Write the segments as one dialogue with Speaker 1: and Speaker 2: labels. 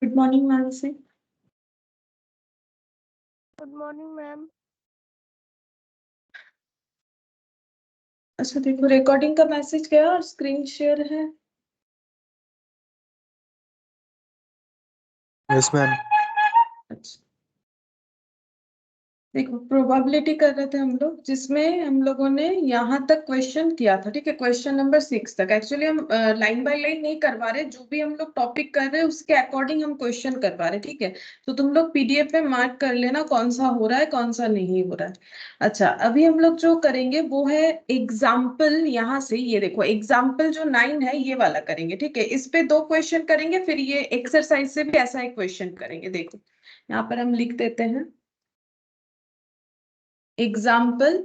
Speaker 1: Good morning Mansi.
Speaker 2: Good morning ma'am.
Speaker 1: अच्छा देखो, recording का मैसेज गया और स्क्रीन शेयर है।
Speaker 3: Yes ma'am.
Speaker 1: अच्छा देखो, प्रोबेबिलिटी कर रहे थे हम लोग, जिसमें हम लोगों ने यहाँ तक क्वेश्चन किया था। ठीक है, क्वेश्चन नंबर 6 तक। एक्चुअली हम लाइन बाय लाइन नहीं करवा रहे, जो भी हम लोग टॉपिक कर रहे हैं उसके अकॉर्डिंग हम क्वेश्चन करवा रहे। ठीक है, तो तुम लोग पीडीएफ में मार्क कर लेना कौन सा हो रहा है कौन सा नहीं हो रहा है। अच्छा, अभी हम लोग जो करेंगे वो है एग्जाम्पल। यहाँ से ये देखो, एग्जाम्पल जो 9 है ये वाला करेंगे। ठीक है, इस पे 2 क्वेश्चन करेंगे, फिर ये एक्सरसाइज से भी ऐसा एक क्वेश्चन करेंगे। देखो यहाँ पर हम लिख देते हैं एग्जाम्पल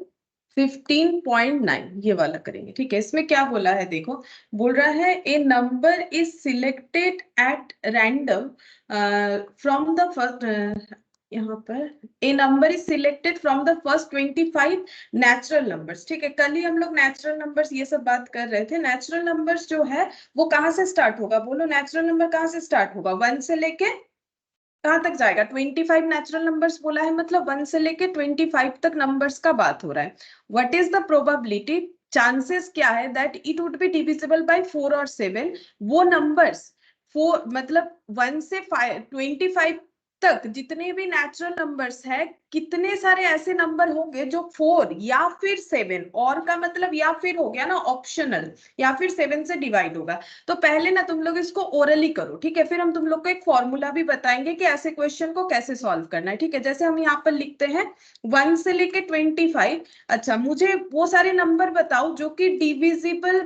Speaker 1: 15.9, ये वाला करेंगे। ठीक है, इसमें क्या बोला है देखो, बोल रहा है a number is selected at random from the first, यहाँ पर a number is selected from the first 25 natural numbers. ठीक है, कल ही हम लोग नेचुरल नंबर्स ये सब बात कर रहे थे। नेचुरल नंबर्स जो है वो कहाँ से स्टार्ट होगा, बोलो नेचुरल नंबर कहाँ से स्टार्ट होगा? 1 से लेके कहां तक जाएगा? 25 नेचुरल नंबर्स बोला है, मतलब 1 से लेके 25 तक नंबर्स का बात हो रहा है। What is the probability, chances क्या है that it would be divisible by 4 और 7? वो नंबर्स 4 मतलब 1 से 25 तक जितने भी नेचुरल नंबर्स है, कितने सारे ऐसे नंबर होंगे जो 4 या फिर 7, और का मतलब या फिर हो गया ना ऑप्शनल, या फिर 7 से डिवाइड होगा। तो पहले ना तुम लोग इसको ओरली करो। ठीक है, फिर हम तुम लोग को एक फॉर्मूला भी बताएंगे कि ऐसे क्वेश्चन को कैसे सॉल्व करना है। ठीक है, जैसे हम यहाँ पर लिखते हैं 1 से लेके 25। अच्छा, मुझे वो सारे नंबर बताओ जो कि डिविजिबल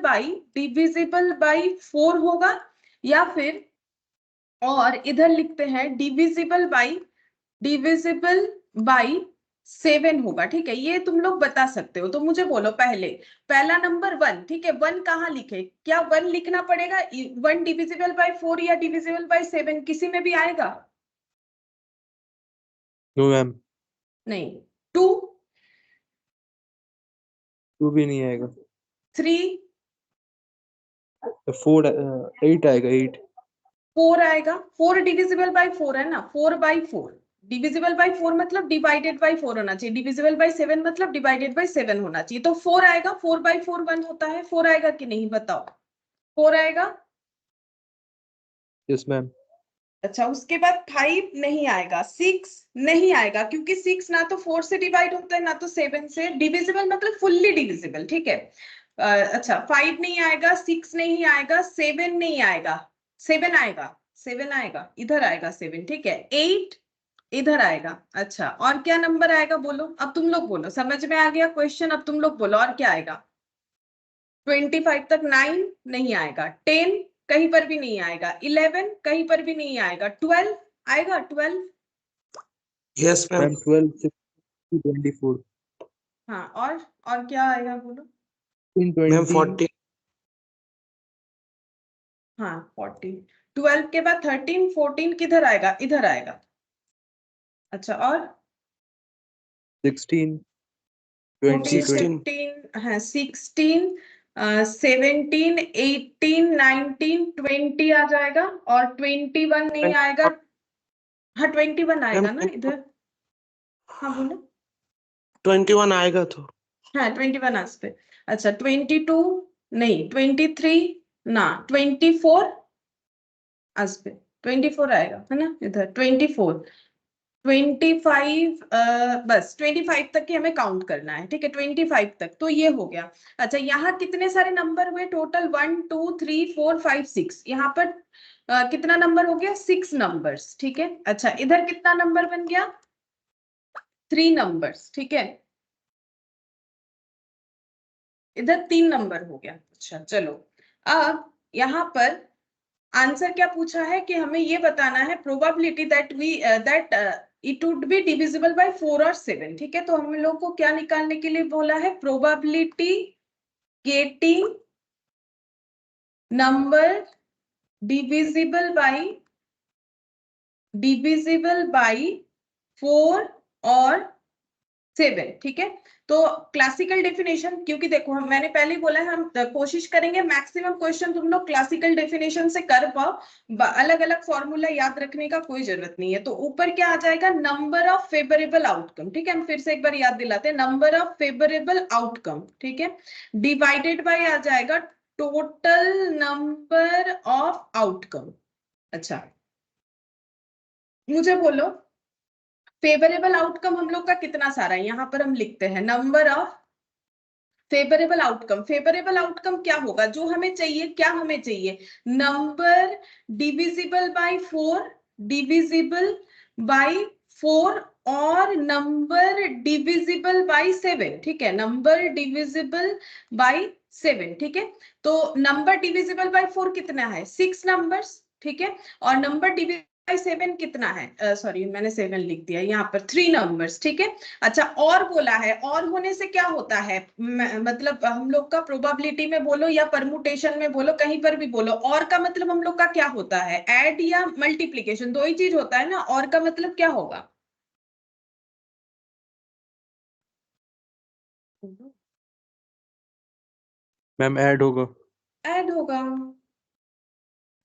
Speaker 1: बाई 4 होगा, या फिर, और इधर लिखते हैं डिविजिबल बाई 7 होगा। ठीक है, ये तुम लोग बता सकते हो। तो मुझे बोलो पहले, पहला नंबर 1। ठीक है, 1 कहाँ लिखे? क्या 1 लिखना पड़ेगा? 1 डिविजिबल बाई 4 या डिविजिबल बाई 7 किसी में भी आएगा?
Speaker 3: No ma'am.
Speaker 1: नहीं। 2?
Speaker 3: 2 भी नहीं आएगा।
Speaker 1: 3?
Speaker 3: 4 8 आएगा। 8
Speaker 1: 4 आएगा। 4 डिविजिबल बाई 4 है ना, 4 बाई 4। डिविजिबल बाई 4 मतलब डिवाइडेड बाई 4 होना चाहिए, डिविजिबल बाई 7 मतलब डिवाइडेड बाई 7 होना चाहिए। तो 4 आएगा। 4 बाई 4 1 होता है। 4 आएगा कि नहीं बताओ? 4 आएगा।
Speaker 3: Yes ma'am.
Speaker 1: अच्छा, उसके बाद 5 नहीं आएगा, 6 नहीं आएगा, क्योंकि 6 ना तो 4 से डिवाइड होता है ना तो 7 से। डिविजिबल मतलब फुल्ली डिविजिबल। ठीक है, अच्छा 5 नहीं आएगा, 6 नहीं आएगा, 7 नहीं आएगा। 7 आएगा, 7 आएगा, इधर आएगा 7। ठीक है, 8 इधर आएगा। अच्छा, और क्या नंबर आएगा बोलो? अब तुम लोग बोलो, समझ में आ गया क्वेश्चन? अब तुम लोग बोलो और क्या आएगा? 25 तक 9 नहीं आएगा, 10 कहीं पर भी नहीं आएगा, 11 कहीं पर भी नहीं आएगा, 12 आएगा? 12?
Speaker 4: Yes ma'am.
Speaker 3: मैम 12 6 24
Speaker 1: हाँ, और क्या आएगा बोलो?
Speaker 3: 15
Speaker 4: मैम
Speaker 3: 20
Speaker 4: 40।
Speaker 1: हाँ 40। 12 के बाद 13 14 किधर आएगा? इधर आएगा। अच्छा, और
Speaker 3: 16
Speaker 1: 14
Speaker 3: 20 20
Speaker 1: 15, हाँ 16 17 18 19 20 आ जाएगा, और 21 नहीं आएगा। हाँ 21 आएगा ना इधर। हाँ बोलो।
Speaker 4: 21 आएगा तो।
Speaker 1: हाँ 21 आस पे। अच्छा 22 नहीं, 23 ना, 24 आस पे। 24 आएगा है ना इधर। 24 25, बस 25 तक ही हमें काउंट करना है। ठीक है, 25 तक तो ये हो गया। अच्छा, यहाँ कितने सारे नंबर हुए टोटल? 1 2 3 4 5 6। यहाँ पर कितना नंबर हो गया? 6 नंबर्स। ठीक है, अच्छा इधर कितना नंबर बन गया? 3 नंबर्स। ठीक है, इधर 3 नंबर हो गया। अच्छा चलो, अब यहाँ पर आंसर क्या पूछा है कि हमें ये बताना है probability that it would be divisible by 4 और 7। ठीक है, तो हम लोग को क्या निकालने के लिए बोला है? Probability getting number divisible by 4 और 7, ठीक है। तो क्लासिकल डेफिनेशन, क्योंकि देखो मैंने पहले ही बोला है, हम कोशिश करेंगे मैक्सिमम क्वेश्चन तुम लोग क्लासिकल डेफिनेशन से कर पाओ, अलग अलग फॉर्मूला याद रखने का कोई जरूरत नहीं है। तो ऊपर क्या आ जाएगा, नंबर ऑफ फेवरेबल आउटकम, ठीक है। हम फिर से एक बार याद दिलाते हैं, नंबर ऑफ फेवरेबल आउटकम, ठीक है, डिवाइडेड बाय आ जाएगा टोटल नंबर ऑफ आउटकम। अच्छा मुझे बोलो, फेवरेबल आउटकम हम लोग का कितना सारा है, यहां पर हम लिखते हैं number of favourable outcome. Favourable outcome क्या होगा, जो हमें चाहिए, क्या हमें चाहिए, number divisible by 4, divisible by 4 और नंबर डिविजिबल बाय 7, ठीक है, नंबर डिविजिबल बाय 7, ठीक है। तो नंबर डिविजिबल बाय 4 कितना है, 6 नंबर्स, ठीक है, और नंबर डिविजिबल बाय 7 कितना है, सॉरी मैंने 7 लिख दिया यहाँ पर, 3 नंबर्स, ठीक है। अच्छा और बोला है, और होने से क्या होता है, मतलब हम लोग का प्रोबेबिलिटी में बोलो या परमुटेशन में बोलो, कहीं पर भी बोलो, और का मतलब हम लोग का क्या होता है, ऐड या मल्टीप्लीकेशन, दो ही चीज होता है ना। और का मतलब क्या होगा,
Speaker 3: मैम ऐड होगा।
Speaker 1: ऐड होगा।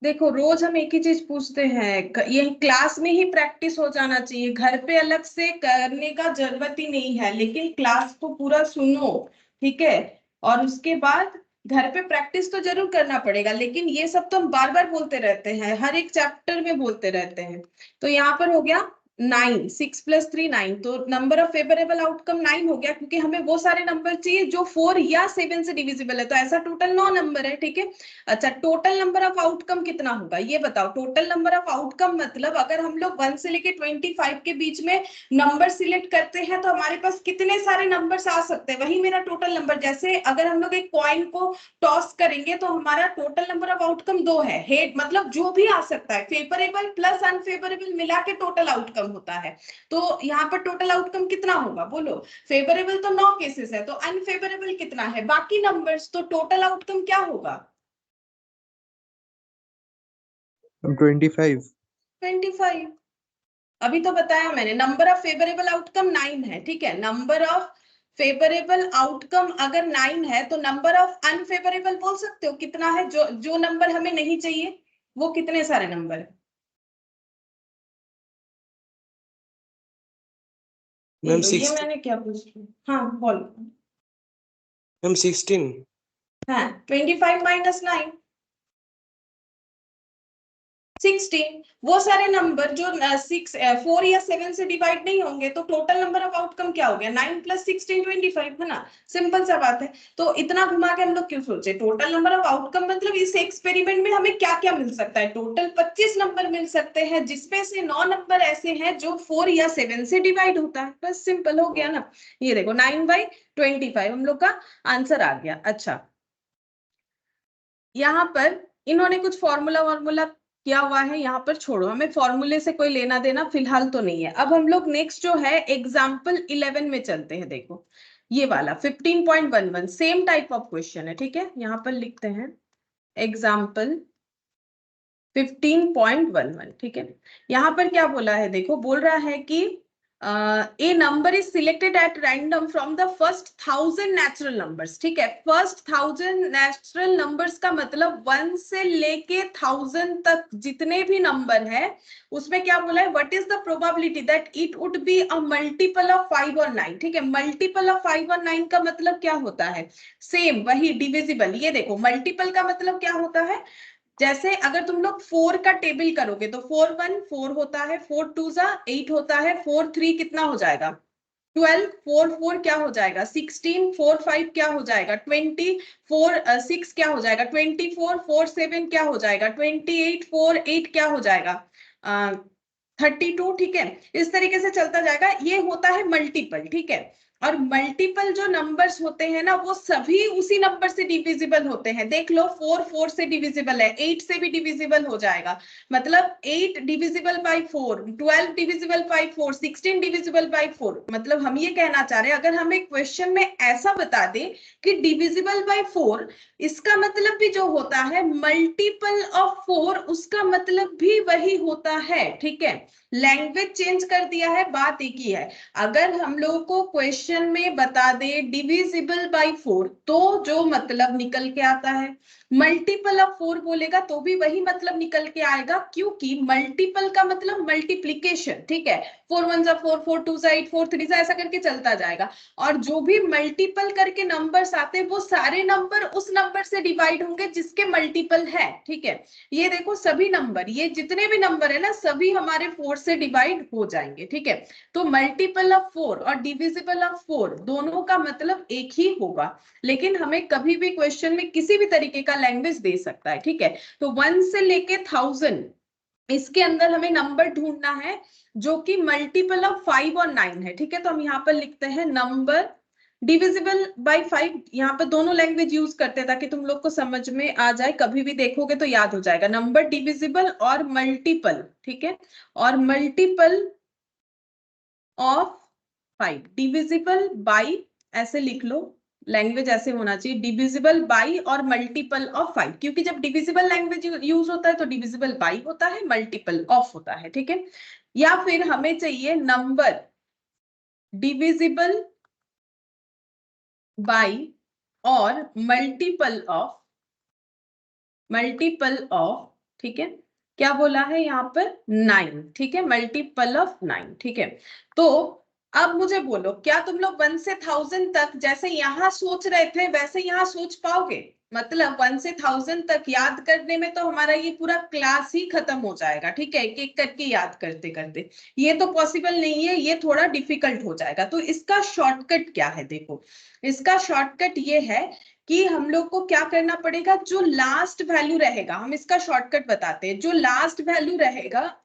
Speaker 1: देखो रोज हम एक ही चीज पूछते हैं, ये क्लास में ही प्रैक्टिस हो जाना चाहिए, घर पे अलग से करने का जरूरत ही नहीं है, लेकिन क्लास को पूरा सुनो, ठीक है, और उसके बाद घर पे प्रैक्टिस तो जरूर करना पड़ेगा। लेकिन ये सब तो हम बार बार बोलते रहते हैं, हर एक चैप्टर में बोलते रहते हैं। तो यहाँ पर हो गया 9, 6 + 3 9, तो नंबर ऑफ फेवरेबल आउटकम 9 हो गया, क्योंकि हमें वो सारे नंबर चाहिए जो 4 या 7 से डिविजिबल है, तो ऐसा टोटल 9 नंबर है, ठीक है। अच्छा टोटल नंबर ऑफ आउटकम कितना होगा, ये बताओ, टोटल नंबर ऑफ आउटकम मतलब अगर हम लोग 1 से लेके 25 के बीच में नंबर सिलेक्ट करते हैं तो हमारे पास कितने सारे नंबर्स आ सकते हैं, वही मेरा टोटल नंबर। जैसे अगर हम लोग एक कॉइन को टॉस करेंगे तो हमारा टोटल नंबर ऑफ आउटकम 2 है, हेड मतलब जो भी आ सकता है, फेवरेबल प्लस अनफेवरेबल मिला के टोटल आउटकम होता है। तो यहाँ पर टोटल आउटकम कितना होगा बोलो, फेवरेबल तो 9 केसेस है, तो अनफेवरेबल कितना है, बाकी नंबर्स, तो टोटल आउटकम क्या होगा,
Speaker 3: 25।
Speaker 1: 25। अभी तो बताया मैंने, नंबर ऑफ फेवरेबल आउटकम 9 है, ठीक है, नंबर ऑफ फेवरेबल आउटकम अगर 9 है तो नंबर ऑफ अनफेवरेबल बोल सकते हो कितना है, जो जो नंबर हमें नहीं चाहिए, वो कितने सारे नंबर है,
Speaker 4: मैम
Speaker 1: ये
Speaker 4: 16।
Speaker 1: मैंने क्या पूछ लिया, हाँ बोलो।
Speaker 4: मैम 16।
Speaker 1: हाँ 25 - 9 16, वो सारे नंबर जो 4 या 7 से डिवाइड नहीं होंगे, तो टोटल नंबर ऑफ आउटकम क्या हो गया, 9 + 16 25, है ना, सिंपल सा बात है। तो इतना घुमा के हम लोग क्यों सोचे, टोटल नंबर ऑफ आउटकम मतलब इस एक्सपेरिमेंट में हमें क्या क्या मिल सकता है, टोटल 25 नंबर मिल सकते हैं, जिसमें से 9 नंबर ऐसे हैं जो 4 या 7 से डिवाइड होता है, बस सिंपल हो गया ना। ये देखो 9/25 हम लोग का आंसर आ गया। अच्छा यहाँ पर इन्होंने कुछ फॉर्मूला किया हुआ है, यहाँ पर छोड़ो, हमें फॉर्मूले से कोई लेना देना फिलहाल तो नहीं है। अब हम लोग नेक्स्ट जो है एग्जाम्पल 11 में चलते हैं। देखो ये वाला 15.11 सेम टाइप ऑफ क्वेश्चन है, ठीक है, यहाँ पर लिखते हैं एग्जाम्पल 15.11, ठीक है। यहाँ पर क्या बोला है, देखो बोल रहा है कि a number is selected at random from the first 1000 natural numbers, ठीक है, फर्स्ट 1000 नेचुरल नंबर्स का मतलब 1 से लेके 1000 तक जितने भी नंबर है, उसमें क्या बोला है, what is the probability that it would be a multiple of 5 और 9, ठीक है। मल्टीपल ऑफ 5 और 9 का मतलब क्या होता है, सेम वही डिविजिबल। ये देखो मल्टीपल का मतलब क्या होता है, जैसे अगर तुम लोग 4 का टेबल करोगे तो 4 1 4 होता है, 4 2 8 होता है, 4 3 कितना हो जाएगा 12, 4 4 क्या हो जाएगा 16, 4 5 क्या हो जाएगा 20, 4 6 क्या हो जाएगा 24, 4 7 क्या हो जाएगा 28, 4 8 क्या हो जाएगा 32, ठीक है। इस तरीके से चलता जाएगा, ये होता है मल्टीपल, ठीक है। और मल्टीपल जो नंबर्स होते हैं ना, वो सभी उसी नंबर से डिविजिबल होते हैं। देख लो 4 4 से डिविजिबल है, 8 से भी डिविजिबल हो जाएगा, मतलब 8 divisible by 4, 12 divisible by 4, 16 divisible by 4। मतलब हम ये कहना चाह रहे हैं, अगर हमें क्वेश्चन में ऐसा बता दे कि डिविजिबल बाय 4, इसका मतलब भी जो होता है मल्टीपल ऑफ 4, उसका मतलब भी वही होता है, ठीक है। लैंग्वेज चेंज कर दिया है, बात एक ही है। अगर हम लोगों को क्वेश्चन क्वेश्चन में बता दे डिविजिबल बाय 4 तो जो मतलब निकल के आता है, मल्टीपल ऑफ 4 बोलेगा तो भी वही मतलब निकल के आएगा, क्योंकि मल्टीपल का मतलब मल्टीप्लीकेशन, ठीक है। 4 1 जा 4, 4 2 जा 8, 4 3 जा, ऐसा करके चलता जाएगा। और जो भी मल्टीपल करके नंबर्स आते हैं वो सारे नंबर उस नंबर से डिवाइड होंगे जिसके मल्टीपल है, ठीक है। ये देखो सभी नंबर, ये जितने भी नंबर है ना, सभी हमारे 4 से डिवाइड हो जाएंगे, ठीक है। तो मल्टीपल ऑफ 4 और डिविजिबल ऑफ 4 दोनों का मतलब एक ही होगा, लेकिन हमें कभी भी क्वेश्चन में किसी भी तरीके का लैंग्वेज दे सकता है, ठीक है। तो 1 से लेके 1000 इसके अंदर हमें नंबर ढूंढना है जो कि मल्टीपल ऑफ 5 और 9 है, ठीक है। तो हम यहाँ पर लिखते हैं नंबर डिविजिबल बाय 5। यहाँ पर दोनों लैंग्वेज यूज करते हैं ताकि तुम लोग को समझ में आ जाए, कभी भी देखोगे तो याद हो जाएगा। नंबर डिविजिबल और मल्टीपल, ठीक है, और मल्टीपल ऑफ 5, डिविजिबल बाय ऐसे लिख लो, लैंग्वेज ऐसे होना चाहिए, डिविजिबल बाय और मल्टीपल ऑफ 5, क्योंकि जब डिविजिबल लैंग्वेज यूज होता है तो डिविजिबल बाय होता है, मल्टीपल ऑफ होता है, ठीक है। या फिर हमें चाहिए नंबर डिविजिबल बाय और मल्टीपल ऑफ, ठीक है, क्या बोला है यहाँ पर 9, ठीक है, मल्टीपल ऑफ 9, ठीक है। तो अब मुझे बोलो, क्या तुम लोग 1 से 1000 तक जैसे यहाँ सोच रहे थे वैसे यहाँ सोच पाओगे? मतलब 1 से 1000 तक याद करने में तो हमारा ये पूरा क्लास ही खत्म हो जाएगा, ठीक है, एक एक करके याद करते करते। ये तो पॉसिबल नहीं है, ये थोड़ा डिफिकल्ट हो जाएगा। तो इसका शॉर्टकट क्या है? देखो, इसका शॉर्टकट ये है कि हम लोग को क्या करना पड़ेगा, जो लास्ट वैल्यू रहेगा, हम इसका शॉर्टकट बताते हैं, जो लास्ट वैल्यू रहेगा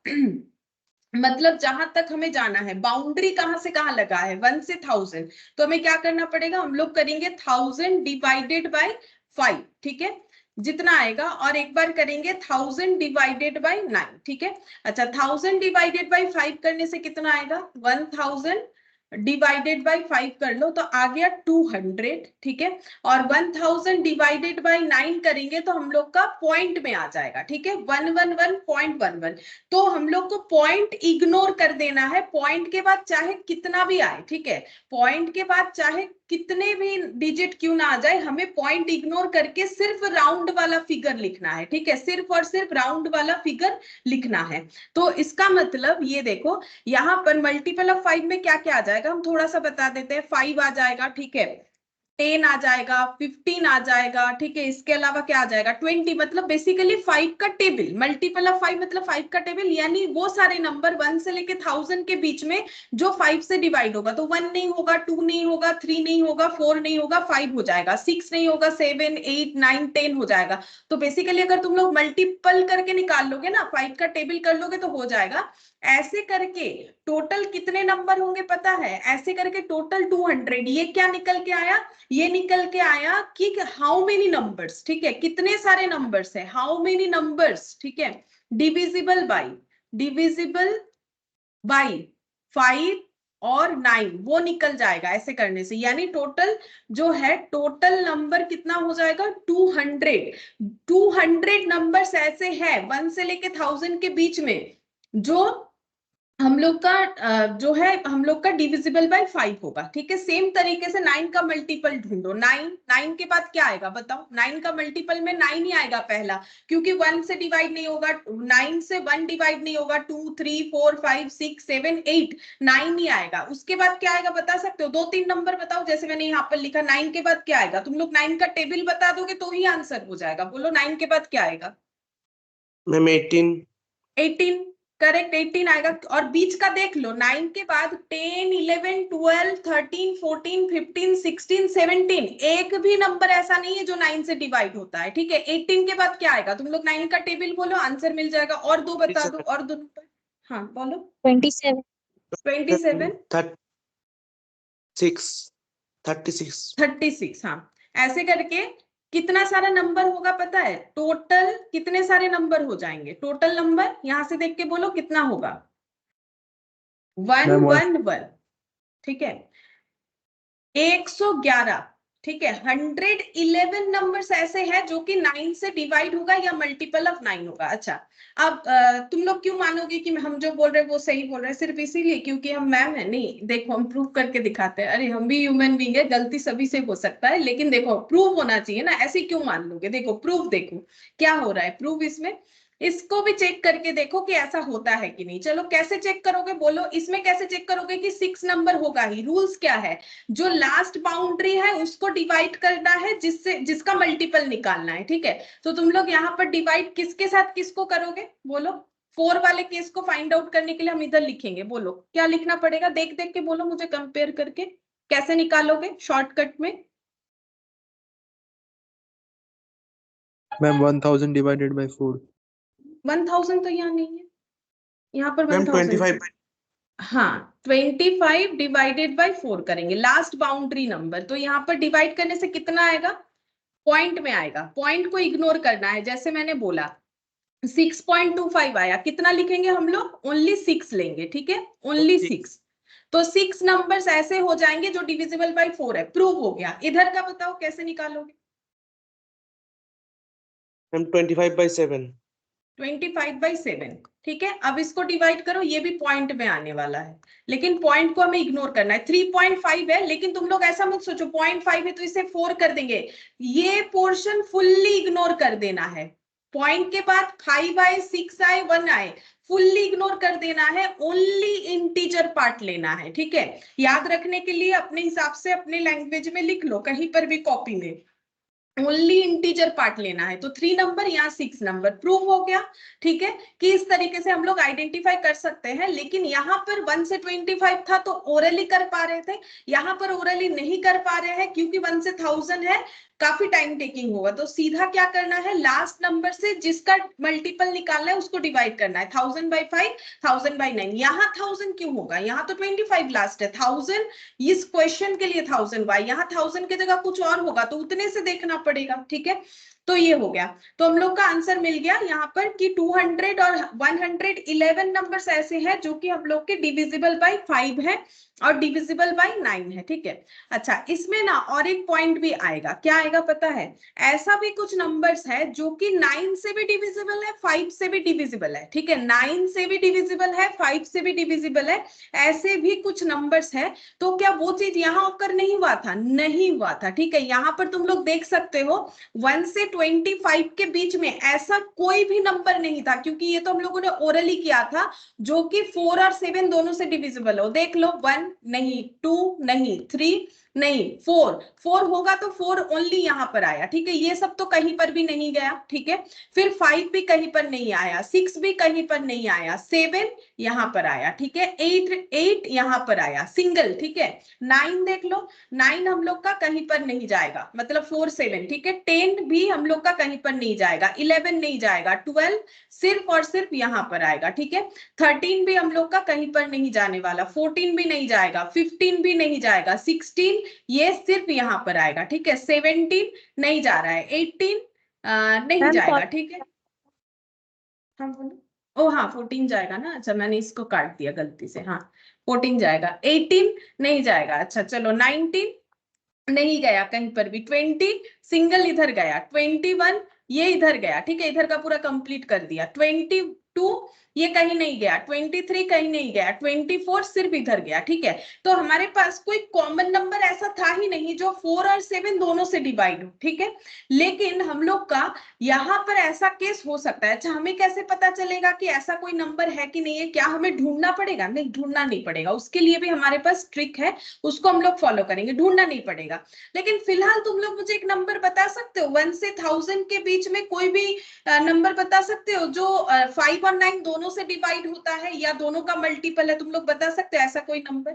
Speaker 1: मतलब जहां तक हमें जाना है, बाउंड्री कहां से कहां लगा है 1 से 1000, तो हमें क्या करना पड़ेगा, हम लोग करेंगे 1000 डिवाइडेड बाय 5, ठीक है, जितना आएगा, और एक बार करेंगे 1000 डिवाइडेड बाय 9, ठीक है। अच्छा, 1000 डिवाइडेड बाय 5 करने से कितना आएगा, 1000 डिवाइडेड बाय 5 कर लो तो आ गया 200, ठीक है। और 1000 डिवाइडेड बाय 9 करेंगे तो हम लोग का पॉइंट में आ जाएगा, ठीक है, 111.11। तो हम लोग को पॉइंट इग्नोर कर देना है, पॉइंट के बाद चाहे कितना भी आए, ठीक है, पॉइंट के बाद चाहे कितने भी डिजिट क्यों ना आ जाए, हमें पॉइंट इग्नोर करके सिर्फ राउंड वाला फिगर लिखना है, ठीक है, सिर्फ और सिर्फ राउंड वाला फिगर लिखना है। तो इसका मतलब ये देखो, यहाँ पर मल्टीपल ऑफ 5 में क्या क्या आ जाएगा, हम थोड़ा सा बता देते हैं। 5 आ जाएगा, ठीक है, 10 आ जाएगा, 15 आ जाएगा, ठीक है, इसके अलावा क्या आ जाएगा, 20। मतलब बेसिकली 5 का टेबल, मल्टीपल ऑफ 5 मतलब 5 का टेबल, यानी वो सारे नंबर 1 से लेके 1000 के बीच में जो 5 से डिवाइड होगा, तो 1 नहीं होगा, 2 नहीं होगा, 3 नहीं होगा, 4 नहीं होगा, 5 हो जाएगा, 6 नहीं होगा, 7 8 9 10 हो जाएगा। तो बेसिकली अगर तुम लोग मल्टीपल करके निकाल लोगे ना, 5 का टेबल कर लोगे तो हो जाएगा। ऐसे करके टोटल कितने नंबर होंगे पता है, ऐसे करके टोटल 200। ये क्या निकल के आया, ये निकल के आया कि हाउ मेनी नंबर्स, ठीक है, कितने सारे नंबर्स है, हाउ मेनी नंबर्स, ठीक है, डिविजिबल बाय 5 और 9, वो निकल जाएगा ऐसे करने से। यानी टोटल जो है, टोटल नंबर कितना हो जाएगा, 200 नंबर्स ऐसे है 1 से लेके 1000 के बीच में जो हम लोग का जो है, हम लोग का डिविजिबल बाय 5 होगा, ठीक है। सेम तरीके से 9 का मल्टीपल ढूंढो, 9 के बाद क्या आएगा बताओ, 9 का मल्टीपल में 9 ही आएगा पहला, क्योंकि 1 से डिवाइड नहीं होगा, 9 से 1 डिवाइड नहीं होगा, 2 3 4 5 6 7 8, 9 ही आएगा। उसके बाद क्या आएगा बता सकते हो, 2-3 नंबर बताओ, जैसे मैंने यहाँ पर लिखा 9 के बाद क्या आएगा, तुम लोग 9 का टेबल बता दोगे तो ही आंसर हो जाएगा। बोलो 9 के बाद क्या आएगा?
Speaker 4: मैम 18।
Speaker 1: 18, करेक्ट, 18 आएगा। और बीच का देख लो, 9 के बाद 10 11 12 13 14 15 16 17, एक भी नंबर ऐसा नहीं है जो 9 से डिवाइड होता है, ठीक है। 18 के बाद क्या आएगा, तुम लोग 9 का टेबल बोलो, आंसर मिल जाएगा। और दो बता दो, और दो, हाँ बोलो।
Speaker 2: 27.
Speaker 1: 27,
Speaker 4: 36।
Speaker 1: हाँ, ऐसे करके कितना सारा नंबर होगा पता है, टोटल कितने सारे नंबर हो जाएंगे, टोटल नंबर यहां से देख के बोलो कितना होगा, 111, ठीक है, 111, ठीक है। 111 नंबर्स ऐसे हैं जो कि 9 से डिवाइड होगा या मल्टीपल ऑफ 9 होगा। अच्छा, अब तुम लोग क्यों मानोगे कि हम जो बोल रहे हैं वो सही बोल रहे हैं? सिर्फ इसीलिए क्योंकि हम मैम है? नहीं, देखो हम प्रूव करके दिखाते हैं। अरे हम भी ह्यूमन बीइंग है, गलती सभी से हो सकता है, लेकिन देखो प्रूव होना चाहिए ना, ऐसे क्यों मान लोगे? देखो प्रूफ, देखो क्या हो रहा है प्रूफ इसमें। इसको भी चेक करके देखो कि ऐसा होता है कि नहीं। चलो कैसे चेक करोगे बोलो? इसमें कैसे चेक करोगे कि 6 नंबर होगा ही? रूल्स क्या है, जो लास्ट बाउंड्री है उसको डिवाइड करना है, जिसका मल्टीपल निकालना है। ठीक है, तो तुम लोग यहाँ पर डिवाइड किसके साथ किसको करोगे बोलो? 4 वाले केस को फाइंड आउट करने के लिए हम इधर लिखेंगे। बोलो क्या लिखना पड़ेगा? देख देख के बोलो मुझे, कंपेयर करके कैसे निकालोगे शॉर्टकट में?
Speaker 3: Ma'am 1000 divided by 4।
Speaker 1: 1000 तो यहाँ नहीं है, यहाँ पर
Speaker 4: मैम
Speaker 1: 1000।
Speaker 4: 25।
Speaker 1: हाँ, 25 डिवाइडेड बाय 4 करेंगे, लास्ट बाउंड्री नंबर। तो यहाँ पर डिवाइड करने से कितना आएगा? पॉइंट में आएगा, पॉइंट को इग्नोर करना है। जैसे मैंने बोला 6.25 आया, कितना लिखेंगे हम लोग? ओनली 6 लेंगे। ठीक है, ओनली 6। तो 6 नंबर्स ऐसे हो जाएंगे जो डिविजिबल बाय 4 है। प्रूव हो गया। इधर का बताओ कैसे निकालोगे?
Speaker 4: मैम 25/7।
Speaker 1: 25/7। ठीक है, अब इसको डिवाइड करो, ये भी पॉइंट में आने वाला है, लेकिन पॉइंट को हमें इग्नोर करना है। 3.5 है, लेकिन तुम लोग ऐसा मत सोचो 0.5 है तो इसे 4 कर देंगे। ये पोर्शन फुल्ली इग्नोर कर देना है। पॉइंट के बाद 5 आए, 6 आए, 1 आए, फुल्ली इग्नोर कर देना है। ओनली इंटीजर पार्ट लेना है। ठीक है, याद रखने के लिए अपने हिसाब से अपने लैंग्वेज में लिख लो, कहीं पर भी कॉपी में ओनली इंटीजर पार्ट लेना है। तो 3 नंबर या 6 नंबर प्रूव हो गया। ठीक है, कि इस तरीके से हम लोग आइडेंटिफाई कर सकते हैं। लेकिन यहाँ पर 1 से 25 था तो ओरली कर पा रहे थे, यहाँ पर ओरली नहीं कर पा रहे हैं क्योंकि 1 से 1000 है, काफी टाइम टेकिंग होगा। तो सीधा क्या करना है, लास्ट नंबर से जिसका मल्टीपल निकालना है उसको डिवाइड करना है। 1000/5, 1000/9। यहाँ 1000 क्यों होगा? यहाँ तो 25 लास्ट है। 1000 इस क्वेश्चन के लिए 1000 वाई, यहाँ 1000 की जगह कुछ और होगा तो उतने से देखना पड़ेगा। ठीक है, तो ये हो गया। तो हम लोग का आंसर मिल गया यहाँ पर कि 200 और 111 नंबर्स ऐसे हैं जो कि हम लोग के डिविजिबल बाय 5 है और डिविजिबल बाय 9 है। ठीक है, अच्छा इसमें ना और एक पॉइंट भी आएगा। क्या आएगा पता है? ऐसा भी कुछ नंबर्स है जो कि 9 से भी डिविजिबल है, 5 से भी डिविजिबल है। ठीक है, 9 से भी डिविजिबल है, 5 से भी डिविजिबल है, ऐसे भी कुछ नंबर्स है। तो क्या वो चीज यहाँ ऑकर नहीं हुआ था? नहीं हुआ था। ठीक है, यहाँ पर तुम लोग देख सकते हो 1 से 25 के बीच में ऐसा कोई भी नंबर नहीं था, क्योंकि ये तो हम लोगों ने ओरली किया था, जो कि 4 और 7 दोनों से डिविजिबल हो। देख लो, 1 नहीं, 2 नहीं, 3 नहीं, 4 होगा तो 4 ओनली यहाँ पर आया। ठीक है, ये सब तो कहीं पर भी नहीं गया। ठीक है, फिर 5 भी कहीं पर नहीं आया, 6 भी कहीं पर नहीं आया, 7 यहाँ पर आया। ठीक है, 8 यहाँ पर आया सिंगल। ठीक है, 9 देख लो, 9 हम लोग का कहीं पर नहीं जाएगा, मतलब 4 7। ठीक है, 10 भी हम लोग का कहीं पर नहीं जाएगा, 11 नहीं जाएगा, 12 सिर्फ और सिर्फ यहाँ पर आएगा। ठीक है, 13 भी हम लोग का कहीं पर नहीं जाने वाला, 14 भी नहीं जाएगा, 15 भी नहीं जाएगा, 16 ये सिर्फ यहाँ पर आएगा। ठीक है, 17 नहीं जा रहा है, 18 नहीं जाएगा। ठीक है, हाँ बोलो। ओ हाँ, 14 जाएगा ना। अच्छा मैंने इसको काट दिया गलती से। हाँ 14 जाएगा, 18 नहीं जाएगा। अच्छा चलो, 19 नहीं गया कहीं पर भी, 20 सिंगल इधर गया, 21 ये इधर गया। ठीक है, इधर का पूरा कंप्लीट कर दिया। 22 ये कहीं नहीं गया, 23 कहीं नहीं गया, 24 सिर्फ इधर गया। ठीक है, तो हमारे पास कोई कॉमन नंबर ऐसा था ही नहीं जो 4 और 7 दोनों से डिवाइड हो। ठीक है, लेकिन हम लोग का यहाँ पर ऐसा केस हो सकता है। अच्छा हमें कैसे पता चलेगा कि ऐसा कोई नंबर है कि नहीं है? क्या हमें ढूंढना पड़ेगा? नहीं, ढूंढना नहीं पड़ेगा, उसके लिए भी हमारे पास ट्रिक है, उसको हम लोग फॉलो करेंगे, ढूंढना नहीं पड़ेगा। लेकिन फिलहाल तुम लोग मुझे एक नंबर बता सकते हो 1 से 1000 के बीच में कोई भी नंबर बता सकते हो जो 5 और 9 दोनों से डिवाइड होता है या दोनों का मल्टीपल है? तुम लोग बता सकते हो ऐसा कोई नंबर?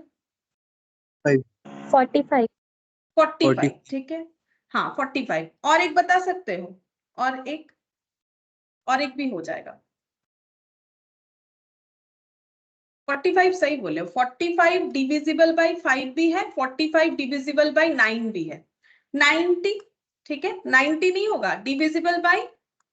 Speaker 2: 45।
Speaker 1: 45। ठीक है, हाँ 45। और एक बता सकते हो? और एक भी हो जाएगा। 45 सही बोले, 45 डिविजिबल बाय 5 भी है, 45 डिविजिबल बाय 9 भी है, 90। ठीक है, 90 नहीं होगा, डिविजिबल बाय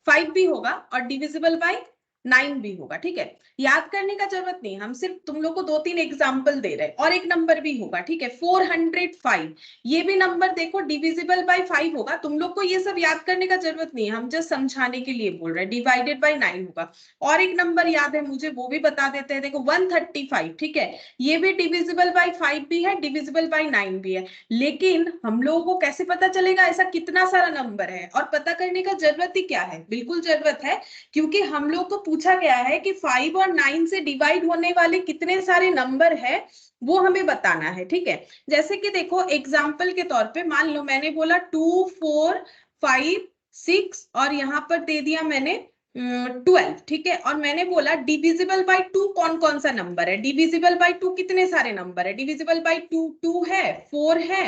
Speaker 1: 5 भी होगा और डिविजिबल बाय 9 भी होगा, ठीक है। याद करने का जरूरत नहीं, हम सिर्फ तुम लोग को 2-3 एग्जाम्पल दे रहे हैं। और एक नंबर भी होगा, ठीक है, 405, ये भी नंबर देखो डिविजिबल बाय 5 होगा। तुम लोग को ये सब याद करने का जरूरत नहीं है, हम जस्ट समझाने के लिए बोल रहे हैं। डिवाइडेड बाय 9 होगा। और एक नंबर याद है मुझे, वो भी बता देते हैं, देखो 135, ठीक है, ये भी डिविजिबल बाय 5 भी है, डिविजिबल बाय 9 भी है। लेकिन हम लोगों को कैसे पता चलेगा ऐसा कितना सारा नंबर है? और पता करने का जरूरत ही क्या है, बिल्कुल जरूरत है, क्योंकि हम लोग को पूछा गया है कि 5 और 9 से डिवाइड होने वाले कितने सारे नंबर है, वो हमें बताना है, ठीक है। जैसे कि देखो एग्जाम्पल के तौर पे मान लो मैंने बोला 2, 4, 5, 6 और यहाँ पर दे दिया मैंने 12, ठीक है। और मैंने बोला डिविजिबल बाय 2 कौन कौन सा नंबर है, डिविजिबल बाय 2 कितने सारे नंबर है, डिविजिबल बाय 2 2 है, 4 है,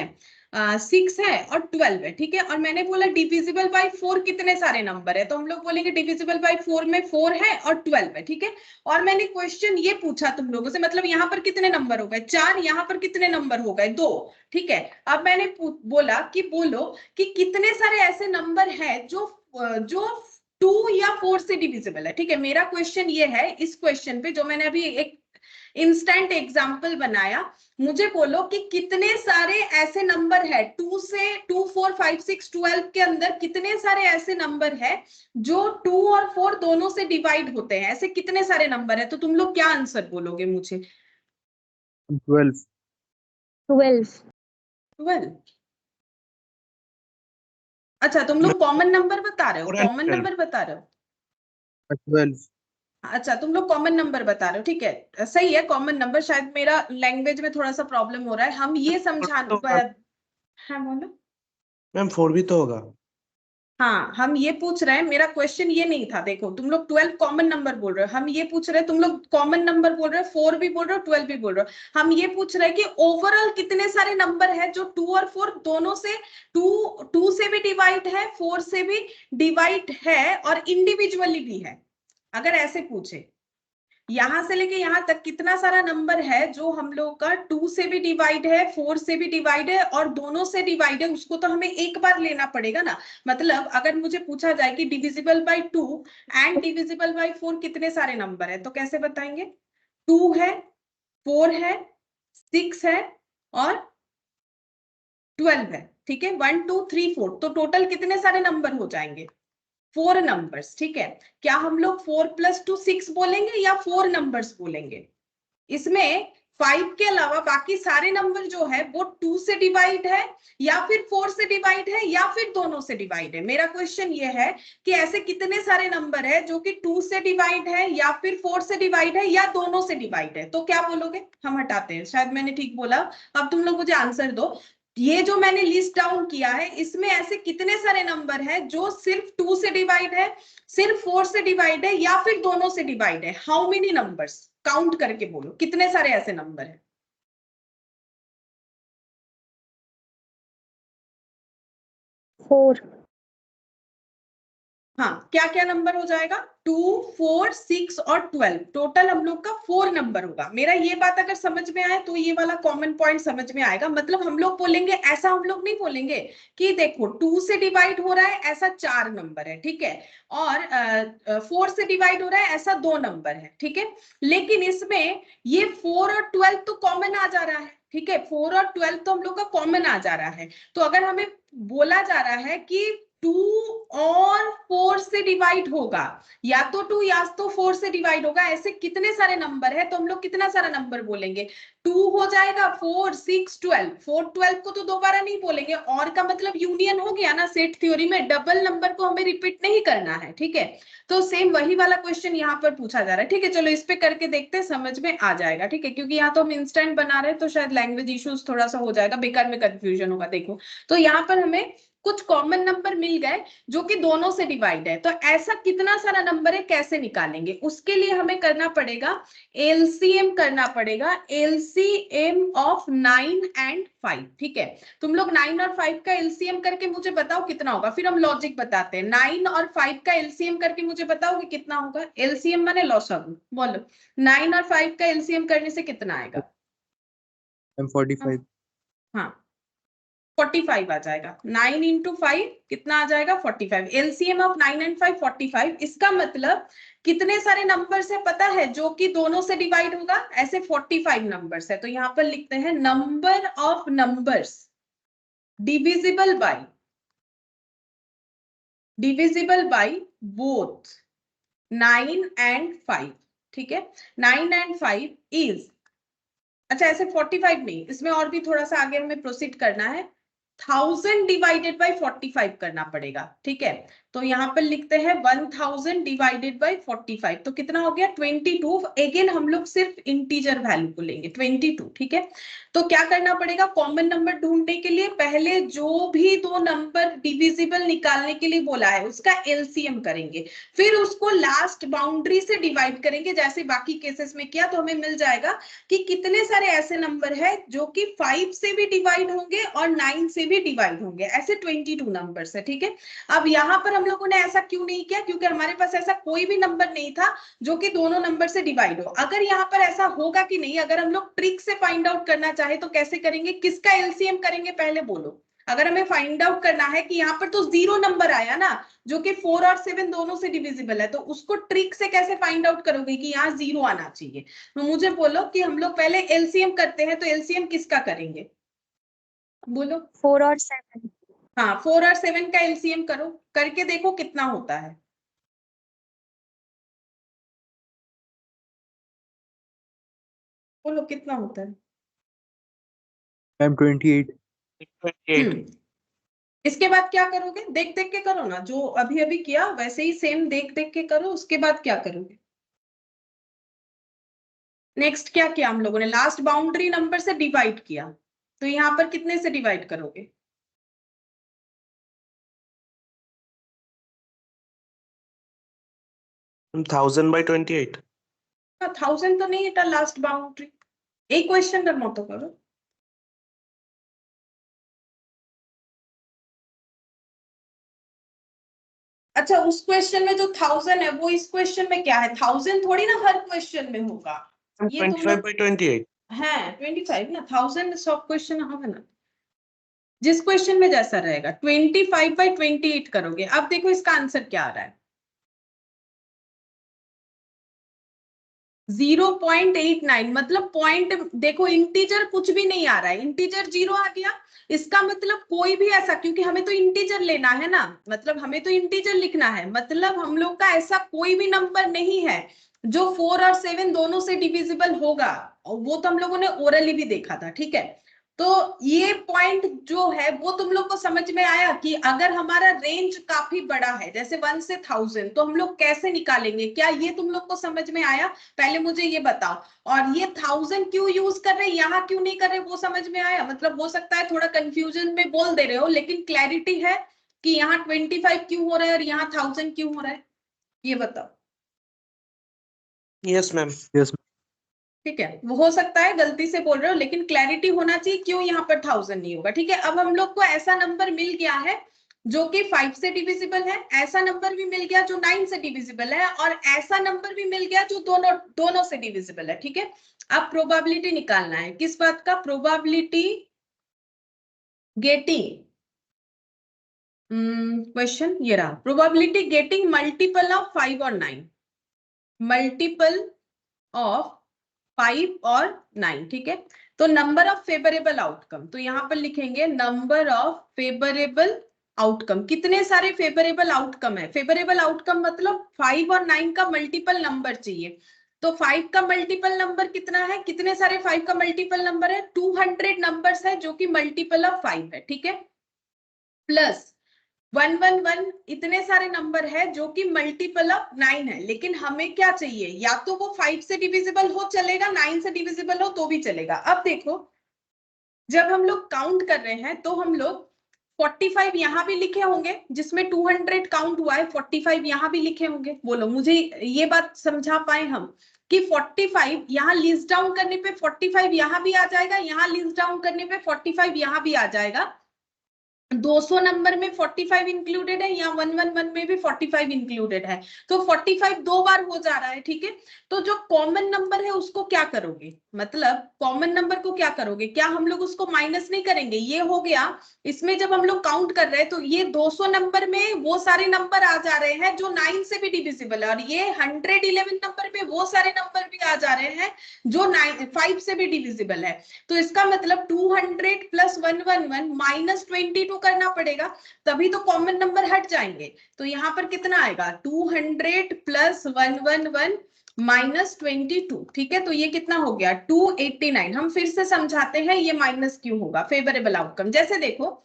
Speaker 1: 6 है और 12 है, ठीक है। और मैंने बोला डिविजिबल बाय 4 कितने सारे नंबर है, तो हम लोग बोलेंगे डिविजिबल बाय 4 में 4 है और 12 है, ठीक है। और मैंने क्वेश्चन ये पूछा तुम लोगों से, मतलब यहाँ पर कितने नंबर हो गए 4, यहाँ पर कितने नंबर हो गए 2, ठीक है। अब मैंने बोला कि बोलो कि कितने सारे ऐसे नंबर है जो 2 या 4 से डिविजिबल है, ठीक है। मेरा क्वेश्चन ये है, इस क्वेश्चन पे जो मैंने अभी एक इंस्टेंट एग्जाम्पल बनाया, मुझे बोलो कि कितने सारे ऐसे नंबर है 2 से 2, 4, 5, 6, 12 के अंदर कितने सारे ऐसे नंबर है जो 2 और 4 दोनों से डिवाइड होते हैं, ऐसे कितने सारे नंबर है? तो तुम लोग क्या आंसर बोलोगे मुझे?
Speaker 3: 12.
Speaker 1: 12। अच्छा, तुम लोग कॉमन नंबर बता रहे हो,
Speaker 4: 4 and
Speaker 1: कॉमन
Speaker 4: 12.
Speaker 1: नंबर बता रहे हो?
Speaker 3: 12.
Speaker 1: अच्छा, तुम लोग कॉमन नंबर बता रहे हो, ठीक है, सही है, कॉमन नंबर। शायद मेरा लैंग्वेज में थोड़ा सा प्रॉब्लम हो रहा है, हम ये समझा। हाँ बोलो।
Speaker 4: मैम 4 भी तो होगा।
Speaker 1: हाँ, हम ये पूछ रहे हैं, मेरा क्वेश्चन ये नहीं था, देखो तुम लोग 12 कॉमन नंबर बोल रहे हो, हम ये पूछ रहे हैं, तुम लोग कॉमन नंबर बोल रहे हो, 4 भी बोल रहे हो, 12 भी बोल रहे हो। हम ये पूछ रहे हैं कि ओवरऑल कितने सारे नंबर है जो 2 और 4 दोनों से, 2 से भी डिवाइड है, 4 से भी डिवाइड है और इंडिविजुअली भी है। अगर ऐसे पूछे यहां से लेके यहां तक कितना सारा नंबर है जो हम लोग का 2 से भी डिवाइड है, 4 से भी डिवाइड है और दोनों से डिवाइड है, उसको तो हमें एक बार लेना पड़ेगा ना। मतलब अगर मुझे पूछा जाए कि divisible by 2 and divisible by 4 कितने सारे नंबर है, तो कैसे बताएंगे? 2 है, 4 है, 6 है और 12 है, ठीक है। 1, 2, 3, 4, तो टोटल कितने सारे नंबर हो जाएंगे? 4 नंबर्स, ठीक है। क्या हम लोग 4 + 2 6 बोलेंगे या 4 नंबर्स बोलेंगे? इसमें 5 के अलावा बाकी सारे नंबर जो है वो 2 से डिवाइड है या फिर 4 से डिवाइड है या फिर दोनों से डिवाइड है। मेरा क्वेश्चन ये है कि ऐसे कितने सारे नंबर है जो कि 2 से डिवाइड है या फिर 4 से डिवाइड है या दोनों से डिवाइड है? तो क्या बोलोगे? हम हटाते हैं, शायद मैंने ठीक बोला। अब तुम लोग मुझे आंसर दो, ये जो मैंने लिस्ट डाउन किया है इसमें ऐसे कितने सारे नंबर है जो सिर्फ 2 से डिवाइड है, सिर्फ 4 से डिवाइड है या फिर दोनों से डिवाइड है? How many numbers? काउंट करके बोलो कितने सारे ऐसे नंबर है।
Speaker 2: 4.
Speaker 1: हाँ, क्या क्या नंबर हो जाएगा? 2, 4, 6 और 12, टोटल हम लोग का 4 नंबर होगा। मेरा ये बात अगर समझ में आए तो ये वाला कॉमन पॉइंट समझ में आएगा। मतलब हम लोग बोलेंगे, ऐसा हम लोग नहीं बोलेंगे कि देखो 2 से डिवाइड हो रहा है ऐसा 4 नंबर है, ठीक है, और 4 से डिवाइड हो रहा है ऐसा 2 नंबर है, ठीक है। लेकिन इसमें ये 4 और 12 तो कॉमन आ जा रहा है, ठीक है, 4 और 12 तो हम लोग का कॉमन आ जा रहा है। तो अगर हमें बोला जा रहा है कि 2 और 4 से डिवाइड होगा, या तो 2 या तो 4 से डिवाइड होगा, ऐसे कितने सारे नंबर है, तो हम लोग कितना सारा नंबर बोलेंगे? 2 हो जाएगा, 4, 6, 12, 4, 12 को तो दोबारा नहीं बोलेंगे, और का मतलब यूनियन हो गया ना। सेट थ्योरी में डबल नंबर को हमें रिपीट नहीं करना है, ठीक है। तो सेम वही वाला क्वेश्चन यहाँ पर पूछा जा रहा है, ठीक है। चलो इस पे करके देखते हैं, समझ में आ जाएगा, ठीक है, क्योंकि यहाँ तो हम इंस्टेंट बना रहे हैं तो शायद लैंग्वेज इश्यूज थोड़ा सा हो जाएगा, बेकार में कंफ्यूजन होगा। देखो तो यहाँ पर हमें कुछ कॉमन नंबर मिल गए जो कि दोनों से डिवाइड है, तो ऐसा कितना सारा नंबर है कैसे निकालेंगे? उसके लिए हमें करना पड़ेगा एलसीएम करना पड़ेगा, एलसीएम ऑफ 9 एंड 5, ठीक है। तुम लोग 9 और 5 का एलसीएम करके मुझे बताओ कितना होगा, फिर हम लॉजिक बताते हैं। 9 और 5 का एलसीएम करके मुझे बताओ कि कितना होगा। एलसीएम माने लॉसअगु, बोलो 9 और 5 का एलसीएम करने से कितना आएगा?
Speaker 3: I'm 45.
Speaker 1: हाँ, 45 आ जाएगा। 9 इंटू 5 कितना आ जाएगा 45। LCM of 9 and 5 45। इसका मतलब कितने सारे नंबर्स है पता है जो कि दोनों से डिवाइड होगा? ऐसे 45 नंबर्स है। तो यहां पर लिखते हैं number of numbers divisible by both 9 and 5। ठीक है, 9 एंड 5 इज, अच्छा ऐसे 45 नहीं, इसमें और भी थोड़ा सा आगे हमें प्रोसीड करना है। 1000 डिवाइडेड बाय 45 करना पड़ेगा। ठीक है, तो यहां पर लिखते हैं 1000 डिवाइडेड बाय 45। तो कितना हो गया 22। अगेन हम लोग सिर्फ इंटीजर वैल्यू को लेंगे 22। ठीक है, तो क्या करना पड़ेगा? कॉमन नंबर ढूंढने के लिए पहले जो भी दो नंबर डिविजिबल निकालने के लिए बोला है उसका एलसीएम करेंगे, फिर उसको लास्ट बाउंड्री से डिवाइड करेंगे जैसे बाकी केसेस में किया। तो हमें मिल जाएगा कि कितने सारे ऐसे नंबर है जो कि 5 से भी डिवाइड होंगे और 9 से भी डिवाइड होंगे। ऐसे 22 नंबर्स है। ठीक है, अब यहाँ पर हम लोगों ने ऐसा क्यों नहीं किया? क्योंकि हमारे पास ऐसा कोई भी नंबर नहीं था जो कि दोनों नंबर से डिवाइड हो। अगर यहाँ पर ऐसा होगा कि नहीं, अगर हम लोग ट्रिक से फाइंड आउट करना चाहे तो कैसे करेंगे? किसका एलसीएम करेंगे पहले बोलो? अगर हमें फाइंड आउट करना है कि यहाँ पर तो 0 नंबर आया ना जो कि 4 और 7 दोनों से डिविजिबल है, तो उसको ट्रिक से कैसे फाइंड आउट करोगे कि यहाँ 0 आना चाहिए? तो मुझे बोलो कि हम लोग पहले एलसीएम करते हैं, तो एलसीएम किसका करेंगे बोलो?
Speaker 2: 4 और 7।
Speaker 1: हाँ, 4 और 7 का एलसीएम करो, करके देखो कितना होता है। बोलो कितना होता है?
Speaker 3: मैम 28।
Speaker 4: 28।
Speaker 1: इसके बाद क्या करोगे? देख देख के करो ना, जो अभी अभी किया वैसे ही सेम देख देख के करो। उसके बाद क्या करोगे? नेक्स्ट क्या किया हम लोगों ने? लास्ट बाउंड्री नंबर से डिवाइड किया, तो यहाँ पर कितने से डिवाइड करोगे?
Speaker 4: मैम 1000/28।
Speaker 1: 1000 तो नहीं था लास्ट बाउंड्री। एक क्वेश्चन करना तो करो। अच्छा, उस क्वेश्चन में जो 1000 है वो इस क्वेश्चन में क्या है? 1000 थोड़ी ना हर क्वेश्चन में होगा। ये तुम लोग
Speaker 4: 25/28।
Speaker 1: है 25 ना, 1000 सब क्वेश्चन होगा ना, जिस क्वेश्चन में जैसा रहेगा। 25/28 करोगे। अब देखो इसका आंसर क्या आ रहा है, 0.89। मतलब पॉइंट देखो, इंटीजर कुछ भी नहीं आ रहा है, इंटीजर 0 आ गया। इसका मतलब कोई भी ऐसा, क्योंकि हमें तो इंटीजर लेना है ना, मतलब हमें तो इंटीजर लिखना है, मतलब हम लोग का ऐसा कोई भी नंबर नहीं है जो 4 और 7 दोनों से डिविजिबल होगा। वो तो हम लोगों ने ओरली भी देखा था। ठीक है, तो ये पॉइंट जो है वो तुम लोग को समझ में आया कि अगर हमारा रेंज काफी बड़ा है जैसे 1 से 1000, तो हम लोग कैसे निकालेंगे? क्या ये तुम लोग को समझ में आया? पहले मुझे ये बताओ। और ये 1000 क्यों यूज कर रहे हैं, यहाँ क्यों नहीं कर रहे, वो समझ में आया? मतलब हो सकता है थोड़ा कंफ्यूजन में बोल दे रहे हो, लेकिन क्लैरिटी है कि यहाँ 25 क्यों हो रहा है और यहाँ 1000 क्यों हो रहा है, ये बताओ।
Speaker 4: Yes ma'am.
Speaker 3: यस।
Speaker 1: ठीक है, वो हो सकता है गलती से बोल रहे हो, लेकिन क्लैरिटी होना चाहिए क्यों यहाँ पर 1000 नहीं होगा। ठीक है, अब हम लोग को ऐसा नंबर मिल गया है जो कि 5 से डिविजिबल है, ऐसा नंबर भी मिल गया जो 9 से डिविजिबल है, और ऐसा नंबर भी मिल गया जो दोनों से डिविजिबल है। ठीक है, अब प्रोबेबिलिटी निकालना है। किस बात का? प्रोबेबिलिटी गेटिंग, क्वेश्चन ये रहा, प्रोबेबिलिटी गेटिंग मल्टीपल ऑफ 5 और 9, मल्टीपल ऑफ 5 और 9। ठीक है, तो नंबर ऑफ फेवरेबल आउटकम, तो यहां पर लिखेंगे नंबर ऑफ फेवरेबल आउटकम। कितने सारे फेवरेबल आउटकम है? फेवरेबल आउटकम मतलब 5 और 9 का मल्टीपल नंबर चाहिए। तो 5 का मल्टीपल नंबर कितना है? कितने सारे 5 का मल्टीपल नंबर है? 200 नंबर्स है जो कि मल्टीपल ऑफ 5 है। ठीक है, प्लस 111 इतने सारे नंबर है जो कि मल्टीपल ऑफ 9 है। लेकिन हमें क्या चाहिए? या तो वो 5 से डिविजिबल हो चलेगा, 9 से डिविजिबल हो तो भी चलेगा। अब देखो, जब हम लोग काउंट कर रहे हैं तो हम लोग 45 यहां भी लिखे होंगे जिसमें 200 काउंट हुआ है, 45 यहां भी लिखे होंगे। बोलो मुझे ये बात समझा पाए हम कि 45 यहां लिस्ट डाउन करने पे 45 यहां भी आ जाएगा, यहां लिस्ट डाउन करने पे 45 यहां भी आ जाएगा। 200 नंबर में 45 इंक्लूडेड है, या 111 में भी 45 इंक्लूडेड है, तो 45 दो बार हो जा रहा है। ठीक है, तो जो कॉमन नंबर है उसको क्या करोगे? मतलब कॉमन नंबर को क्या करोगे, क्या हम लोग उसको माइनस नहीं करेंगे, ये हो गया। इसमें जब हम लोग काउंट कर रहे हैं तो ये 200 नंबर में वो सारे नंबर आ जा रहे हैं जो 9 से भी डिविजिबल है, और ये 111 नंबर में वो सारे नंबर भी आ जा रहे हैं जो 5 से भी डिविजिबल है। तो इसका मतलब 200 प्लस 111 माइनस 22 करना पड़ेगा, तभी तो कॉमन नंबर हट जाएंगे। तो यहाँ पर कितना आएगा, 200 प्लस 111 माइनस 22। ठीक है, तो ये कितना हो गया, 289। हम फिर से समझाते हैं ये माइनस क्यों होगा। फेवरेबल आउटकम, जैसे देखो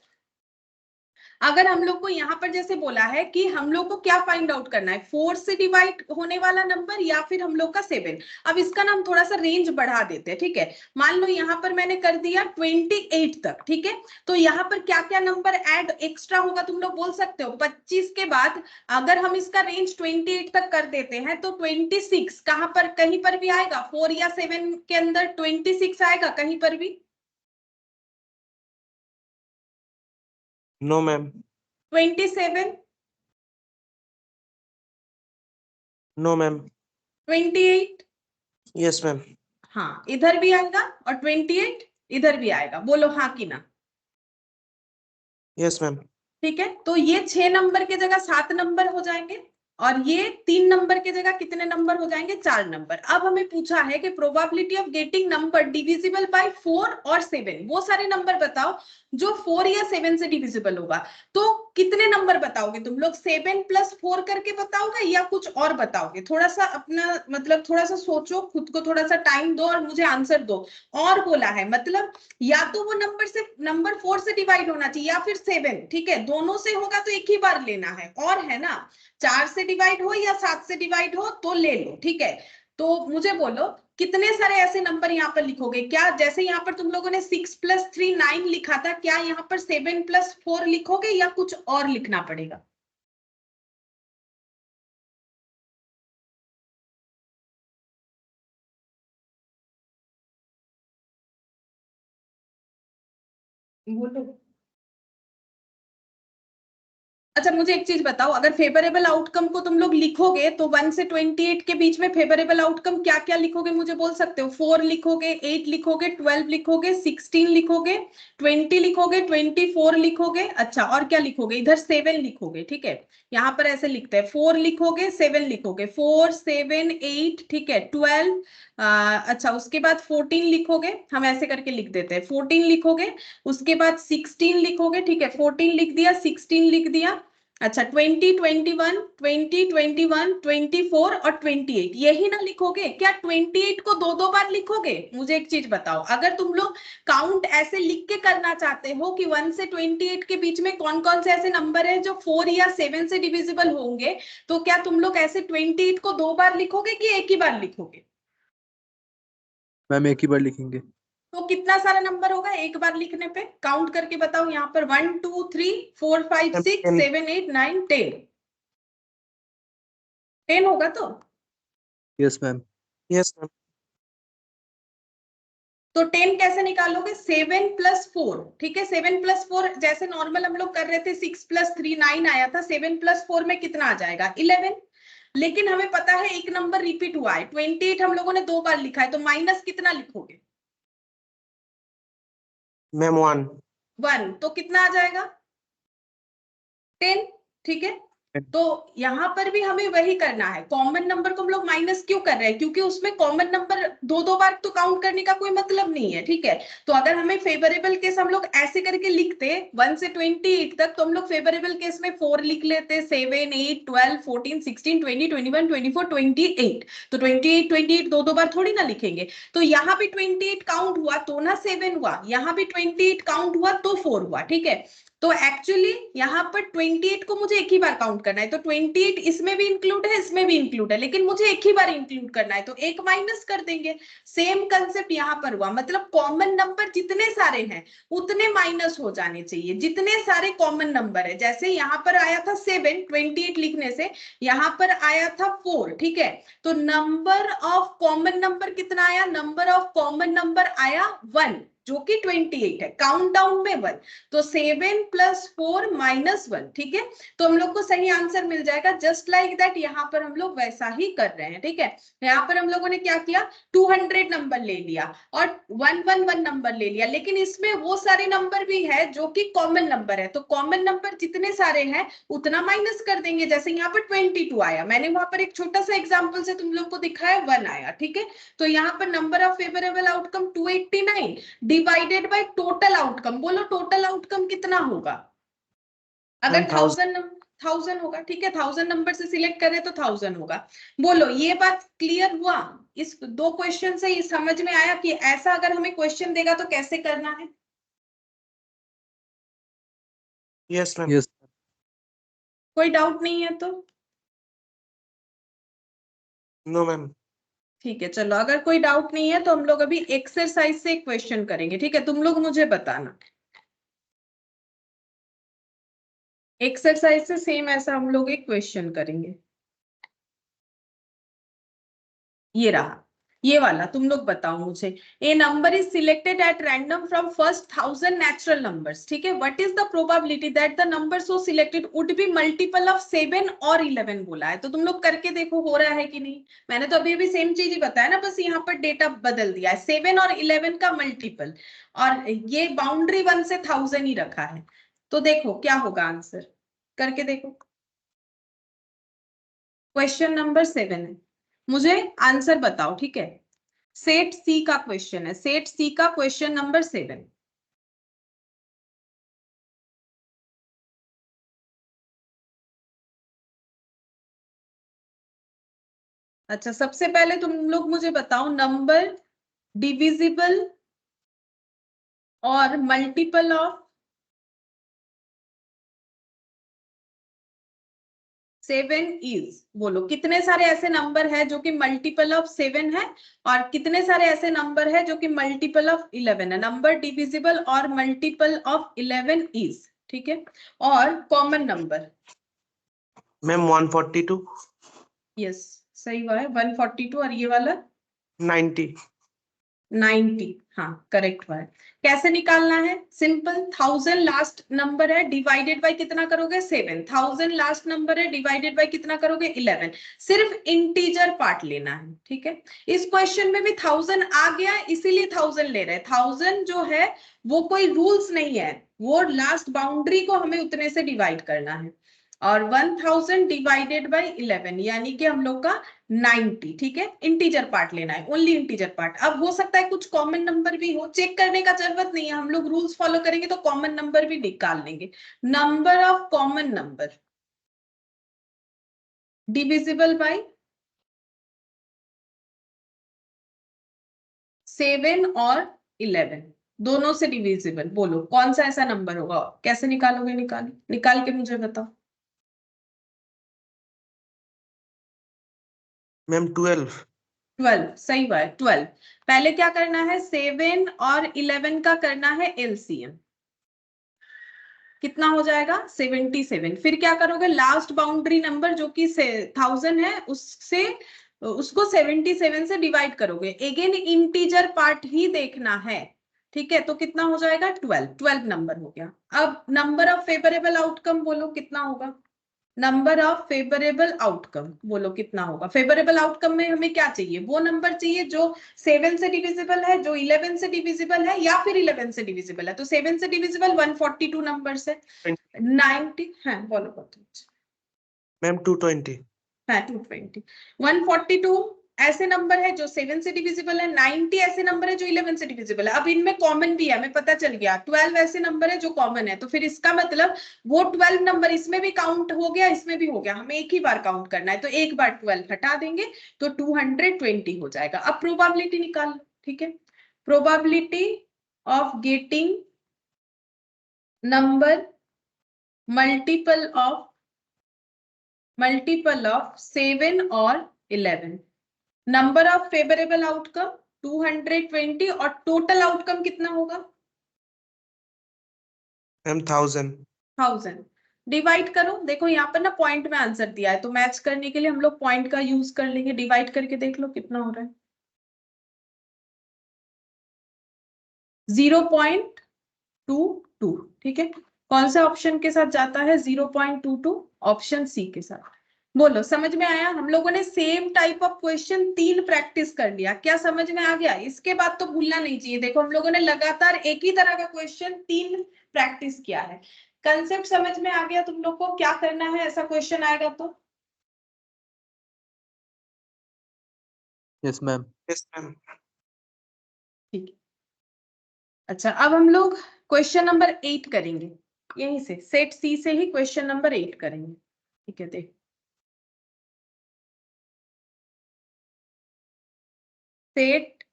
Speaker 1: अगर हम लोग को यहाँ पर जैसे बोला है कि हम लोग को क्या फाइंड आउट करना है, 4 से डिवाइड होने वाला नंबर या फिर हम लोग का 7। अब इसका नाम थोड़ा सा रेंज बढ़ा देते हैं, ठीक है। मान लो यहाँ पर मैंने कर दिया 28 तक, ठीक है। तो यहाँ पर क्या क्या नंबर ऐड एक्स्ट्रा होगा तुम लोग बोल सकते हो। 25 के बाद अगर हम इसका रेंज 28 तक कर देते हैं तो 26 कहाँ पर, कहीं पर भी आएगा 4 या 7 के अंदर 26 आएगा कहीं पर भी?
Speaker 4: No, ma'am.
Speaker 1: 27,
Speaker 4: No, ma'am.
Speaker 1: 28,
Speaker 4: Yes, ma'am.
Speaker 1: हाँ इधर भी आएगा, और 28 इधर भी आएगा। बोलो हाँ कि ना।
Speaker 4: Yes, ma'am.
Speaker 1: ठीक है, तो ये 6 नंबर के जगह 7 नंबर हो जाएंगे, और ये 3 नंबर के जगह कितने नंबर हो जाएंगे, 4 नंबर। अब हमें पूछा है कि probability of getting number divisible by 4 और 7, वो सारे नंबर बताओ जो 4 या 7 से डिविजिबल होगा। तो कितने नंबर बताओगे तुम लोग, 7 प्लस 4 करके बताओगे या कुछ और बताओगे? थोड़ा सा अपना मतलब थोड़ा सा सोचो, खुद को थोड़ा सा टाइम दो और मुझे आंसर दो। और बोला है मतलब या तो वो नंबर 4 से डिवाइड होना चाहिए या फिर 7, ठीक है। दोनों से होगा तो एक ही बार लेना है, और है ना 4 से डिवाइड हो या 7 से डिवाइड हो तो ले लो, ठीक है। तो मुझे बोलो कितने सारे ऐसे नंबर यहाँ पर लिखोगे, क्या जैसे यहाँ पर तुम लोगों ने 6 प्लस 3 9 लिखा था, क्या यहाँ पर 7 प्लस 4 लिखोगे या कुछ और लिखना पड़ेगा? बोलो। अच्छा मुझे एक चीज बताओ, अगर फेवरेबल आउटकम को तुम लोग लिखोगे तो 1 से 28 के बीच में फेवरेबल आउटकम क्या क्या लिखोगे मुझे बोल सकते हो? 4 लिखोगे, 8 लिखोगे, 12 लिखोगे, 16 लिखोगे, 20 लिखोगे, 24 लिखोगे, अच्छा और क्या लिखोगे? इधर 7 लिखोगे, ठीक है। यहाँ पर ऐसे लिखते हैं 4 लिखोगे, 7 लिखोगे, 4 7 8, ठीक है, 12, अच्छा उसके बाद 14 लिखोगे, हम ऐसे करके लिख देते हैं 14 लिखोगे, उसके बाद 16 लिखोगे, ठीक है, 14 लिख दिया, 16 लिख दिया, अच्छा 20 21 20 21 24 और 28, यही ना लिखोगे? क्या 28 को दो दो बार लिखोगे? मुझे एक चीज बताओ, अगर तुम लोग काउंट ऐसे लिख के करना चाहते हो कि 1 से 28 के बीच में कौन कौन से ऐसे नंबर है जो 4 या 7 से डिविजिबल होंगे, तो क्या तुम लोग ऐसे 28 को 2 बार लिखोगे कि एक ही बार लिखोगे?
Speaker 3: मैम एक ही बार लिखेंगे।
Speaker 1: तो कितना सारा नंबर होगा एक बार लिखने पे, काउंट करके बताओ। यहाँ पर 1 2 3 4 5 6
Speaker 4: 10.
Speaker 1: 7 8 9 10, 10 होगा तो?
Speaker 3: Yes ma'am.
Speaker 4: Yes, ma'am.
Speaker 1: तो 10 कैसे निकालोगे? 7 प्लस 4, ठीक है। 7 प्लस 4 जैसे नॉर्मल हम लोग कर रहे थे, 6 प्लस 3 9 आया था, 7 प्लस 4 में कितना आ जाएगा? 11। लेकिन हमें पता है एक नंबर रिपीट हुआ है, 28 हम लोगों ने 2 बार लिखा है, तो माइनस कितना लिखोगे?
Speaker 4: Ma'am, 1.
Speaker 1: 1, तो कितना आ जाएगा? 10, ठीक है। तो यहाँ पर भी हमें वही करना है, कॉमन नंबर को हम लोग माइनस क्यों कर रहे हैं? क्योंकि उसमें कॉमन नंबर दो दो बार तो काउंट करने का कोई मतलब नहीं है, ठीक है। तो अगर हमें फेवरेबल केस हम लोग ऐसे करके लिखते 1 से 28 तक, तो हम लोग फेवरेबल केस में 4 लिख लेते, 7 8 12 14 16 20 21 24 28, तो 28 28 दो दो बार थोड़ी ना लिखेंगे। तो यहाँ भी 28 काउंट हुआ तो ना 7 हुआ, यहाँ भी 28 काउंट हुआ तो 4 हुआ, ठीक है। तो एक्चुअली यहाँ पर 28 को मुझे एक ही बार काउंट करना है, तो 28 इसमें भी इंक्लूड है, इसमें भी इंक्लूड है, लेकिन मुझे एक ही बार इंक्लूड करना है, तो एक माइनस कर देंगे। सेम कंसेप्ट यहाँ पर हुआ, मतलब कॉमन नंबर जितने सारे हैं उतने माइनस हो जाने चाहिए, जितने सारे कॉमन नंबर है। जैसे यहाँ पर आया था 7 28 लिखने से, यहाँ पर आया था 4, ठीक है। तो नंबर ऑफ कॉमन नंबर कितना आया? नंबर ऑफ कॉमन नंबर आया 1, जो कि 28 है, काउंट डाउन में 1, तो 7 + 4 - 1, ठीक है। तो हम लोग को सही आंसर मिल जाएगा। जस्ट लाइक दैट यहाँ पर हम लोग वैसा ही कर रहे हैं, ठीक है। यहाँ पर हम लोगों ने क्या किया, 200 नंबर ले लिया और 111 नंबर ले लिया, लेकिन इसमें वो सारे नंबर भी है जो कि कॉमन नंबर है, तो कॉमन नंबर जितने सारे हैं उतना माइनस कर देंगे। जैसे यहाँ पर 22 आया, मैंने वहां पर एक छोटा सा एग्जांपल से तुम लोग को दिखाया 1 आया, ठीक है। तो यहाँ पर number of favourable outcome 289 divided by total outcome, बोलो टोटल आउटकम कितना होगा। अगर 1000 होगा, ठीक है, 1000 नंबर से सिलेक्ट करें तो 1000 होगा। बोलो ये बात क्लियर हुआ। इस 2 क्वेश्चन से ये समझ में आया कि ऐसा अगर हमें क्वेश्चन देगा तो कैसे करना है।
Speaker 4: Yes, ma'am.
Speaker 3: Yes.
Speaker 1: कोई डाउट नहीं है तो
Speaker 4: No, ma'am.
Speaker 1: ठीक है, चलो अगर कोई डाउट नहीं है तो हम लोग अभी एक्सरसाइज से एक क्वेश्चन करेंगे, ठीक है। तुम लोग मुझे बताना, एक्सरसाइज से सेम ऐसा हम लोग एक क्वेश्चन करेंगे। ये रहा, ये वाला तुम लोग बताओ मुझे। A number is selected at random from first 1000 natural numbers, ठीक है। What is the probability that the number so selected would be multiple of 7 और 11 बोला है। तो तुम लोग करके देखो हो रहा है कि नहीं। मैंने तो अभी अभी सेम चीज ही बताया ना, बस यहाँ पर डेटा बदल दिया है, 7 और 11 का मल्टीपल, और ये बाउंड्री 1 से 1000 ही रखा है। तो देखो क्या होगा आंसर, करके देखो। क्वेश्चन नंबर 7 है, मुझे आंसर बताओ, ठीक है। सेट सी का क्वेश्चन है, सेट सी का क्वेश्चन नंबर 7। अच्छा, सबसे पहले तुम लोग मुझे बताओ नंबर डिविजिबल और मल्टीपल ऑफ 7 इज, बोलो कितने सारे ऐसे नंबर है जो कि मल्टीपल ऑफ 7 है और कितने सारे ऐसे नंबर है जो कि मल्टीपल ऑफ 11 है। नंबर डिविजिबल और मल्टीपल ऑफ 11 इज, ठीक है। और कॉमन नंबर,
Speaker 4: Ma'am, 142,
Speaker 1: यस सही हुआ है 142, और ये वाला
Speaker 4: 90.
Speaker 1: 90, हाँ करेक्ट हुआ है। कैसे निकालना है, सिंपल, 1000 लास्ट नंबर है, डिवाइडेड बाय कितना करोगे 7, 1000 लास्ट नंबर है, डिवाइडेड बाय कितना करोगे 11, सिर्फ इंटीजर पार्ट लेना है, ठीक है। इस क्वेश्चन में भी 1000 आ गया इसीलिए 1000 ले रहे हैं। 1000 जो है वो कोई रूल्स नहीं है, वो लास्ट बाउंड्री को हमें उतने से डिवाइड करना है। और 1000 डिवाइडेड बाय 11 यानी कि हम लोग का 90, ठीक है। इंटीजर पार्ट लेना है, ओनली इंटीजर पार्ट। अब हो सकता है कुछ कॉमन नंबर भी हो, चेक करने का जरूरत नहीं है, हम लोग रूल्स फॉलो करेंगे तो कॉमन नंबर भी निकाल लेंगे। Number of common number divisible by 7 और 11, दोनों से डिविजिबल, बोलो कौन सा ऐसा नंबर होगा। कैसे निकालोगे, निकाल के मुझे बताओ।
Speaker 4: Ma'am, 12.
Speaker 1: 12 सही हुआ है, 12। पहले क्या करना है, 7 और 11 का करना है एलसीएम, कितना हो जाएगा 77। फिर क्या करोगे, लास्ट बाउंड्री नंबर जो कि 1000 है उससे उसको 77 से डिवाइड करोगे। अगेन इंटीजर पार्ट ही देखना है, ठीक है। तो कितना हो जाएगा 12 नंबर हो गया। अब नंबर ऑफ फेवरेबल आउटकम बोलो कितना होगा। नंबर ऑफ फेवरेबल आउटकम बोलो कितना होगा। फेवरेबल आउटकम में हमें क्या चाहिए, वो नंबर चाहिए जो 7 से डिविजिबल है, जो 11 से डिविजिबल है, या फिर 11 से डिविजिबल है। तो 7 से डिविजिबल 142 नंबर है, 90, हाँ बोलो बोलो।
Speaker 4: Ma'am, 220.
Speaker 1: हाँ 220, 142 ऐसे नंबर है जो 7 से डिविजिबल है, 90 ऐसे नंबर है जो 11 से डिविजिबल है। अब इनमें कॉमन भी है, हमें पता चल गया 12 ऐसे नंबर है जो कॉमन है, तो फिर इसका मतलब वो 12 नंबर इसमें भी काउंट हो गया, इसमें भी हो गया, हमें एक ही बार काउंट करना है, तो एक बार 12 हटा देंगे तो 220 हो जाएगा। अब प्रोबेबिलिटी निकाल लो, ठीक है। Probability of getting number multiple of 7 और 11, नंबर ऑफ फेवरेबल आउटकम 220 और टोटल आउटकम कितना होगा
Speaker 4: Ma'am, 1000.
Speaker 1: 1000। डिवाइड करो, देखो यहाँ पर ना पॉइंट में आंसर दिया है, तो मैच करने के लिए हम लोग पॉइंट का यूज कर लेंगे। डिवाइड करके देख लो कितना हो रहा है। 0.22, ठीक है। कौन सा ऑप्शन के साथ जाता है 0.22? ऑप्शन सी के साथ। बोलो, समझ में आया? हम लोगों ने same type of question 3 practice कर लिया, क्या समझ में आ गया? इसके बाद तो भूलना नहीं चाहिए। देखो, हम लोगों ने लगातार एक ही तरह का क्वेश्चन 3 प्रैक्टिस किया है। कंसेप्ट समझ में आ गया तुम लोग को क्या करना है ऐसा क्वेश्चन आएगा तो?
Speaker 3: Yes ma'am.
Speaker 4: Yes, ma'am.
Speaker 1: ठीक है। अच्छा, अब हम लोग क्वेश्चन नंबर 8 करेंगे। यहीं से सेट सी से ही क्वेश्चन नंबर 8 करेंगे। ठीक है, देख सेट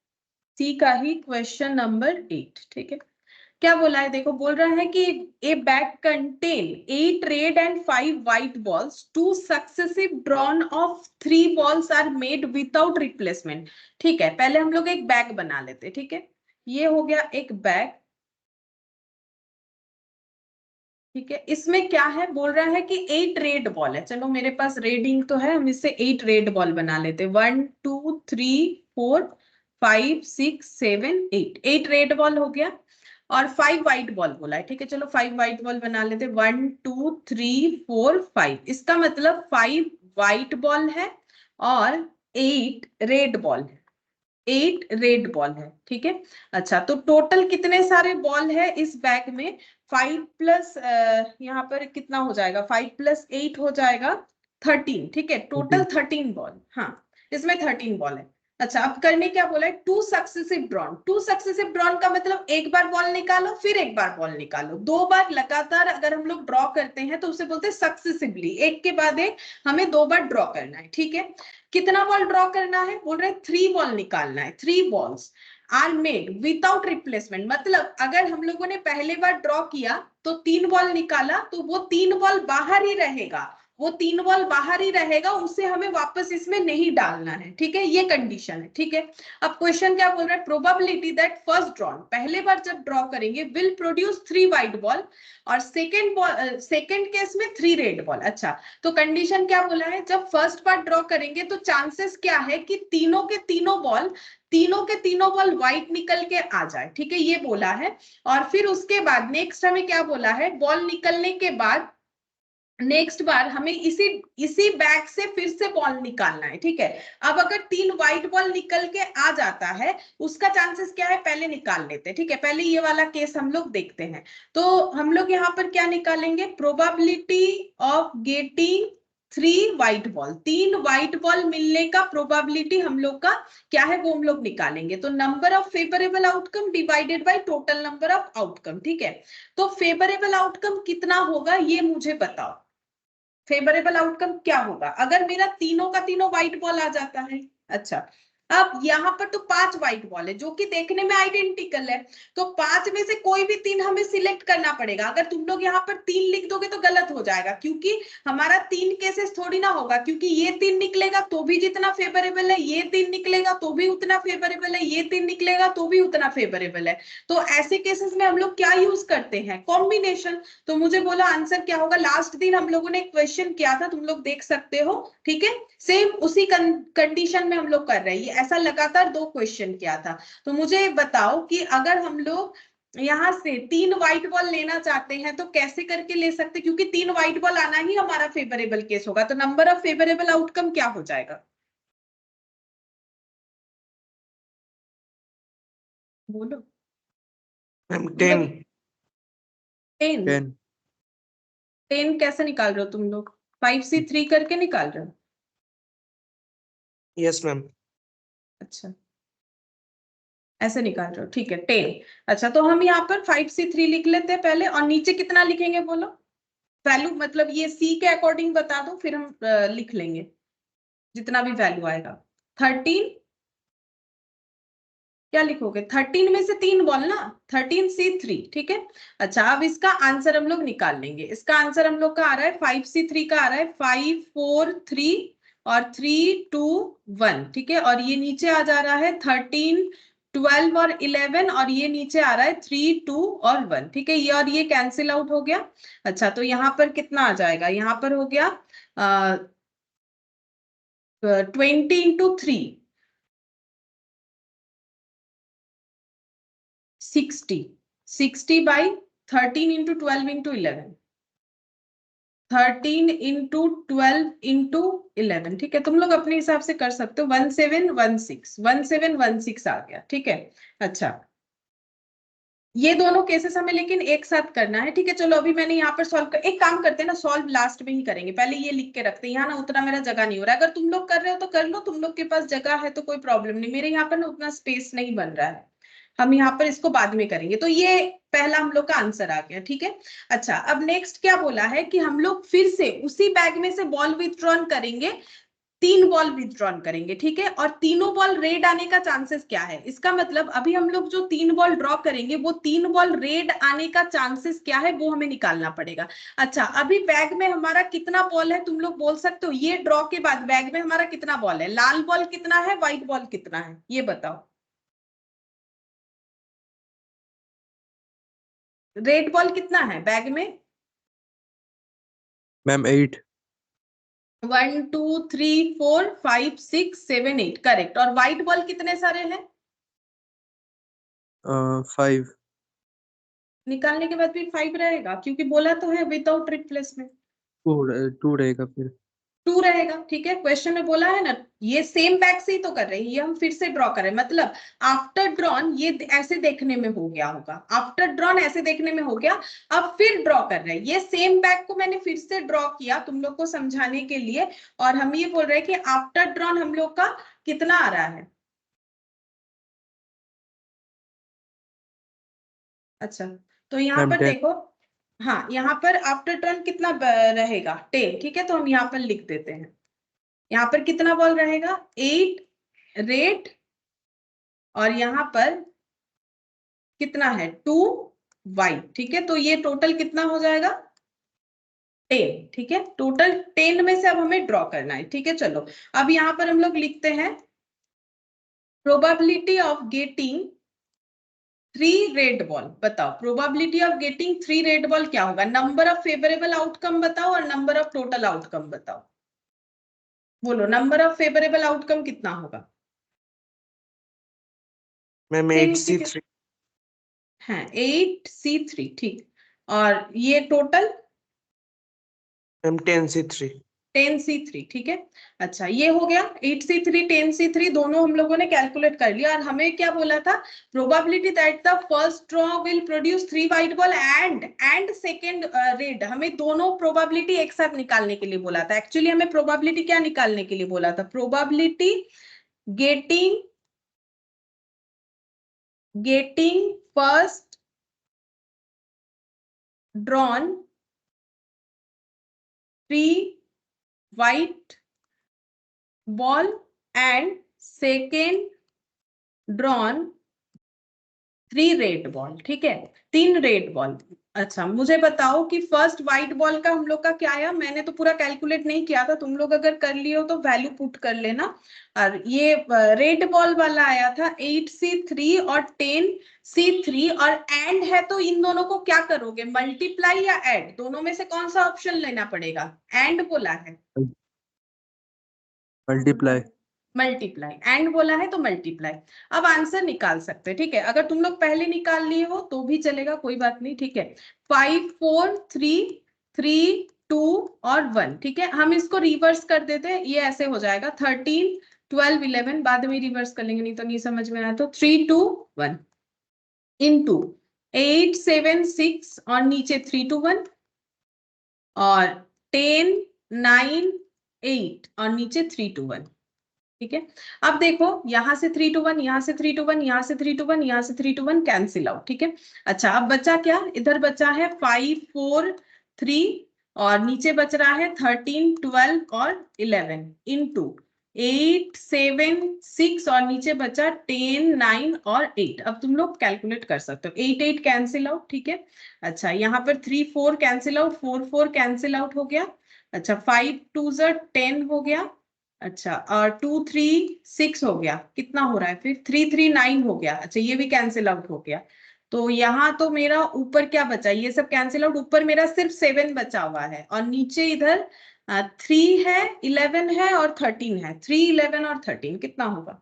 Speaker 1: सी का ही क्वेश्चन नंबर 8। ठीक है, क्या बोला है देखो, बोल रहा है कि a bag contain 8 red and 5 white balls, 2 successive drawn of 3 balls are made without replacement. ठीक है, पहले हम लोग एक बैग बना लेते। ठीक है, ये हो गया एक बैग। ठीक है, इसमें क्या है, बोल रहा है कि 8 रेड बॉल है। चलो, मेरे पास रेडिंग तो है, हम इससे 8 रेड बॉल बना लेते। 1 2 3 4 5 6 7 8, 8 रेड बॉल हो गया और 5 व्हाइट बॉल बोला है। ठीक है, चलो 5 व्हाइट बॉल बना लेते। 1 2 3 4 5, इसका मतलब 5 व्हाइट बॉल है और 8 रेड बॉल है। 8 रेड बॉल है। ठीक है, अच्छा, तो टोटल कितने सारे बॉल है इस बैग में? 5 प्लस यहाँ पर कितना हो जाएगा, 5 प्लस 8 हो जाएगा 13। ठीक है, टोटल 13 बॉल। हाँ, इसमें 13 बॉल है। अच्छा, अब करने क्या बोला है? 2 सक्सेसिव ड्रॉन। 2 सक्सेसिव ड्रॉन का मतलब एक बार बॉल निकालो फिर एक बार बॉल निकालो। 2 बार लगातार अगर हम लोग ड्रॉ करते हैं तो उसे बोलते हैं सक्सेसिवली, एक के बाद एक हमें 2 बार ड्रॉ करना है। ठीक है, कितना बॉल ड्रॉ करना है? बोल रहे 3 बॉल निकालना है। 3 balls are made without replacement, मतलब अगर हम लोगों ने पहले बार ड्रॉ किया तो 3 बॉल निकाला तो वो 3 बॉल बाहर ही रहेगा। वो 3 बॉल बाहर ही रहेगा, उसे हमें वापस इसमें नहीं डालना है। ठीक है, ये कंडीशन है। ठीक है, अब क्वेश्चन क्या बोल रहा है? प्रोबेबिलिटी दैट फर्स्ट ड्रॉ, पहले बार जब ड्रॉ करेंगे, विल प्रोड्यूस 3 व्हाइट बॉल और सेकेंड केस में 3 रेड बॉल। अच्छा, तो कंडीशन क्या बोला है? जब फर्स्ट बार ड्रॉ करेंगे तो चांसेस क्या है कि तीनों के तीनों बॉल व्हाइट निकल के आ जाए। ठीक है, ये बोला है। और फिर उसके बाद नेक्स्ट हमें क्या बोला है? बॉल निकलने के बाद नेक्स्ट बार हमें इसी बैग से फिर से बॉल निकालना है। ठीक है, अब अगर 3 व्हाइट बॉल निकल के आ जाता है, उसका चांसेस क्या है, पहले निकाल लेते हैं। ठीक है, पहले ये वाला केस हम लोग देखते हैं। तो हम लोग यहाँ पर क्या निकालेंगे? Probability of getting 3 white ball, 3 white ball मिलने का प्रोबेबिलिटी हम लोग का क्या है, वो हम लोग निकालेंगे। तो number of favourable outcome divided by total number of outcome. ठीक है, तो फेवरेबल आउटकम कितना होगा ये मुझे बताओ। फेवरेबल आउटकम क्या होगा अगर मेरा तीनों का तीनों व्हाइट बॉल आ जाता है? अच्छा, अब यहाँ पर तो 5 व्हाइट बॉल है जो कि देखने में आइडेंटिकल है, तो 5 में से कोई भी 3 हमें सिलेक्ट करना पड़ेगा। अगर तुम लोग यहाँ पर 3 लिख दोगे तो गलत हो जाएगा, क्योंकि हमारा 3 केसेस थोड़ी ना होगा, क्योंकि ये 3 निकलेगा तो भी जितना फेवरेबल है, ये 3 निकलेगा तो भी उतना फेवरेबल है, ये 3 निकलेगा तो भी उतना फेवरेबल है। तो ऐसे केसेस में हम लोग क्या यूज करते हैं? कॉम्बिनेशन। तो मुझे बोला आंसर क्या होगा? लास्ट दिन हम लोगों ने क्वेश्चन किया था, तुम लोग देख सकते हो। ठीक है, सेम उसी कंडीशन में हम लोग कर रहे हैं। ऐसा लगातार 2 क्वेश्चन किया था। तो मुझे बताओ कि अगर हम लोग यहाँ से 3 व्हाइट बॉल लेना चाहते हैं तो कैसे करके ले सकते, क्योंकि 3 व्हाइट बॉल आना ही हमारा फेवरेबल केस होगा। तो नंबर ऑफ फेवरेबल आउटकम क्या हो जाएगा? बोलो।
Speaker 4: Ma'am, 10.
Speaker 1: 10।
Speaker 3: 10।
Speaker 1: 10 कैसे निकाल रहे हो तुम लोग? 5 से 3 करके निकाल रहे हो?
Speaker 4: Yes, ma'am.
Speaker 1: अच्छा, ऐसे निकाल रहे हो, ठीक है। 10। अच्छा, तो हम यहाँ पर 5C3 लिख लेते हैं पहले, और नीचे कितना लिखेंगे बोलो? वैल्यू, मतलब ये सी के अकॉर्डिंग बता दो, फिर हम लिख लेंगे जितना भी वैल्यू आएगा। 13 क्या लिखोगे? 13 में से 3 बॉल ना, 13C3। ठीक है, अच्छा, अब इसका आंसर हम लोग निकाल लेंगे। इसका आंसर हम लोग का आ रहा है 5C3 का आ रहा है 5 4 3 और 3 2 1। ठीक है, और ये नीचे आ जा रहा है 13 12 और 11, और ये नीचे आ रहा है 3 2 और 1। ठीक है, ये और ये कैंसिल आउट हो गया। अच्छा, तो यहाँ पर कितना आ जाएगा? यहाँ पर हो गया 20 into 3, 60 by 13 into 12 into 11, 13 into 12 into 11, ठीक है। तुम लोग अपने हिसाब से कर सकते हो। 1716 आ गया, ठीक है। अच्छा, ये दोनों केसेस हमें लेकिन एक साथ करना है, ठीक है। चलो अभी मैंने यहाँ पर सॉल्व कर, एक काम करते हैं ना, सॉल्व लास्ट में ही करेंगे, पहले ये लिख के रखते हैं। यहाँ ना उतना मेरा जगह नहीं हो रहा है, अगर तुम लोग कर रहे हो तो कर लो, तुम लोग के पास जगह है तो कोई प्रॉब्लम नहीं, मेरे यहाँ पर ना उतना स्पेस नहीं बन रहा है, हम यहाँ पर इसको बाद में करेंगे। तो ये पहला हम लोग का आंसर आ गया, ठीक है। अच्छा, अब नेक्स्ट क्या बोला है कि हम लोग फिर से उसी बैग में से बॉल विथड्रॉन करेंगे, 3 बॉल विथड्रॉन करेंगे, ठीक है। और तीनों बॉल रेड आने का चांसेस क्या है, इसका मतलब अभी हम लोग जो 3 बॉल ड्रॉ करेंगे वो 3 बॉल रेड आने का चांसेस क्या है वो हमें निकालना पड़ेगा। अच्छा, अभी बैग में हमारा कितना बॉल है, तुम लोग बोल सकते हो ये ड्रॉ के बाद बैग में हमारा कितना बॉल है, लाल बॉल कितना है, व्हाइट बॉल कितना है, ये बताओ। रेड बॉल कितना है बैग में?
Speaker 3: मैम 8।
Speaker 1: 1 2 3 4 5 6 7 8, करेक्ट। और व्हाइट बॉल कितने सारे हैं?
Speaker 3: 5।
Speaker 1: निकालने के बाद भी 5 रहेगा, क्योंकि बोला तो है विदाउट रिप्लेसमेंट
Speaker 3: 2 रहेगा फिर।
Speaker 1: 2 रहेगा, ठीक है। क्वेश्चन में बोला है ना, ये सेम बैग से ही तो कर रहे हैं, ये हम फिर से ड्रॉ करें, मतलब आफ्टर ड्रॉन ये ऐसे देखने में हो गया होगा, आफ्टर ड्रॉन ऐसे देखने में हो गया, अब फिर ड्रॉ कर रहे हैं। ये सेम बैग को मैंने फिर से ड्रॉ किया तुम लोग को समझाने के लिए, और हम ये बोल रहे हैं कि आफ्टर ड्रॉन हम लोग का कितना आ रहा है। अच्छा, तो यहाँ
Speaker 3: मैम
Speaker 1: पर
Speaker 3: 10।
Speaker 1: देखो, हाँ यहाँ पर आफ्टर टर्न कितना रहेगा, 10, ठीक है। तो हम यहाँ पर लिख देते हैं, यहाँ पर कितना बॉल रहेगा, 8 रेड, और यहाँ पर कितना है, 2 वाइट, ठीक है। तो ये टोटल कितना हो जाएगा, 10, ठीक है। टोटल 10 में से अब हमें ड्रॉ करना है, ठीक है। चलो अब यहाँ पर हम लोग लिखते हैं probability of getting 3 red ball. बताओ probability of getting 3 red ball क्या होगा, नंबर ऑफ फेवरेबल आउटकम बताओ और नंबर ऑफ टोटल आउटकम बताओ। बोलो नंबर ऑफ फेवरेबल आउटकम कितना होगा?
Speaker 4: मैम
Speaker 1: से
Speaker 4: 8
Speaker 1: नीचे
Speaker 4: C3।
Speaker 1: है 8C3, ठीक। और ये टोटल
Speaker 4: मैम 10 C3।
Speaker 1: 10C3, ठीक है। अच्छा, ये हो गया 8C3 10C3 दोनों हम लोगों ने कैलकुलेट कर लिया। और हमें क्या बोला था, probability that the first draw will produce 3 white ball and second red, हमें दोनों प्रोबेबिलिटी एक साथ निकालने के लिए बोला था। एक्चुअली हमें प्रोबेबिलिटी क्या निकालने के लिए बोला था, probability getting first drawn 3 white ball and second drawn 3 red ball, ठीक है, 3 रेड बॉल। अच्छा, मुझे बताओ कि फर्स्ट व्हाइट बॉल का हम लोग का क्या आया, मैंने तो पूरा कैलकुलेट नहीं किया था, तुम लोग अगर कर लिए हो तो वैल्यू पुट कर लेना। और ये रेड बॉल वाला आया था 8C3 और 10C3, और एंड है तो इन दोनों को क्या करोगे, मल्टीप्लाई या ऐड, दोनों में से कौन सा ऑप्शन लेना पड़ेगा, एंड बोला है,
Speaker 3: मल्टीप्लाई।
Speaker 1: मल्टीप्लाई, एंड बोला है तो मल्टीप्लाई। अब आंसर निकाल सकते हैं, ठीक है। अगर तुम लोग पहले निकाल लिए हो तो भी चलेगा, कोई बात नहीं, ठीक है। 5 4 3 3 2 और 1, ठीक है। हम इसको रिवर्स कर देते हैं, ये ऐसे हो जाएगा 13 12 11, बाद में रिवर्स कर लेंगे नहीं तो नहीं समझ में आया, तो 3 2 1 इंटू 8 7 6 और नीचे 3 2 1, और 10 9 8 और नीचे 3 2 1, ठीक है। अब देखो यहां से 3 2 1, यहां से 3 2 1, यहां से 3 2 1, यहां से 3 2 1 कैंसिल आउट, ठीक है। अच्छा, अब बचा क्या, इधर बचा है 5 4 3, और नीचे बच रहा है 13 12 और 11 इंटू 8 7 6, और नीचे बचा 10 9 और 8। अब तुम लोग कैलकुलेट कर सकते हो, 8 8 कैंसिल आउट, ठीक है। अच्छा, यहाँ पर 3 4 कैंसिल आउट, 4 4 कैंसिल आउट हो गया। अच्छा, 5 2 10 हो गया। अच्छा, और 2 3 6 हो गया, कितना हो रहा है फिर 3 3 9 हो गया। अच्छा, ये भी कैंसिल आउट हो गया। तो यहाँ तो मेरा ऊपर क्या बचा, ये सब कैंसिल आउट, ऊपर मेरा सिर्फ 7 बचा हुआ है, और नीचे इधर 3 है 11 है और 13 है, 3 11 और 13 कितना होगा?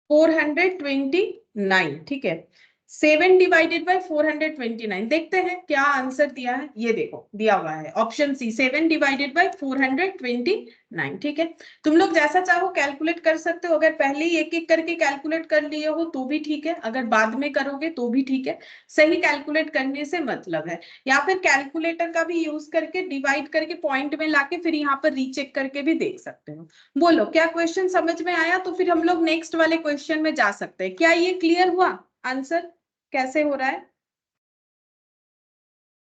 Speaker 1: 429, ठीक है। 7 डिवाइडेड बाय 429, देखते हैं क्या आंसर दिया है। ये देखो दिया हुआ है ऑप्शन सी, 7 डिवाइडेड बाय 429, ठीक है। तुम लोग जैसा चाहो कैलकुलेट कर सकते हो, अगर पहले ही एक एक करके कैलकुलेट कर लिए हो तो भी ठीक है, अगर बाद में करोगे तो भी ठीक है। सही कैलकुलेट करने से मतलब है, या फिर कैलकुलेटर का भी यूज करके डिवाइड करके पॉइंट में लाके फिर यहाँ पर रीचेक करके भी देख सकते हो। बोलो क्या क्वेश्चन समझ में आया, तो फिर हम लोग नेक्स्ट वाले क्वेश्चन में जा सकते हैं। क्या ये क्लियर हुआ आंसर कैसे हो रहा है?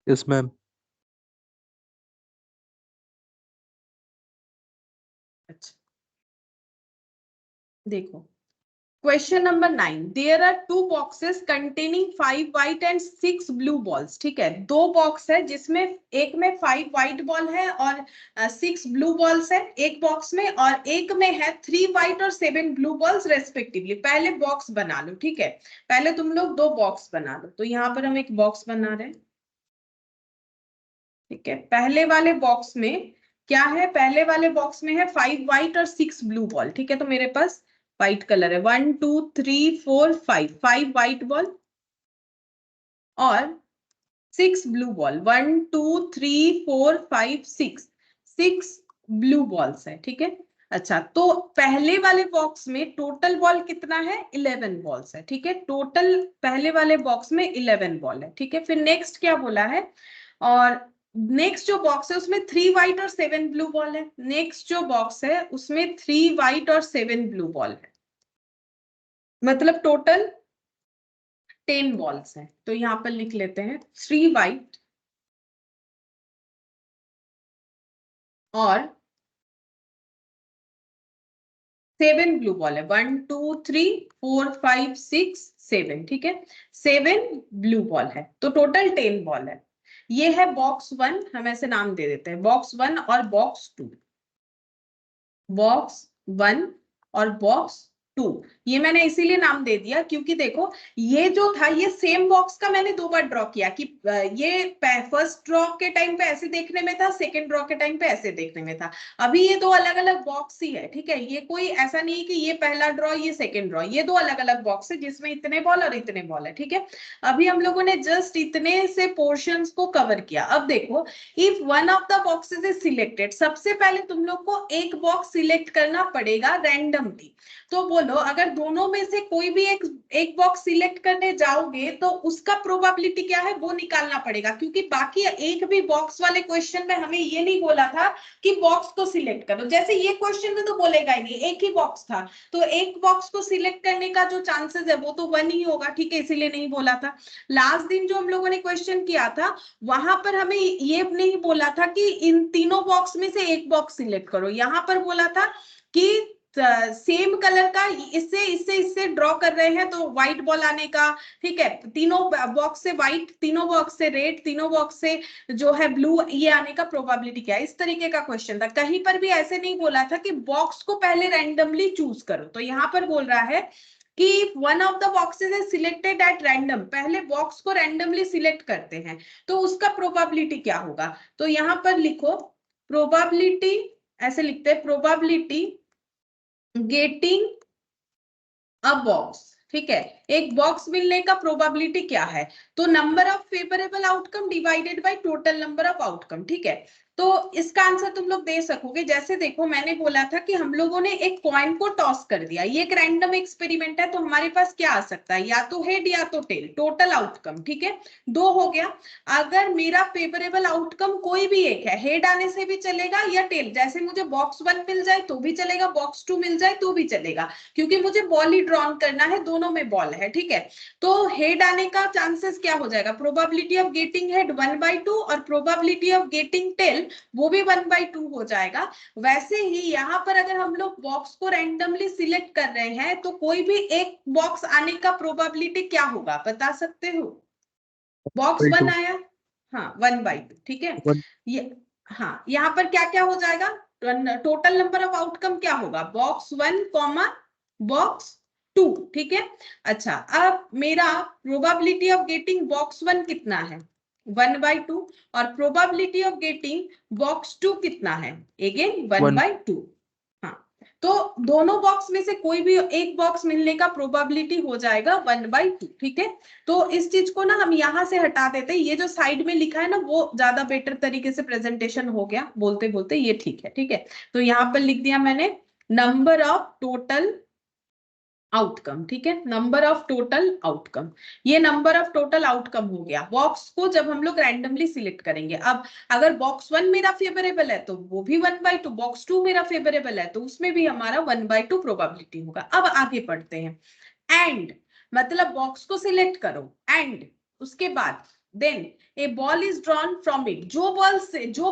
Speaker 3: Yes ma'am.
Speaker 1: अच्छा देखो question number 9, there are 2 boxes containing 5 white and 6 blue balls, ठीक है। 2 बॉक्स है जिसमें एक में 5 व्हाइट बॉल है और 6 ब्लू बॉल्स है एक बॉक्स में, और एक में है 3 व्हाइट और 7 ब्लू बॉल्स रेस्पेक्टिवली। पहले बॉक्स बना लो, ठीक है। पहले तुम लोग 2 बॉक्स बना लो, तो यहाँ पर हम एक बॉक्स बना रहे हैं, ठीक है। पहले वाले बॉक्स में क्या है, पहले वाले बॉक्स में है 5 व्हाइट और 6 ब्लू बॉल, ठीक है। तो मेरे पास व्हाइट कलर है, 1 2 3 4 5, 5 व्हाइट बॉल और 6 ब्लू बॉल, 1 2 3 4 5 6, 6 ब्लू बॉल्स है, ठीक है। अच्छा तो पहले वाले बॉक्स में टोटल बॉल कितना है, 11 बॉल्स है, ठीक है। टोटल पहले वाले बॉक्स में 11 बॉल है, ठीक है। फिर नेक्स्ट क्या बोला है, और नेक्स्ट जो बॉक्स है उसमें 3 व्हाइट और 7 ब्लू बॉल है। नेक्स्ट जो बॉक्स है उसमें 3 व्हाइट और 7 ब्लू बॉल है, मतलब टोटल 10 बॉल्स है। तो यहाँ पर लिख लेते हैं 3 व्हाइट और 7 ब्लू बॉल है, 1 2 3 4 5 6 7, ठीक है। 7 ब्लू बॉल है, तो टोटल 10 बॉल है। ये है बॉक्स 1, हम ऐसे नाम दे देते हैं, बॉक्स 1 और बॉक्स 2, बॉक्स 1 और बॉक्स 2। ये मैंने इसीलिए नाम दे दिया क्योंकि देखो ये जो था ये सेम बॉक्स का मैंने 2 बार ड्रॉ किया, कि ये फर्स्ट ड्रॉ के टाइम पे ऐसे देखने में था, सेकंड ड्रॉ के टाइम पे ऐसे देखने में था। अभी ये 2 अलग अलग बॉक्स ही है, ठीक है। ये कोई ऐसा नहीं कि ये पहला ड्रॉ ये सेकंड ड्रॉ, ये 2 अलग अलग बॉक्स है जिसमें इतने बॉल और इतने बॉल है, ठीक है। अभी हम लोगों ने जस्ट इतने से पोर्शंस को कवर किया। अब देखो if one of the boxes is selected, सबसे पहले तुम लोग को एक बॉक्स सिलेक्ट करना पड़ेगा रैंडमली। तो बोलो अगर दोनों में से कोई भी एक बॉक्स सिलेक्ट करने जाओगे तो उसका प्रोबेबिलिटी क्या है वो निकालना पड़ेगा, क्योंकि बाकी एक भी बॉक्स वाले क्वेश्चन में हमें ये नहीं बोला था कि बॉक्स को सिलेक्ट करो। जैसे ये क्वेश्चन में तो बोलेगा ही नहीं, एक ही बॉक्स था, तो एक बॉक्स को सिलेक्ट करने का जो चांसेस है वो तो 1 ही होगा, ठीक है, इसीलिए नहीं बोला था। लास्ट दिन जो हम लोगों ने क्वेश्चन किया था वहां पर हमें ये नहीं बोला था कि इन तीनों बॉक्स में से एक बॉक्स सिलेक्ट करो, यहाँ पर बोला था कि सेम कलर का इससे इससे इससे ड्रॉ कर रहे हैं तो व्हाइट बॉल आने का, ठीक है। तीनों बॉक्स से व्हाइट, तीनों बॉक्स से रेड, तीनों बॉक्स से जो है ब्लू, ये आने का प्रोबेबिलिटी क्या है, इस तरीके का क्वेश्चन था। कहीं पर भी ऐसे नहीं बोला था कि बॉक्स को पहले रैंडमली चूज करो। तो यहाँ पर बोल रहा है कि one of the boxes is selected at random, पहले बॉक्स को रैंडमली सिलेक्ट करते हैं तो उसका प्रोबेबिलिटी क्या होगा। तो यहाँ पर लिखो प्रोबेबिलिटी, ऐसे लिखते हैं प्रोबेबिलिटी गेटिंग अ बॉक्स, ठीक है। एक बॉक्स मिलने का प्रोबेबिलिटी क्या है, तो number of favourable outcome divided by total number of outcome, ठीक है। तो इसका आंसर तुम लोग दे सकोगे। जैसे देखो मैंने बोला था कि हम लोगों ने एक कॉइन को टॉस कर दिया, ये एक रैंडम एक्सपेरिमेंट है, तो हमारे पास क्या आ सकता है, या तो हेड या तो टेल, टोटल आउटकम, ठीक है। 2 हो गया। अगर मेरा फेवरेबल आउटकम कोई भी एक है, हेड आने से भी चलेगा या टेल, जैसे मुझे बॉक्स 1 मिल जाए तो भी चलेगा, बॉक्स 2 मिल जाए तो भी चलेगा, क्योंकि मुझे बॉल ही ड्रॉ करना है, दोनों में बॉल है, ठीक है। तो हेड आने का चांसेस क्या हो जाएगा, प्रोबेबिलिटी ऑफ गेटिंग हेड 1/2 और प्रोबेबिलिटी ऑफ गेटिंग टेल वो भी 1/2 हो जाएगा। वैसे ही यहाँ पर अगर हम लोग बॉक्स को रैंडमली सिलेक्ट कर रहे हैं तो कोई भी एक बॉक्स आने का प्रोबेबिलिटी क्या होगा बता सकते हो। बॉक्स 1 आया, हाँ 1/2, ठीक है। ये हाँ यहाँ पर क्या क्या हो जाएगा, टोटल नंबर ऑफ आउटकम क्या होगा, बॉक्स 1 कॉमा बॉक्स 2, ठीक है। अच्छा अब मेरा प्रोबेबिलिटी ऑफ गेटिंग बॉक्स 1 कितना है 1/2 और प्रोबेबिलिटी ऑफ गेटिंग बॉक्स 2 कितना है अगेन 1/2। हाँ तो दोनों बॉक्स में से कोई भी एक बॉक्स मिलने का प्रोबेबिलिटी हो जाएगा 1/2, ठीक है। तो इस चीज को ना हम यहाँ से हटा देते हैं, ये जो साइड में लिखा है ना वो ज्यादा बेटर तरीके से प्रेजेंटेशन हो गया, बोलते बोलते ये ठीक है, ठीक है। तो यहाँ पर लिख दिया मैंने नंबर ऑफ टोटल आउटकम, ठीक है, नंबर ऑफ टोटल आउटकम। ये नंबर ऑफ टोटल आउटकम हो गया बॉक्स को जब हम लोग रैंडमली सिलेक्ट करेंगे। अब अगर बॉक्स 1 मेरा फेवरेबल है तो वो भी 1/2, बॉक्स 2 मेरा फेवरेबल है तो उसमें भी हमारा 1/2 प्रोबेबिलिटी होगा। अब आगे पढ़ते हैं। एंड मतलब बॉक्स को सिलेक्ट करो, एंड उसके बाद then a ball is drawn from it, जो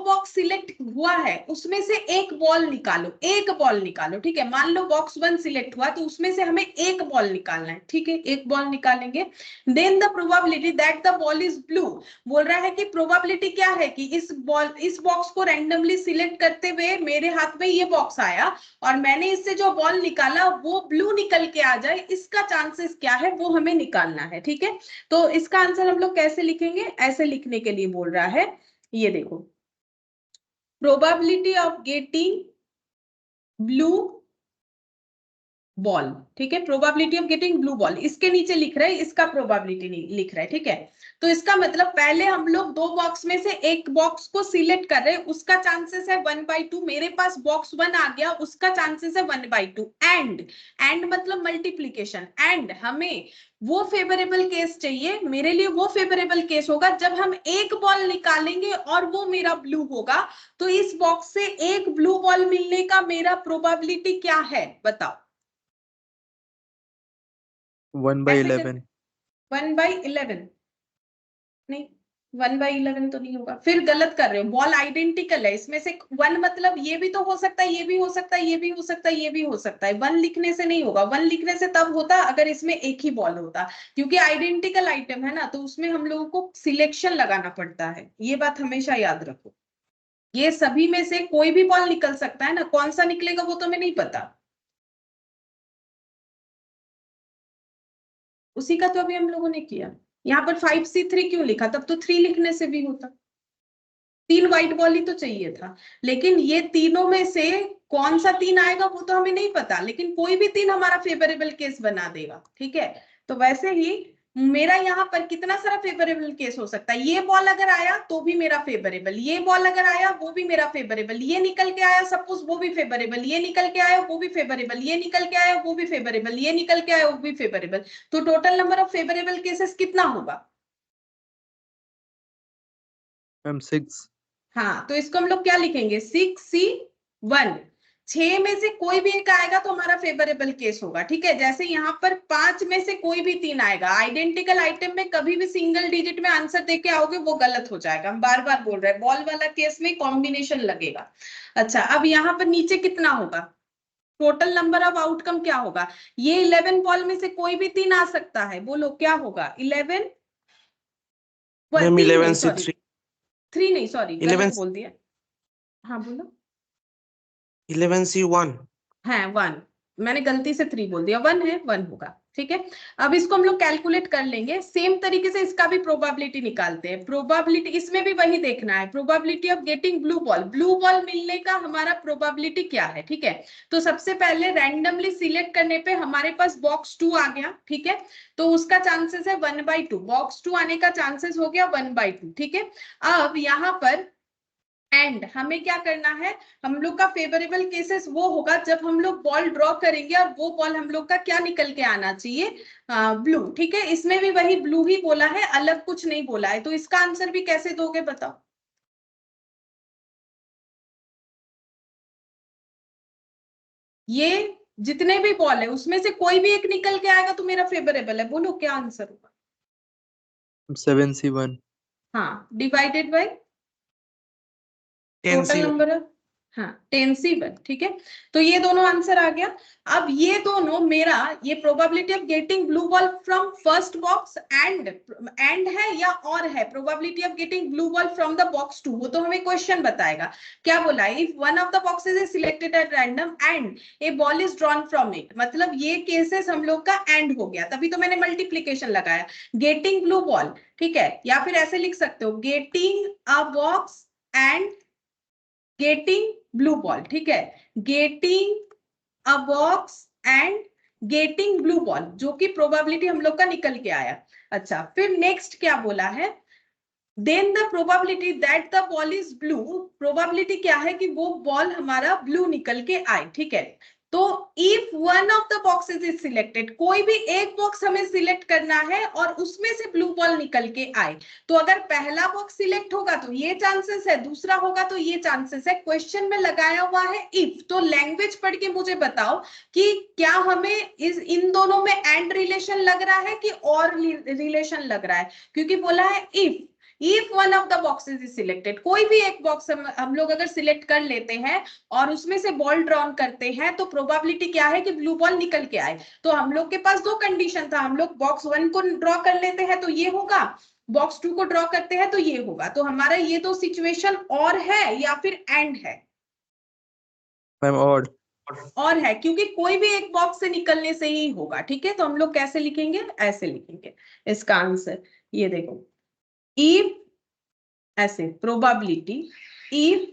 Speaker 1: बॉक्स सिलेक्ट हुआ है उसमें से एक बॉल निकालो, एक बॉल निकालो, ठीक है। मान लो बॉक्स 1 सिलेक्ट हुआ तो उसमें से हमें एक बॉल निकालना है, ठीक है, एक बॉल निकालेंगे। Then the probability that the ball is blue, बोल रहा है कि प्रोबेबिलिटी क्या है कि इस बॉक्स को रैंडमली सिलेक्ट करते हुए मेरे हाथ में ये बॉक्स आया और मैंने इससे जो बॉल निकाला वो ब्लू निकल के आ जाए, इसका चांसेस क्या है वो हमें निकालना है, ठीक है। तो इसका आंसर हम लोग कैसे लिखेंगे, ऐसे लिखने के लिए बोल रहा है, ये देखो, probability of getting blue ball, ठीक है, probability of getting blue ball इसके नीचे लिख रहे हैं, इसका प्रोबेबिलिटी नहीं लिख रहा है, ठीक है। तो इसका मतलब पहले हम लोग दो बॉक्स में से एक बॉक्स को सिलेक्ट कर रहे हैं, उसका चांसेस है 1/2, मेरे पास बॉक्स 1 आ गया उसका चांसेस है 1/2। एंड मतलब मल्टीप्लीकेशन, एंड हमें वो फेवरेबल केस चाहिए, मेरे लिए वो फेवरेबल केस होगा जब हम एक बॉल निकालेंगे और वो मेरा ब्लू होगा। तो इस बॉक्स से एक ब्लू बॉल मिलने का मेरा प्रोबेबिलिटी क्या है बताओ।
Speaker 3: 1/11।
Speaker 1: 1/11 नहीं, 1/11 तो नहीं होगा, फिर गलत कर रहे हो, बॉल आइडेंटिकल है इसमें से 1 मतलब ये भी तो हो सकता है, ये भी हो सकता है, ये भी हो सकता है, ये भी हो सकता है। 1 लिखने से नहीं होगा, 1 लिखने से तब होता अगर इसमें एक ही बॉल होता, क्योंकि आइडेंटिकल आइटम है ना तो उसमें हम लोगों को सिलेक्शन लगाना पड़ता है, ये बात हमेशा याद रखो। ये सभी में से कोई भी बॉल निकल सकता है ना, कौन सा निकलेगा वो तो हमें नहीं पता, उसी का तो अभी हम लोगों ने किया। यहाँ पर 5C3 क्यों लिखा, तब तो 3 लिखने से भी होता, 3 व्हाइट बॉल ही तो चाहिए था। लेकिन ये तीनों में से कौन सा 3 आएगा वो तो हमें नहीं पता, लेकिन कोई भी 3 हमारा फेवरेबल केस बना देगा, ठीक है। तो वैसे ही मेरा यहाँ पर कितना सारा फेवरेबल केस हो सकता है, ये बॉल अगर आया तो भी मेरा फेवरेबल, ये बॉल अगर आया वो भी मेरा फेवरेबल, ये निकल के आया सपोज वो भी फेवरेबल, ये निकल के आया वो भी फेवरेबल, ये निकल के आया वो भी फेवरेबल, ये निकल के आया वो भी फेवरेबल। तो total number of favourable cases कितना होगा।
Speaker 3: मैम 6।
Speaker 1: हाँ, तो इसको हम लोग क्या लिखेंगे, 6C1, 6 में से कोई भी एक आएगा तो हमारा फेवरेबल केस होगा, ठीक है। जैसे यहाँ पर 5 में से कोई भी 3 आएगा, आइडेंटिकल आइटम में कभी भी सिंगल डिजिट में आंसर देके आओगे वो गलत हो जाएगा, हम बार बार बोल रहे हैं, बॉल वाला केस में कॉम्बिनेशन लगेगा। अच्छा, अब यहाँ पर नीचे कितना होगा, टोटल नंबर ऑफ आउटकम क्या होगा, ये 11 बॉल में से कोई भी 3 आ सकता है, बोलो क्या होगा, 11
Speaker 4: मैम
Speaker 1: 3 नहीं
Speaker 4: 11C3
Speaker 1: सॉरी, 3 नहीं सॉरी,
Speaker 4: 11
Speaker 1: गलत बोल दिया। हाँ बोलो।
Speaker 4: 11C1।
Speaker 1: है 1, मैंने गलती से 3 बोल दिया, 1 है, 1 होगा, ठीक है। अब इसको हम लोग कैलकुलेट कर लेंगे, सेम तरीके से इसका भी प्रोबेबिलिटी निकालते हैं। प्रोबेबिलिटी इसमें भी वही देखना है, probability of getting blue ball, blue ball मिलने का हमारा प्रोबेबिलिटी क्या है, ठीक है। तो सबसे पहले रैंडमली सिलेक्ट करने पे हमारे पास बॉक्स 2 आ गया, ठीक है, तो उसका चांसेस है 1/2, बॉक्स 2 आने का चांसेस हो गया 1/2, ठीक है। अब यहाँ पर एंड हमें क्या करना है, हम लोग का फेवरेबल केसेस वो होगा जब हम लोग बॉल ड्रॉ करेंगे और वो बॉल हम लोग का क्या निकल के आना चाहिए, ब्लू, ठीक है। इसमें भी वही ब्लू ही बोला है, अलग कुछ नहीं बोला है, तो इसका आंसर भी कैसे दोगे बताओ। ये जितने भी बॉल है उसमें से कोई भी एक निकल के आएगा तो मेरा फेवरेबल है, बोलो क्या आंसर होगा।
Speaker 3: 7C1।
Speaker 1: हाँ, divided by total
Speaker 4: 10C1।
Speaker 1: Number है, हाँ 10C1, ठीक है। तो ये दोनों आंसर आ गया। अब ये दोनों मेरा, ये probability of getting blue ball from first box and है या और है, probability of getting blue ball from the box 2, वो तो हमें क्वेश्चन बताएगा। क्या बोला है, if one of the boxes is selected at random and A ball is drawn from it, मतलब ये केसेस हम लोग का एंड हो गया, तभी तो मैंने मल्टीप्लीकेशन लगाया, गेटिंग ब्लू बॉल, ठीक है। या फिर ऐसे लिख सकते हो, getting a box and getting blue ball, ठीक है, getting a box and getting blue ball, जो कि प्रोबेबिलिटी हम लोग का निकल के आया। अच्छा, फिर नेक्स्ट क्या बोला है, then the probability that the ball is blue, probability क्या है कि वो बॉल हमारा ब्लू निकल के आए, ठीक है। तो if one of the boxes is selected, कोई भी एक बॉक्स हमें सिलेक्ट करना है और उसमें से ब्लू बॉल निकल के आए, तो अगर पहला बॉक्स सिलेक्ट होगा तो ये चांसेस है, दूसरा होगा तो ये चांसेस है। क्वेश्चन में लगाया हुआ है इफ, तो लैंग्वेज पढ़ के मुझे बताओ कि क्या हमें इन दोनों में एंड रिलेशन लग रहा है कि और रिलेशन लग रहा है, क्योंकि बोला है if one of the boxes is selected, कोई भी एक बॉक्स हम लोग अगर सिलेक्ट कर लेते हैं और उसमें से बॉल ड्रॉन करते हैं, तो प्रोबेबिलिटी क्या है कि ब्लू बॉल निकल के आए। तो हम लोग के पास दो कंडीशन था, हम लोग बॉक्स 1 को ड्रॉ कर लेते हैं तो ये होगा, बॉक्स 2 को ड्रॉ करते हैं तो ये होगा। तो हमारा ये तो सिचुएशन और है या फिर एंड है?
Speaker 3: मैम
Speaker 1: और है, क्योंकि कोई भी एक बॉक्स से निकलने से ही होगा, ठीक है। तो हम लोग कैसे लिखेंगे, ऐसे लिखेंगे इसका आंसर। ये देखो, if, ऐसे probability if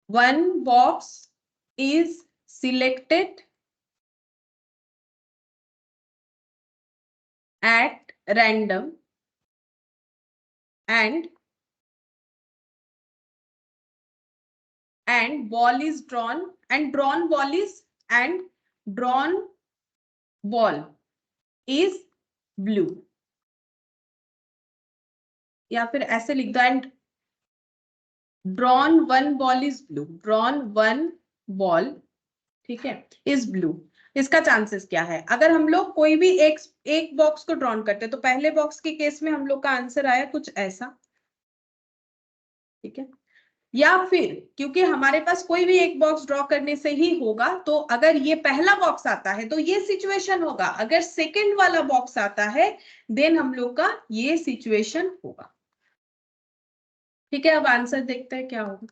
Speaker 1: one box is selected at random and ball is drawn and drawn ball is blue, या फिर ऐसे लिख दो, and drawn one ball is blue, drawn one ball, ठीक है, इज ब्लू। इसका चांसेस क्या है, अगर हम लोग कोई भी एक बॉक्स को ड्रॉन करते हैं, तो पहले बॉक्स के केस में हम लोग का आंसर आया कुछ ऐसा, ठीक है। या फिर क्योंकि हमारे पास कोई भी एक बॉक्स ड्रॉ करने से ही होगा, तो अगर ये पहला बॉक्स आता है तो ये सिचुएशन होगा, अगर सेकंड वाला बॉक्स आता है देन हम लोग का ये सिचुएशन होगा, ठीक है। अब आंसर देखते हैं क्या होगा।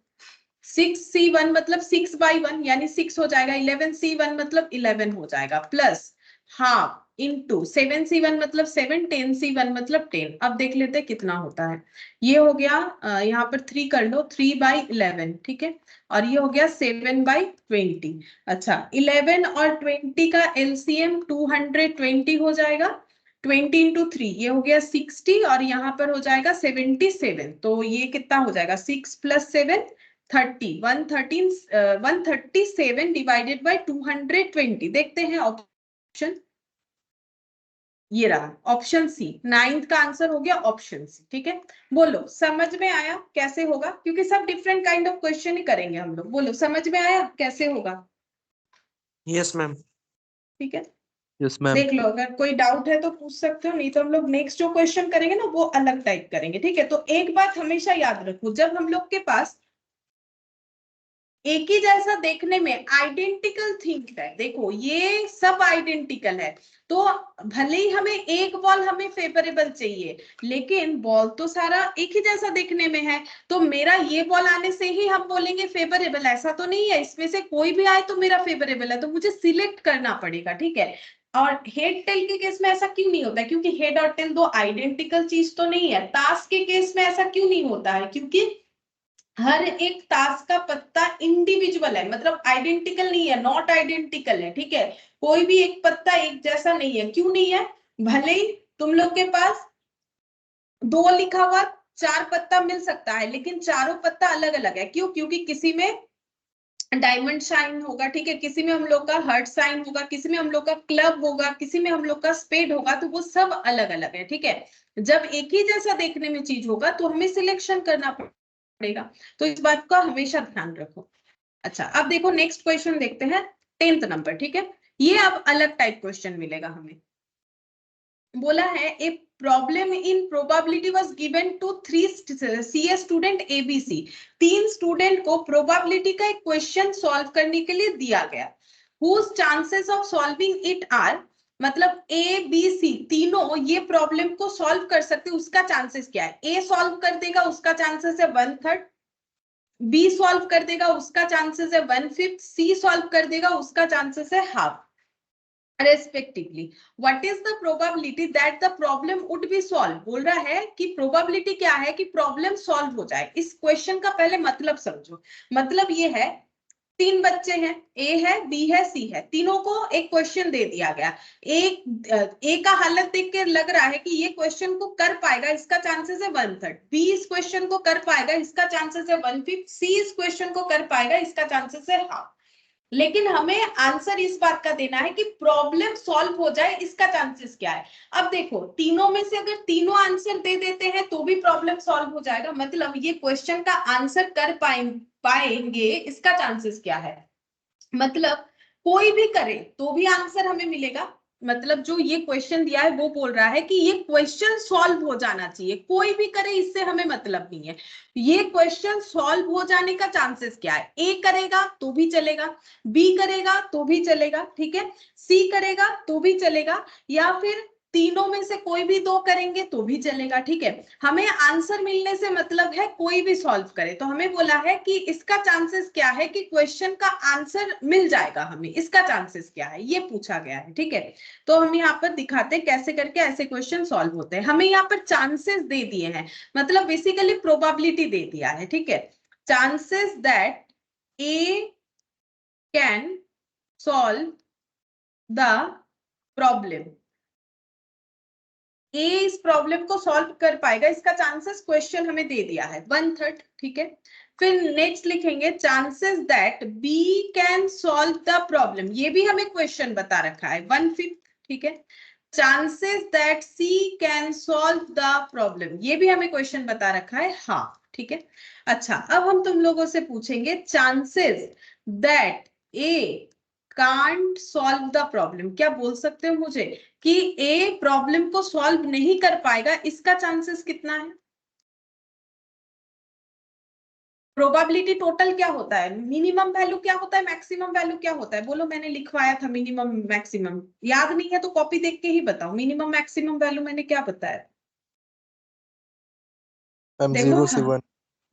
Speaker 1: 6C1 मतलब 6/1 यानी 6 हो जाएगा, 11C1 मतलब 11 हो जाएगा, प्लस हाफ इंटू 7C1 मतलब 7, 10C1 मतलब 10। अब देख लेते हैं कितना होता है। ये हो गया, यहाँ पर 3 कर लो, 3/11, ठीक है। और ये हो गया 7/20। अच्छा, 11 और 20 का LCM 220 हो जाएगा, 20 इंटू 3 ये हो गया 60, और यहाँ पर हो जाएगा 77। तो ये कितना हो जाएगा, 6 + 7 30, 137 डिवाइडेड बाय 220। देखते हैं ऑप्शन, ये रहा ऑप्शन सी, 9th का आंसर हो गया ऑप्शन सी, ठीक है। बोलो समझ में आया कैसे होगा, क्योंकि सब डिफरेंट काइंड ऑफ क्वेश्चन ही करेंगे हम लोग। बोलो समझ में आया कैसे होगा?
Speaker 4: Yes ma'am.
Speaker 1: ठीक है,
Speaker 3: यस मैम।
Speaker 1: देख लो, अगर कोई डाउट है तो पूछ सकते हो, नहीं तो हम लोग नेक्स्ट जो क्वेश्चन करेंगे ना वो अलग टाइप करेंगे, ठीक है। तो एक बात हमेशा याद रखो, जब हम लोग के पास एक ही जैसा देखने में आइडेंटिकल थिंग्स है, देखो ये सब आइडेंटिकल है, तो भले ही हमें एक बॉल हमें फेवरेबल चाहिए, लेकिन बॉल तो सारा एक ही जैसा देखने में है, तो मेरा ये बॉल आने से ही हम बोलेंगे फेवरेबल, ऐसा तो नहीं है। इसमें से कोई भी आए तो मेरा फेवरेबल है, तो मुझे सिलेक्ट करना पड़ेगा, ठीक है। और हेड टेल के केस में ऐसा क्यों नहीं होता है, क्योंकि हेड और टेल दो आइडेंटिकल चीज तो नहीं है। टास्क के केस में ऐसा क्यों नहीं होता है, क्योंकि हर एक टास्क का पत्ता इंडिविजुअल है, मतलब आइडेंटिकल नहीं है, नॉट आइडेंटिकल है, ठीक है। कोई भी एक पत्ता एक जैसा नहीं है। क्यों नहीं है? भले ही तुम लोग के पास 2 लिखा हुआ 4 पत्ता मिल सकता है, लेकिन चारों पत्ता अलग अलग है। क्यों? क्योंकि किसी में डायमंड साइन होगा, ठीक है, किसी में हम लोग का हार्ट साइन होगा, किसी में हम लोग का क्लब होगा, किसी में हम लोग का स्पेड होगा, तो वो सब अलग अलग है, ठीक है। जब एक ही जैसा देखने में चीज होगा तो हमें सिलेक्शन करना पड़ेगा, तो इस बात का हमेशा ध्यान रखो। अच्छा, अब देखो नेक्स्ट क्वेश्चन देखते हैं, 10th नंबर, ठीक है। ये अब अलग टाइप क्वेश्चन मिलेगा हमें। बोला है a problem in probability was given to 3 CS student ABC। 3 student को प्रोबेबिलिटी का एक क्वेश्चन सॉल्व करने के लिए दिया गया, whose chances of solving it are, मतलब ABC तीनों ये प्रॉब्लम को सॉल्व कर सकते, उसका चांसेस क्या है। A सॉल्व कर देगा, उसका चांसेस है 1/3, B सॉल्व कर देगा, उसका चांसेस है 1/5, C सॉल्व कर देगा, उसका चांसेस है half, respectively. What is the probability that the problem would be solve. बोल रहा है कि प्रोबेबिलिटी क्या है कि प्रॉब्लम सॉल्व हो जाए। इस क्वेश्चन का पहले मतलब समझो। मतलब ये है तीन बच्चे हैं, ए है, बी है, सी है, तीनों को एक क्वेश्चन दे दिया गया। ए का हालत देख के लग रहा है कि ये क्वेश्चन को कर पाएगा, इसका चांसेस है 1/3। बी इस क्वेश्चन को कर पाएगा, इसका चांसेस है 1/5। सी इस क्वेश्चन को कर पाएगा, इसका चांसेस है हाफ। लेकिन हमें आंसर इस बात का देना है कि प्रॉब्लम सॉल्व हो जाए, इसका चांसेस क्या है। अब देखो, तीनों में से अगर तीनों आंसर दे देते हैं तो भी प्रॉब्लम सॉल्व हो जाएगा, मतलब ये क्वेश्चन का आंसर कर पाएंगे, इसका चांसेस क्या है। मतलब कोई भी करे तो भी आंसर हमें मिलेगा। मतलब जो ये क्वेश्चन दिया है वो बोल रहा है कि ये क्वेश्चन सॉल्व हो जाना चाहिए, कोई भी करे इससे हमें मतलब नहीं है, ये क्वेश्चन सॉल्व हो जाने का चांसेस क्या है। ए करेगा तो भी चलेगा, बी करेगा तो भी चलेगा, ठीक है, सी करेगा तो भी चलेगा, या फिर तीनों में से कोई भी दो करेंगे तो भी चलेगा, ठीक है। हमें आंसर मिलने से मतलब है कोई भी सॉल्व करे, तो हमें बोला है कि इसका चांसेस क्या है कि क्वेश्चन का आंसर मिल जाएगा हमें, इसका चांसेस क्या है, ये पूछा गया है, ठीक है। तो हम यहाँ पर दिखाते हैं कैसे करके ऐसे क्वेश्चन सॉल्व होते हैं। हमें यहाँ पर चांसेस दे दिए हैं, मतलब बेसिकली प्रोबेबिलिटी दे दिया है, ठीक है। Chances that A can solve the problem, A इस प्रॉब्लम को सॉल्व कर पाएगा, इसका चांसेस क्वेश्चन हमें दे दिया है 1/3, ठीक है। फिर नेक्स्ट लिखेंगे chances that B can solve the problem, ये भी हमें क्वेश्चन बता रखा है 1/5, ठीक है। Chances that C can solve the problem, ये भी हमें क्वेश्चन बता रखा है हाफ, ठीक है। अच्छा, अब हम तुम लोगों से पूछेंगे chances that A can't solve the problem, क्या बोल सकते हो मुझे कि ए प्रॉब्लम को सॉल्व नहीं कर पाएगा, इसका चांसेस कितना है। प्रोबेबिलिटी टोटल क्या होता है, मिनिमम वैल्यू क्या होता है, मैक्सिमम वैल्यू क्या होता है, बोलो। मैंने लिखवाया था मिनिमम मैक्सिमम, याद नहीं है तो कॉपी देख के ही बताओ, मिनिमम मैक्सिमम वैल्यू मैंने क्या बताया। देखो
Speaker 3: 0 से 1।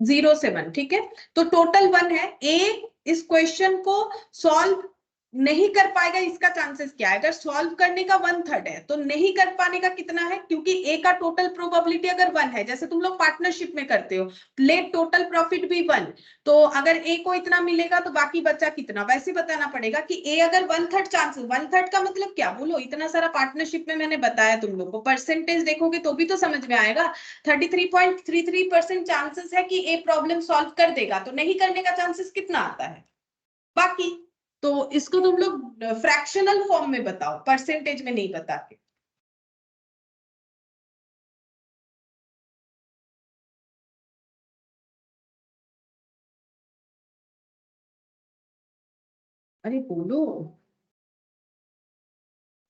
Speaker 1: 0 से 1, ठीक है। तो टोटल 1 है। ए इस क्वेश्चन को सॉल्व नहीं कर पाएगा, इसका चांसेस क्या है। अगर सॉल्व करने का 1/3 है तो नहीं कर पाने का कितना है, क्योंकि ए का टोटल प्रोबेबिलिटी अगर 1 है, जैसे तुम लोग पार्टनरशिप में करते हो, लेट टोटल प्रॉफिट भी 1, तो अगर ए को इतना मिलेगा तो बाकी बचा कितना, वैसे बताना पड़ेगा कि ए अगर 1/3 चांसेस, 1/3 का मतलब क्या बोलो, इतना सारा पार्टनरशिप में मैंने बताया तुम लोग को, परसेंटेज देखोगे तो भी तो समझ में आएगा। 33.33% चांसेस है कि ए प्रॉब्लम सॉल्व कर देगा, तो नहीं करने का चांसेस कितना आता है बाकी। तो इसको तुम लोग फ्रैक्शनल फॉर्म में बताओ, परसेंटेज में नहीं बता के। अरे बोलो।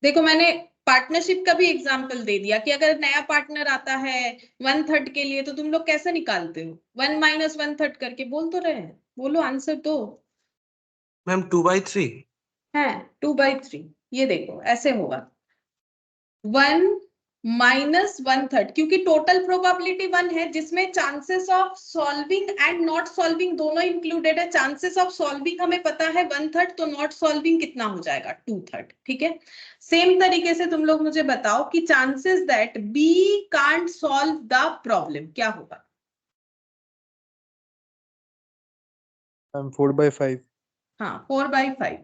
Speaker 1: देखो, मैंने पार्टनरशिप का भी एग्जांपल दे दिया कि अगर नया पार्टनर आता है 1/3 के लिए, तो तुम लोग कैसे निकालते हो, 1 - 1/3 करके। बोल तो रहे हैं, बोलो आंसर दो।
Speaker 4: मैम 2/3।
Speaker 1: है 2/3, ये देखो ऐसे होगा 1 - 1/3, क्योंकि टोटल प्रोबेबिलिटी 1 है, जिसमें chances of solving and not solving दोनों इंक्लूडेड है। चांसेस ऑफ सॉल्विंग हमें पता है 1/3, तो नॉट सॉल्विंग कितना हो जाएगा 2/3, ठीक है। सेम तरीके से तुम लोग मुझे बताओ कि chances that B can't solve the problem क्या होगा।
Speaker 3: 4/5।
Speaker 1: हाँ 4/5।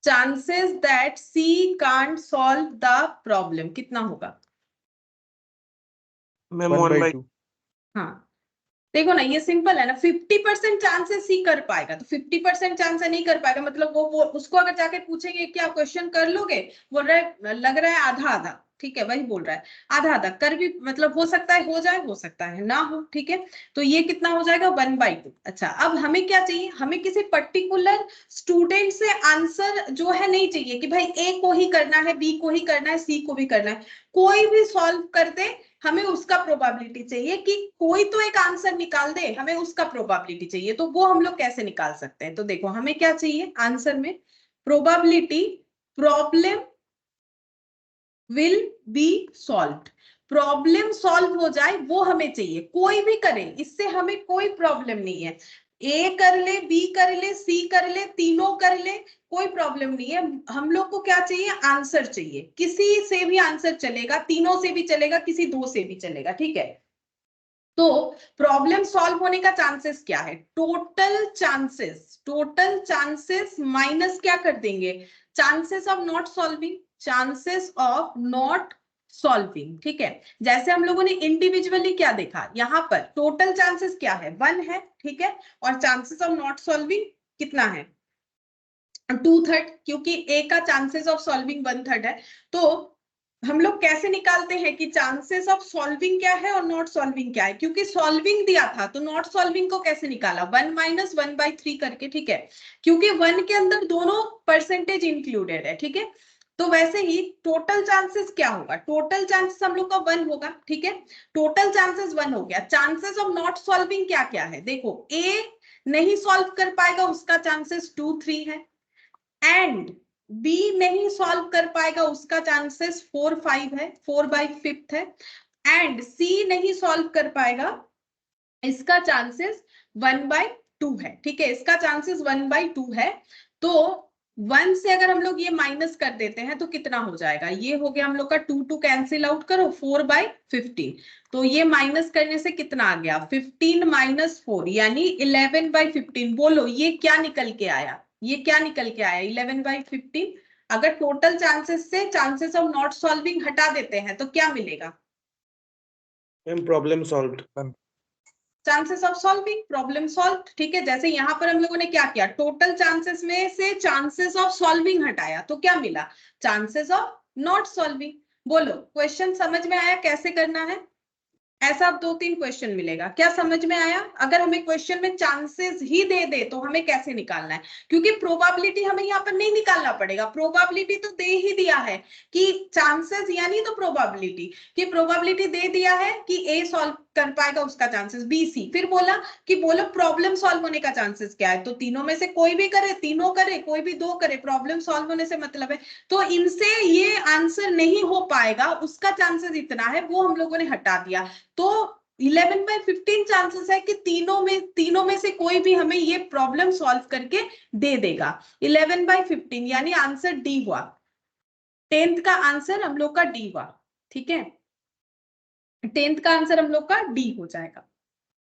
Speaker 1: Chances that C can't solve the problem कितना होगा।
Speaker 4: मैम
Speaker 3: 1/2।
Speaker 1: हाँ देखो ना, ये सिंपल है ना, 50% चांसेस ही कर पाएगा, तो 50% चांस नहीं कर पाएगा, मतलब वो उसको अगर जाके पूछेंगे कि आप क्वेश्चन कर लोगे, बोल रहा है लग रहा है आधा आधा, ठीक है, वही बोल रहा है आधा आधा कर भी, मतलब हो सकता है हो जाए, हो सकता है ना हो, ठीक है। तो ये कितना हो जाएगा 1/2। अच्छा, अब हमें क्या चाहिए, हमें किसी पर्टिकुलर स्टूडेंट से आंसर जो है नहीं चाहिए कि भाई ए को ही करना है, बी को ही करना है, सी को भी करना है, कोई भी सॉल्व कर दे, हमें उसका प्रोबेबिलिटी चाहिए कि कोई तो एक आंसर निकाल दे, हमें उसका प्रोबेबिलिटी चाहिए। तो वो हम लोग कैसे निकाल सकते हैं, तो देखो हमें क्या चाहिए आंसर में, probability problem will be solved, problem solve हो जाए वो हमें चाहिए, कोई भी करे, इससे हमें कोई प्रॉब्लम नहीं है। ए कर ले, बी कर ले, सी कर ले, तीनों कर ले, कोई प्रॉब्लम नहीं है। हम लोग को क्या चाहिए, आंसर चाहिए, किसी से भी आंसर चलेगा, तीनों से भी चलेगा, किसी दो से भी चलेगा, ठीक है। तो प्रॉब्लम सॉल्व होने का चांसेस क्या है, टोटल चांसेस माइनस क्या कर देंगे, chances of not solving, chances of not solving. ठीक है, जैसे हम लोगों ने इंडिविजुअली क्या देखा, यहाँ पर टोटल चांसेस क्या है, 1 है। ठीक है, और चांसेस ऑफ नॉट सॉल्विंग कितना है, 2/3, क्योंकि ए का चांसेस ऑफ सॉल्विंग 1/3 है। तो हम लोग कैसे निकालते हैं कि चांसेस ऑफ सॉल्विंग क्या है और नॉट सॉल्विंग क्या है, क्योंकि सॉल्विंग दिया था तो नॉट सॉल्विंग को कैसे निकाला, 1 - 1/3 करके। ठीक है, क्योंकि 1 के अंदर दोनों परसेंटेज इंक्लूडेड है। ठीक है, तो वैसे ही टोटल चांसेस क्या होगा, टोटल चांसेस हम लोग का 1 होगा। ठीक है, टोटल चांसेस 1 हो गया। चांसेस ऑफ नॉट सॉल्विंग क्या क्या है, देखो ए नहीं सॉल्व कर पाएगा उसका चांसेस 2-3 है, एंड बी नहीं सॉल्व कर पाएगा उसका चांसेस 4-5 है, 4/5 है, एंड सी नहीं सॉल्व कर पाएगा इसका चांसेस 1/2 है। ठीक है, इसका चांसेस 1/2 है। तो 1 से अगर हम लोग ये माइनस कर देते हैं तो कितना हो जाएगा, ये हो गया हम लोग का 2 कैंसिल आउट करो, 4/15। तो ये माइनस करने से कितना आ गया, 15 - 4 यानी 11/15। बोलो ये क्या निकल के आया, ये क्या निकल के आया, 11/15। अगर टोटल चांसेस से चांसेस ऑफ नॉट सॉल्विंग हटा देते हैं तो क्या मिलेगा,
Speaker 4: ma'am problem solved.
Speaker 1: Chances of solving, problem solve. ठीक है, जैसे यहां पर हम लोगों ने क्या किया, टोटल चांसेस में से चांसेस ऑफ सॉल्विंग हटाया तो क्या मिला, चांसेस ऑफ नॉट सॉल्विंग। बोलो क्वेश्चन समझ में आया कैसे करना है, ऐसा 2-3 क्वेश्चन मिलेगा, क्या समझ में आया। अगर हमें क्वेश्चन में चांसेस ही दे दे तो हमें कैसे निकालना है, क्योंकि प्रोबेबिलिटी हमें यहाँ पर नहीं निकालना पड़ेगा, प्रोबेबिलिटी तो दे ही दिया है कि चांसेस यानी तो प्रोबेबिलिटी, कि प्रोबेबिलिटी दे दिया है कि ए सॉल्व कर पाएगा उसका चांसेस बी सी, फिर बोला कि बोलो प्रॉब्लम सॉल्व होने का चांसेस क्या है, तो तीनों में से कोई भी करे, तीनों करे, कोई भी 2 करे, प्रॉब्लम सॉल्व होने से मतलब है। तो इनसे ये आंसर नहीं हो पाएगा उसका चांसेस इतना है, वो हम लोगों ने हटा दिया। तो 11/15 चांसेस है कि तीनों में से कोई भी हमें ये प्रॉब्लम सॉल्व करके दे देगा। 11/15 यानी आंसर डी हुआ, 10th का आंसर हम लोग का डी हुआ। ठीक है, 10th का आंसर हम लोग का डी हो जाएगा।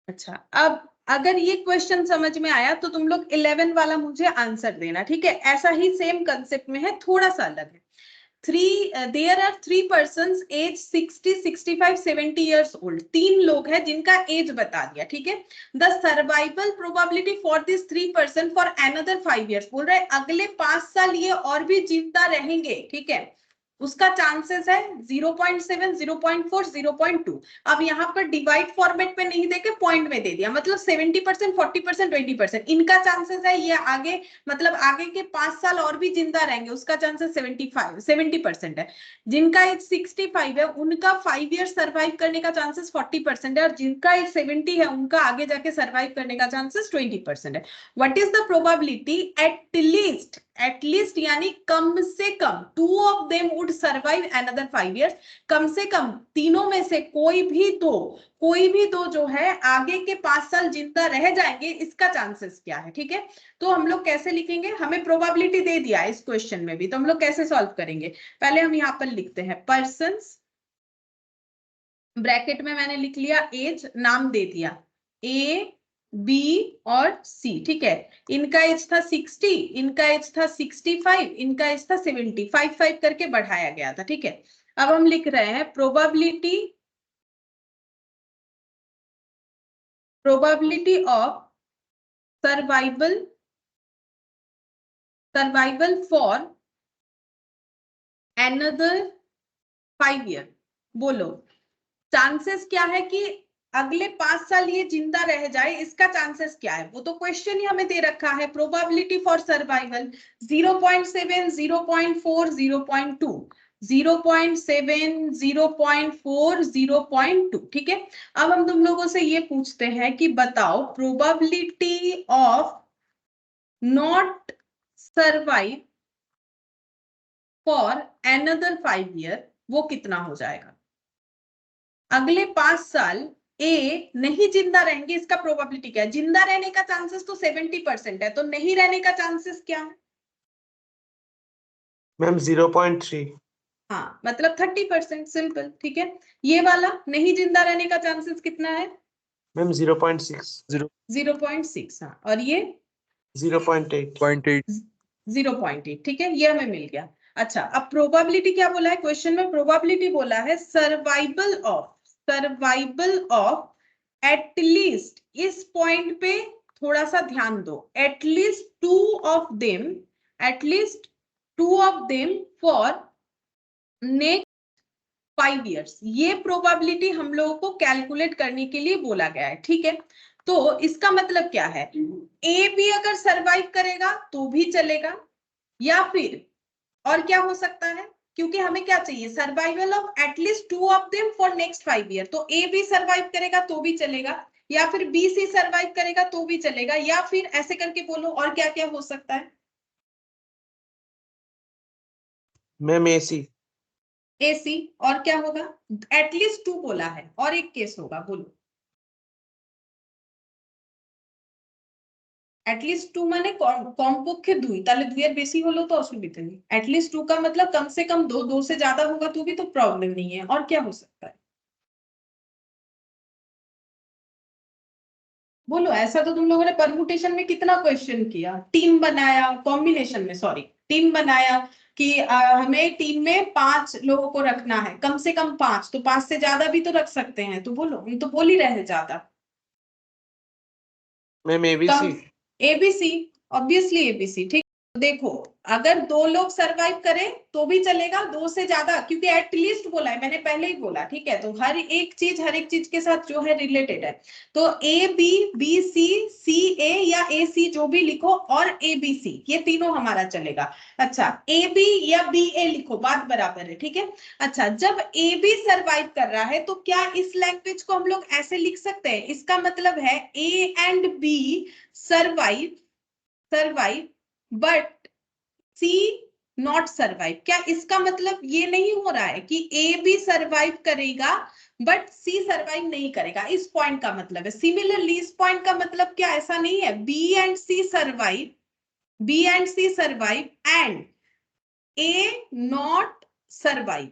Speaker 1: अच्छा, अब अगर ये क्वेश्चन समझ में आया तो तुम लोग 11 वाला मुझे आंसर देना। ठीक है, ऐसा ही सेम कंसेप्ट में है, थोड़ा सा अलग है। there are 3 persons age 60, 65, 70 years old। 3 लोग हैं जिनका एज बता दिया। ठीक है, the survival probability for these 3 person for another 5 years, बोल रहे अगले 5 साल ये और भी जिंदा रहेंगे। ठीक है, उसका चांसेस है 0.7, 0.4, 0.2। अब यहाँ पर डिवाइड फॉर्मेट पे नहीं देके पॉइंट में दे दिया, मतलब 70%, 40%, 20%। इनका चांसेस है ये आगे, मतलब आगे के 5 साल और भी जिंदा रहेंगे, उसका चांसेस 70% है। जिनका एज 65 है उनका 5 ईयर सर्वाइव करने का चांसेस 40% है, और जिनका एज 70 है उनका आगे जाके सर्वाइव करने का चांसेस 20% है। What is the probability at least यानी कम से कम 2 of them would survive another 5 years, कम से कम तीनों में से कोई भी दो जो है आगे के 5 साल जिंदा रह जाएंगे, इसका चांसेस क्या है। ठीक है, तो हम लोग कैसे लिखेंगे, हमें प्रोबेबिलिटी दे दिया है इस क्वेश्चन में भी, तो हम लोग कैसे सॉल्व करेंगे, पहले हम यहाँ पर लिखते हैं पर्सन्स, ब्रैकेट में मैंने लिख लिया एज, नाम दे दिया ए बी और सी। ठीक है, इनका एज था 60, इनका एज था 65, इनका एज था 70, 5 करके बढ़ाया गया था। ठीक है, अब हम लिख रहे हैं probability of survival for another 5 year. बोलो चांसेस क्या है कि अगले 5 साल ये जिंदा रह जाए, इसका चांसेस क्या है, वो तो क्वेश्चन ही हमें दे रखा है। Probability for survival 0.7, 0.4, 0.2, 0.7, 0.4, 0.2। ठीक है, अब हम तुम लोगों से ये पूछते हैं कि बताओ probability of not survive for another 5 year वो कितना हो जाएगा। अगले 5 साल ए नहीं जिंदा रहेंगे, इसका प्रोबेबिलिटी क्या है, जिंदा रहने का चांसेस तो 70% है, तो नहीं रहने का चांसेस क्या है,
Speaker 4: मैम 0.3।
Speaker 1: हाँ मतलब 30%, सिंपल। ठीक है, ये वाला नहीं जिंदा रहने का चांसेस कितना है,
Speaker 4: मैम 0.6
Speaker 1: 0.6, हाँ, और ये
Speaker 4: 0.8
Speaker 3: 0.8
Speaker 1: 0.8, ठीक है, ये हमें मिल गया। अच्छा, अब प्रोबेबिलिटी क्या बोला है क्वेश्चन में? प्रोबेबिलिटी बोला है सर्वाइवल ऑफ एटलीस्ट, इस पॉइंट पे थोड़ा सा ध्यान दो, at least two of them for next 5 years। ये प्रोबेबिलिटी हम लोगों को कैलकुलेट करने के लिए बोला गया है, ठीक है। तो इसका मतलब क्या है, ए भी अगर सरवाइव करेगा तो भी चलेगा, या फिर और क्या हो सकता है, क्योंकि हमें क्या चाहिए, survival of at least two of them for next 5 years। तो ए भी सरवाइव करेगा तो भी चलेगा, या फिर बी सी सरवाइव करेगा तो भी चलेगा, या फिर ऐसे करके बोलो और क्या क्या हो सकता है।
Speaker 4: मैम AC
Speaker 1: एसी, और क्या होगा, एटलीस्ट 2 बोला है, और एक केस होगा, बोलो। एटलीस्ट 2 মানে কমপক্ষে 2, তাহলে 2 এর বেশি হলেও তো অসুবিধা নেই। एटलीस्ट 2 का मतलब कम से कम 2 से ज्यादा होगा तो भी तो प्रॉब्लम नहीं है, और क्या हो सकता है, बोलो। ऐसा तो तुम लोगों ने परमुटेशन में कितना क्वेश्चन किया, टीम बनाया, कॉम्बिनेशन में सॉरी टीम बनाया कि हमें टीम में 5 लोगों को रखना है, कम से कम 5, तो 5 से ज्यादा भी तो रख सकते हैं, तो बोलो, हम तो बोल ही रहे हैं ज्यादा।
Speaker 4: Ma'am ABC
Speaker 1: ABC, obviously ABC, ठीक। देखो, अगर 2 लोग सरवाइव करें तो भी चलेगा, 2 से ज्यादा, क्योंकि एटलीस्ट बोला है, मैंने पहले ही बोला, ठीक है। तो हर एक चीज के साथ जो है रिलेटेड है, तो ए बी, बी सी, सी ए या ए सी, जो भी लिखो, और ए बी सी, ये तीनों हमारा चलेगा। अच्छा, ए बी या बी ए लिखो, बात बराबर है, ठीक है। अच्छा, जब ए बी सरवाइव कर रहा है तो क्या इस लैंग्वेज को हम लोग ऐसे लिख सकते हैं, इसका मतलब है A and B survive but C not survive। क्या इसका मतलब ये नहीं हो रहा है कि A भी survive करेगा बट C survive नहीं करेगा, इस पॉइंट का मतलब है। सिमिलरली इस पॉइंट का मतलब क्या ऐसा नहीं है, B and C survive and A not survive,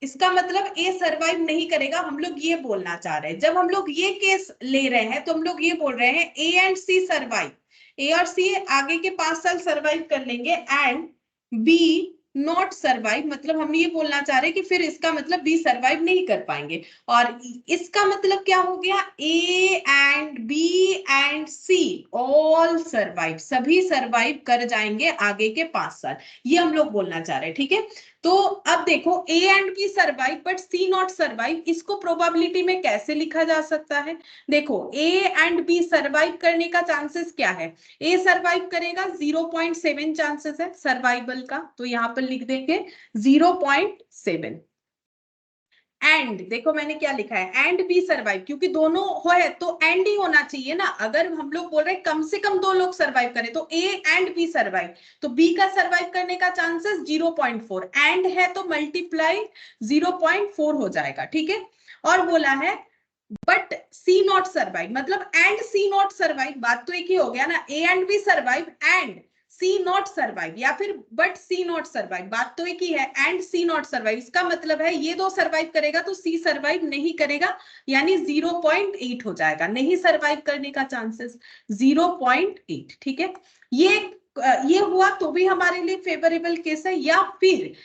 Speaker 1: इसका मतलब ए सरवाइव नहीं करेगा, हम लोग ये बोलना चाह रहे हैं। जब हम लोग ये केस ले रहे हैं तो हम लोग ये बोल रहे हैं ए एंड सी सरवाइव, ए और सी आगे के 5 साल सरवाइव कर लेंगे, एंड बी नॉट सरवाइव, मतलब हम ये बोलना चाह रहे हैं कि फिर इसका मतलब बी सरवाइव नहीं कर पाएंगे। और इसका मतलब क्या हो गया, A and B and C all survive, सभी सरवाइव कर जाएंगे आगे के 5 साल, ये हम लोग बोलना चाह रहे हैं, ठीक है। तो अब देखो, A and B survive but C not survive, इसको प्रोबेबिलिटी में कैसे लिखा जा सकता है। देखो, ए एंड बी सरवाइव करने का चांसेस क्या है, ए सरवाइव करेगा 0.7 चांसेस है सर्वाइवल का, तो यहां पर लिख देंगे 0.7। एंड देखो मैंने क्या लिखा है, एंड बी सरवाइव, क्योंकि दोनों है तो एंड ही होना चाहिए ना। अगर हम लोग बोल रहे हैं कम से कम 2 लोग सरवाइव करें तो ए एंड बी सरवाइव, तो बी का सरवाइव करने का चांसेस 0.4, एंड है तो मल्टीप्लाई 0.4 हो जाएगा, ठीक है। और बोला है बट सी नॉट सरवाइव, मतलब एंड सी नॉट सरवाइव, बात तो एक ही हो गया ना, A and B survive and C not survive, या फिर बट सी नॉट सरवाइव, बात तो एक ही है, एंड सी नॉट सरवाइव, इसका मतलब है ये 2 सरवाइव करेगा तो सी सरवाइव नहीं करेगा, यानी 0.8 हो जाएगा, नहीं सरवाइव करने का चांसेस 0.8, ठीक है। ये हुआ तो भी हमारे लिए फेवरेबल केस है, या फिर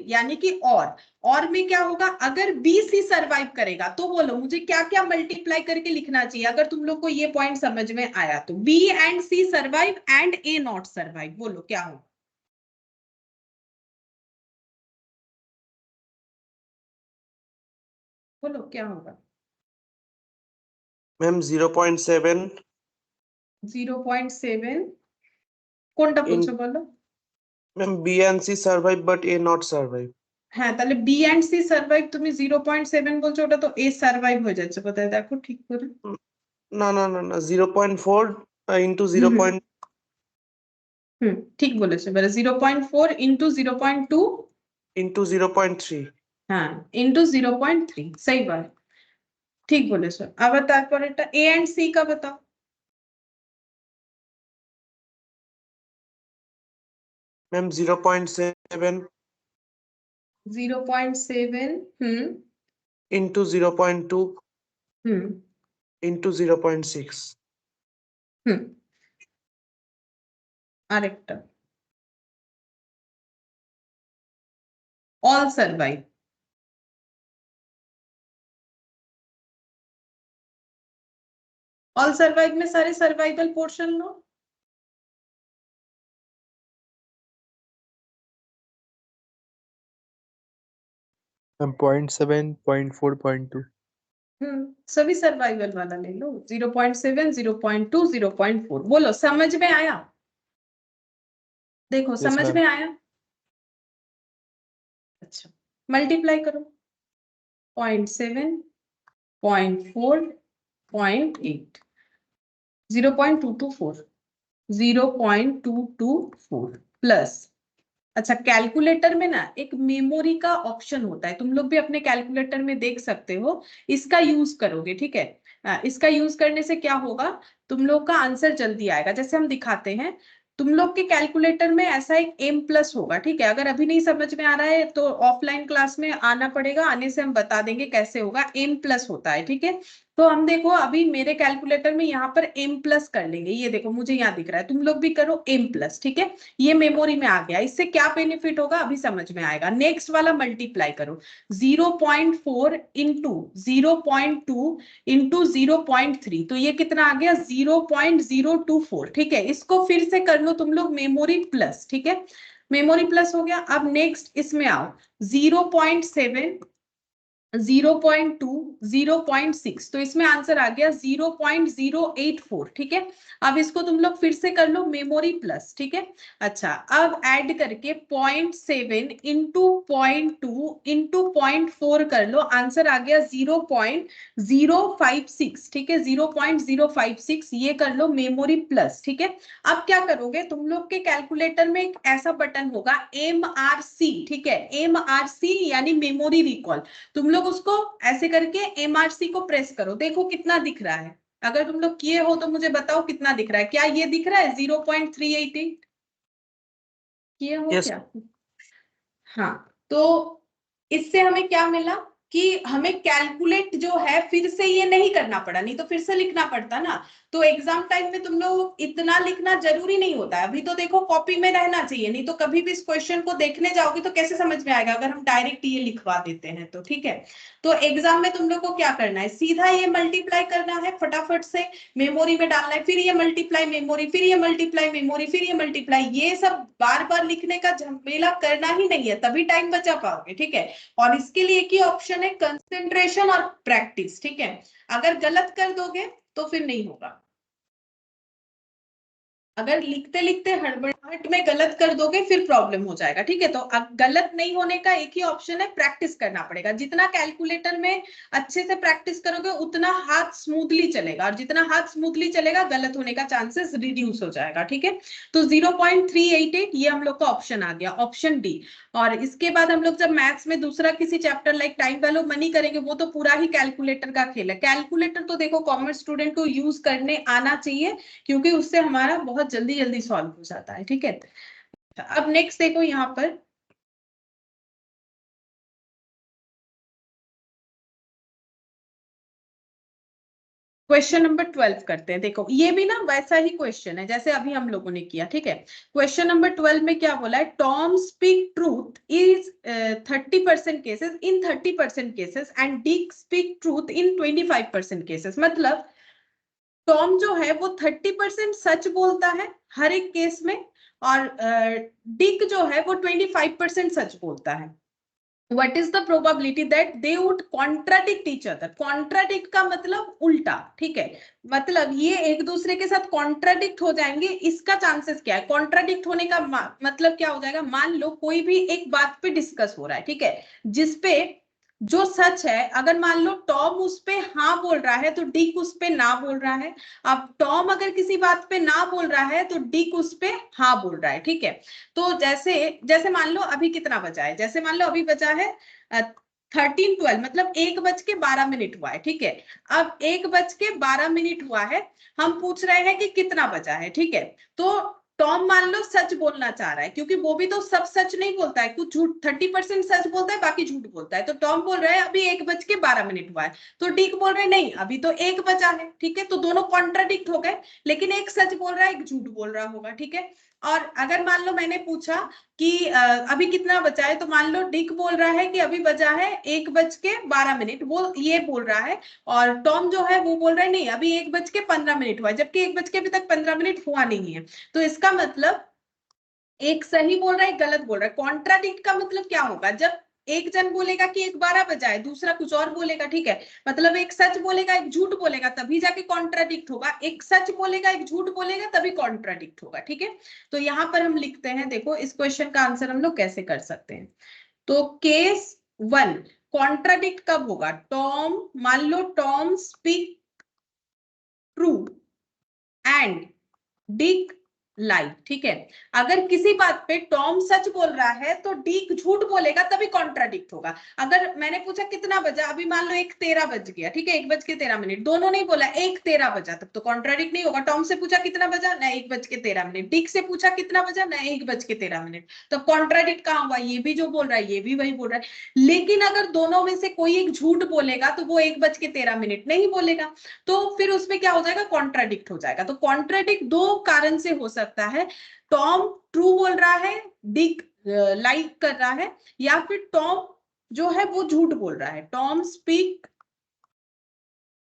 Speaker 1: यानी कि और में क्या होगा, अगर बी सी सरवाइव करेगा तो बोलो मुझे क्या क्या मल्टीप्लाई करके लिखना चाहिए, अगर तुम लोग को ये पॉइंट समझ में आया तो। B and C survive and A not survive, बोलो क्या हो, बोलो क्या होगा।
Speaker 4: मैम 0.7
Speaker 1: 0.7 কোনটা বলছো বলো।
Speaker 4: Ma'am B and C survive but A not survive
Speaker 1: হ্যাঁ, তাহলে বি এন্ড সি সার্ভাইভ তুমি 0.7 বলছো, ওটা তো এ সার্ভাইভ হয়ে যাচ্ছে বোধহয়, দেখো ঠিক করে।
Speaker 4: না 0.4 into 0.
Speaker 1: ঠিক বলেছো, এবারে 0.4 ইন্টু 0.2
Speaker 4: into 0.3
Speaker 1: হ্যাঁ ইন্টু 0.3, सही बात, ঠিক বলেছো। আবার তারপরেটা এ এন্ড সি का बताओ।
Speaker 4: Ma'am 0.7
Speaker 1: 0.7
Speaker 4: into 0.2 into 0.6.
Speaker 1: आरेक्टर ऑल सर्वाइव, ऑल सर्वाइव में सारे सर्वाइवल पोर्शन लो।
Speaker 3: मैम 0.7, 0.4, 0.2।
Speaker 1: सभी सर्वाइवल वाला ले लो। 0.7, 0.2, 0.4 बोलो, समझ में आया? देखो
Speaker 3: Yes,
Speaker 1: समझ
Speaker 3: ma'am.
Speaker 1: में आया? अच्छा, मल्टीप्लाई करो। 0.7, 0.4, 0.8, 0.224, 0.224 प्लस। अच्छा, कैलकुलेटर में ना एक मेमोरी का ऑप्शन होता है, तुम लोग भी अपने कैलकुलेटर में देख सकते हो, इसका यूज करोगे, ठीक है। इसका यूज करने से क्या होगा, तुम लोग का आंसर जल्दी आएगा। जैसे हम दिखाते हैं, तुम लोग के कैलकुलेटर में ऐसा एक m प्लस होगा, ठीक है। अगर अभी नहीं समझ में आ रहा है तो ऑफलाइन क्लास में आना पड़ेगा, आने से हम बता देंगे कैसे होगा। m प्लस होता है, ठीक है। तो हम देखो अभी मेरे कैलकुलेटर में यहाँ पर m प्लस कर लेंगे, ये देखो मुझे यहाँ दिख रहा है, तुम लोग भी करो m प्लस, ठीक है। ये मेमोरी में आ गया। इससे क्या बेनिफिट होगा अभी समझ में आएगा। नेक्स्ट वाला मल्टीप्लाई करो। 0.4 इंटू 0.2 इंटू 0.3, तो ये कितना आ गया 0.024, ठीक है। इसको फिर से कर लो तुम लोग मेमोरी प्लस, ठीक है। मेमोरी प्लस हो गया। अब नेक्स्ट इसमें आओ। 0.7, 0.2, 0.6, तो इसमें आंसर आ गया 0.084, ठीक है। अब इसको तुम लोग फिर से कर लो मेमोरी प्लस, ठीक है। अच्छा, अब ऐड करके 0.7 इंटू 0.2 इंटू 0.4 कर लो, आंसर आ गया 0.056, ठीक है। 0.056 ये कर लो मेमोरी प्लस, ठीक है। अब क्या करोगे, तुम लोग के कैलकुलेटर में एक ऐसा बटन होगा MRC, ठीक है। MRC यानी मेमोरी रिकॉल। तुम लोग उसको ऐसे करके MRC को प्रेस करो, देखो कितना दिख रहा है। अगर तुम लोग किए हो तो मुझे बताओ कितना दिख रहा है। क्या ये दिख रहा है 0.388? किए हो
Speaker 4: Yes.
Speaker 1: क्या? हाँ, तो इससे हमें क्या मिला कि हमें कैलकुलेट जो है फिर से ये नहीं करना पड़ा, नहीं तो फिर से लिखना पड़ता ना। तो एग्जाम टाइम में तुम लोग इतना लिखना जरूरी नहीं होता है। अभी तो देखो कॉपी में रहना चाहिए, नहीं तो कभी भी इस क्वेश्चन को देखने जाओगे तो कैसे समझ में आएगा अगर हम डायरेक्ट ये लिखवा देते हैं तो, ठीक है। तो एग्जाम में तुम लोग को क्या करना है, सीधा ये मल्टीप्लाई करना है, फटाफट से मेमोरी में डालना है, फिर ये मल्टीप्लाई मेमोरी, फिर ये मल्टीप्लाई मेमोरी, फिर ये मल्टीप्लाई। ये सब बार बार लिखने का झमेला करना ही नहीं है, तभी टाइम बचा पाओगे, ठीक है। और इसके लिए एक ही ऑप्शन है, कंसंट्रेशन और प्रैक्टिस, ठीक है। अगर गलत कर दोगे तो फिर नहीं होगा। अगर लिखते लिखते हड़बड़ाहट में गलत कर दोगे फिर प्रॉब्लम हो जाएगा, ठीक है। तो अब गलत नहीं होने का एक ही ऑप्शन है, प्रैक्टिस करना पड़ेगा। जितना कैलकुलेटर में अच्छे से प्रैक्टिस करोगे उतना हाथ स्मूथली चलेगा, और जितना हाथ स्मूथली चलेगा गलत होने का चांसेस रिड्यूस हो जाएगा, ठीक है। तो 0.388 ये हम लोग का ऑप्शन आ गया, ऑप्शन डी। और इसके बाद हम लोग जब मैथ्स में दूसरा किसी chapter like time value money करेंगे, वो तो पूरा ही कैलकुलेटर का खेल है। कैलकुलेटर तो देखो कॉमर्स स्टूडेंट को यूज करने आना चाहिए, क्योंकि उससे हमारा बहुत जल्दी जल्दी सॉल्व हो जाता है, ठीक है। अब नेक्स्ट देखो यहाँ पर क्वेश्चन नंबर 12 करते हैं। देखो ये भी ना वैसा ही क्वेश्चन है जैसे अभी हम लोगों ने किया, ठीक है। क्वेश्चन नंबर 12 में क्या बोला है, Tom speak truth is 30% cases in 30% cases and Dick speak truth in 25% cases. मतलब टॉम जो है वो 30% सच बोलता है हर एक केस में, और डिक जो है वो 25% सच बोलता है। What is the probability that they would contradict each other? Contradict का मतलब उल्टा, ठीक है। मतलब ये एक दूसरे के साथ कॉन्ट्राडिक्ट हो जाएंगे, इसका चांसेस क्या है। कॉन्ट्राडिक्ट होने का मतलब क्या हो जाएगा, मान लो कोई भी एक बात पे डिस्कस हो रहा है, ठीक है, जिसपे जो सच है, अगर मान लो टॉम उस पे हाँ बोल रहा है तो डिक उस पे ना बोल रहा है। अब टॉम अगर किसी बात पे ना बोल रहा है तो डिक उस पे हाँ बोल रहा है, ठीक है। तो जैसे जैसे मान लो अभी कितना बचा है, जैसे मान लो अभी बचा है 13:12, मतलब 1:12 हुआ है, ठीक है। अब 1:12 हुआ है, हम पूछ रहे हैं कि कितना बचा है, ठीक है। तो टॉम मान लो सच बोलना चाह रहा है, क्योंकि वो भी तो सब सच नहीं बोलता है, कुछ झूठ 30% सच बोलता है, बाकी झूठ बोलता है। तो टॉम बोल रहा है अभी 1:12 हुआ है, तो डिक बोल रहे नहीं अभी तो 1 बजा है, ठीक है। तो दोनों कॉन्ट्राडिक्ट हो गए, लेकिन एक सच बोल रहा है, एक झूठ बोल रहा होगा, ठीक है। और अगर मान लो मैंने पूछा कि अभी कितना बचा है, तो मान लो डिक बोल रहा है कि अभी बजा है 1:12, वो ये बोल रहा है, और टॉम जो है वो बोल रहा है नहीं अभी 1:15 हुआ है, जबकि 1 बज के अभी तक 15 मिनट हुआ नहीं है। तो इसका मतलब एक सही बोल रहा है, एक गलत बोल रहा है। कॉन्ट्राडिक्ट का मतलब क्या होगा, जब एक जन बोलेगा कि 1:12 बजा है, दूसरा कुछ और बोलेगा, ठीक है। मतलब एक सच बोलेगा, एक झूठ बोलेगा, तभी जाके कॉन्ट्राडिक्ट होगा। एक सच बोलेगा, एक झूठ बोलेगा, तभी कॉन्ट्राडिक्ट होगा, ठीक है। तो यहाँ पर हम लिखते हैं, देखो इस क्वेश्चन का आंसर हम लोग कैसे कर सकते हैं। तो केस 1 कॉन्ट्राडिक्ट कब होगा, टॉम, मान लो Tom speak true and Dick lie, ठीक है। अगर किसी बात पे टॉम सच बोल रहा है तो डिक झूठ बोलेगा, तभी कॉन्ट्राडिक्ट होगा। अगर मैंने पूछा कितना बजा, अभी मान लो 1:13 बज गया, ठीक है, 1:13, दोनों नहीं बोला 1:13 बजा, तब तो कॉन्ट्राडिक्ट नहीं होगा। टॉम से पूछा कितना बजा ना 1:13, डिक से पूछा कितना बजा ना 1:13, तो कॉन्ट्राडिक्ट कहाँ हुआ, ये भी जो बोल रहा है ये भी वही बोल रहा है। लेकिन अगर दोनों में से कोई एक झूठ बोलेगा तो वो 1:13 नहीं बोलेगा, तो फिर उसमें क्या हो जाएगा, कॉन्ट्राडिक्ट हो जाएगा। तो कॉन्ट्राडिक्ट दो कारण से हो सकता है, टॉम ट्रू बोल रहा है, डिक लाइक कर रहा है, या फिर टॉम जो है वो झूठ बोल रहा है, Tom speak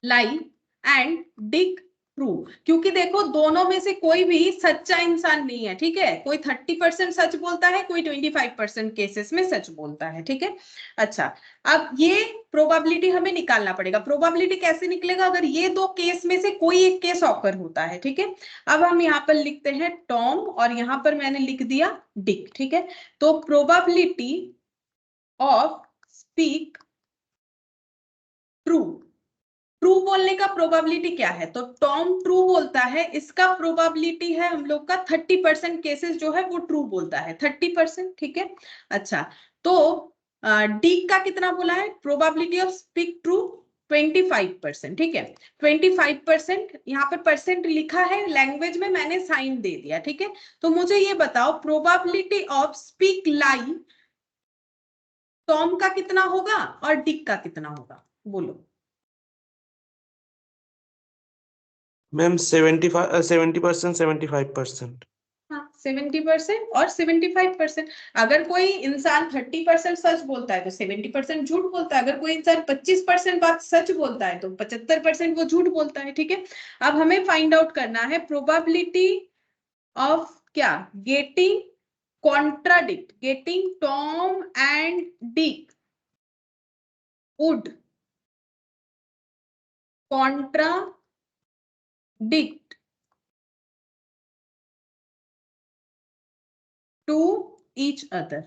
Speaker 1: lie and Dick true. क्योंकि देखो दोनों में से कोई भी सच्चा इंसान नहीं है, ठीक है। कोई 30% सच बोलता है, कोई 25% केसेस में सच बोलता है, ठीक है। अच्छा, अब ये प्रोबेबिलिटी हमें निकालना पड़ेगा। प्रोबेबिलिटी कैसे निकलेगा, अगर ये दो केस में से कोई एक केस ऑकर होता है, ठीक है। अब हम यहाँ पर लिखते हैं टॉम, और यहाँ पर मैंने लिख दिया डिक, ठीक है। तो probability of speak true, true बोलने का प्रोबेबिलिटी क्या है, तो टॉम ट्रू बोलता है, इसका प्रोबेबिलिटी है हम लोग का 30% केसेस जो है वो ट्रू बोलता है, 30%, ठीक है। अच्छा, तो डी का कितना बोला है, प्रोबेबिलिटी ऑफ स्पीक ट्रू 25%, ठीक है। 25%, यहाँ पर परसेंट लिखा है, लैंग्वेज में मैंने साइन दे दिया, ठीक है। तो मुझे ये बताओ probability of speak lie Tom का कितना होगा और डिक का कितना होगा, बोलो।
Speaker 4: मैम 70% 75%।
Speaker 1: हाँ, 70% और 75%। अगर कोई इंसान 30% सच बोलता है तो 70% झूठ बोलता है। अगर कोई इंसान 25% बात सच बोलता है तो 75% वो झूठ बोलता है, ठीक है। अब हमें फाइंड आउट करना है प्रोबेबिलिटी ऑफ क्या, getting contradict, getting Tom and Dick would contradict to each other,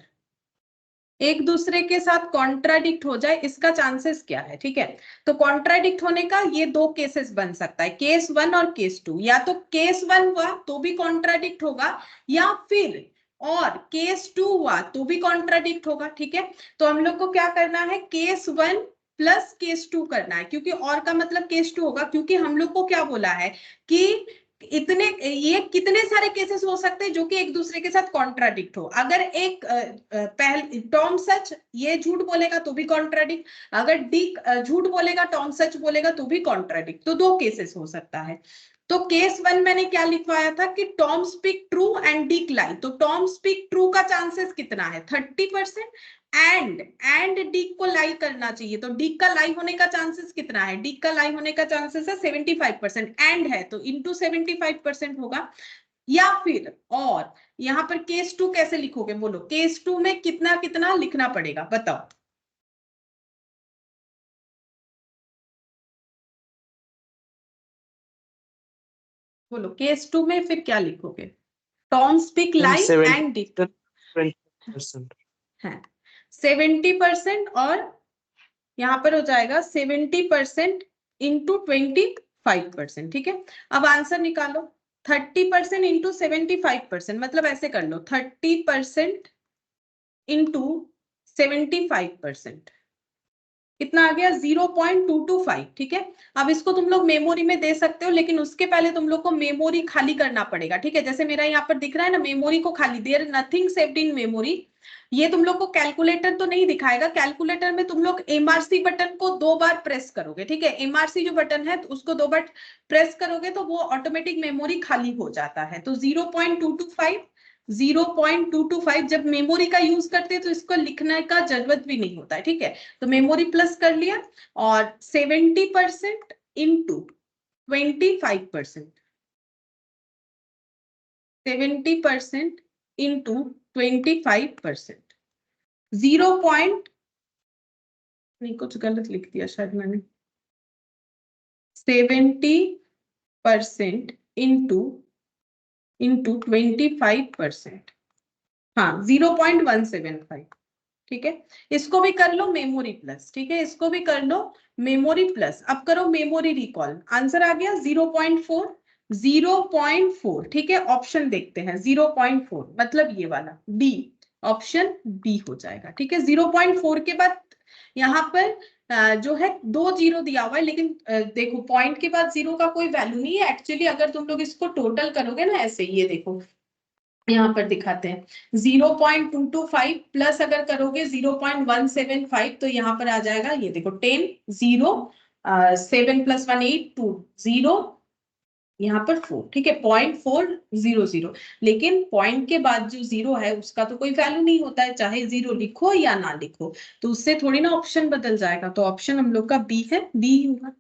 Speaker 1: एक दूसरे के साथ कॉन्ट्राडिक्ट हो जाए, इसका चांसेस क्या है, ठीक है। तो कॉन्ट्राडिक्ट होने का ये दो केसेस बन सकता है, केस 1 और केस 2। या तो केस 1 हुआ तो भी कॉन्ट्राडिक्ट होगा, या फिर और केस 2 हुआ तो भी कॉन्ट्राडिक्ट होगा, ठीक है। तो हम लोग को क्या करना है, केस 1 प्लस केस 2 करना है, क्योंकि और का मतलब केस 2 होगा, क्योंकि हम लोग को क्या बोला है कि इतने ये कितने सारे केसेस हो सकते हैं जो कि एक दूसरे के साथ कॉन्ट्राडिक्ट हो। अगर एक पहले टॉम सच ये झूठ बोलेगा तो भी कॉन्ट्राडिक्ट, अगर डिक झूठ बोलेगा टॉम सच बोलेगा तो भी कॉन्ट्राडिक्ट, तो दो केसेस हो सकता है। तो केस 1 मैंने क्या लिखवाया था कि Tom speak true and Dick lie, तो टॉम स्पीक ट्रू का चांसेस कितना है 30%, एंड डिक को लाई करना चाहिए, तो डिक का लाई होने का चांसेस कितना है, डिक का लाई होने का चांसेस है 75%, एंड है तो इंटू 75% होगा। या फिर और यहाँ पर केस 2 कैसे लिखोगे, बोलो केस 2 में कितना कितना लिखना पड़ेगा, बताओ। बोलो केस 2 में फिर क्या लिखोगे, Tom speak lie and Dick
Speaker 4: 20%
Speaker 1: है 70%, और यहाँ पर हो जाएगा 70% इंटू 25%, ठीक है। अब आंसर निकालो, 30% इंटू 75%, मतलब ऐसे कर लो 30% इंटू 75%, कितना आ गया 0.225, ठीक है। अब इसको तुम लोग मेमोरी में दे सकते हो, लेकिन उसके पहले तुम लोग को मेमोरी खाली करना पड़ेगा, ठीक है। जैसे मेरा यहाँ पर दिख रहा है ना, मेमोरी को खाली, there nothing saved in memory. ये तुम लोग को कैलकुलेटर तो नहीं दिखाएगा, कैलकुलेटर में तुम लोग एमआरसी बटन को 2 बार प्रेस करोगे, ठीक है। एमआरसी जो बटन है उसको 2 बार प्रेस करोगे तो वो ऑटोमेटिक मेमोरी खाली हो जाता है। तो 0.225 जब मेमोरी का यूज करते हैं तो इसको लिखने का जरूरत भी नहीं होता है, ठीक है। तो मेमोरी प्लस कर लिया, और 70% इंटू 25%, 70% इंटू 25%, 0 पॉइंट नहीं, कुछ गलत लिख दिया शायद मैंने, 70% इंटू 25%, हाँ 0.175, ठीक है। इसको भी कर लो मेमोरी प्लस, ठीक है, इसको भी कर लो मेमोरी प्लस। अब करो मेमोरी रिकॉल, आंसर आ गया 0.4, 0.4, ठीक है। ऑप्शन देखते हैं 0.4, मतलब ये वाला बी, ऑप्शन बी हो जाएगा, ठीक है। 0.4 के बाद यहाँ पर जो है 2 जीरो दिया हुआ है, लेकिन देखो पॉइंट के बाद 0 का कोई वैल्यू नहीं है एक्चुअली। अगर तुम लोग इसको टोटल करोगे ना ऐसे, ये देखो यहाँ पर दिखाते हैं 0.225 प्लस अगर करोगे 0.175, तो यहाँ पर आ जाएगा, ये देखो 10, 0, 7 + 1 8, 2 0, यहाँ पर 4, ठीक है, 0.400। लेकिन पॉइंट के बाद जो 0 है उसका तो कोई वैल्यू नहीं होता है, चाहे 0 लिखो या ना लिखो, तो उससे थोड़ी ना ऑप्शन बदल जाएगा। तो ऑप्शन हम लोग का बी है, बी होगा।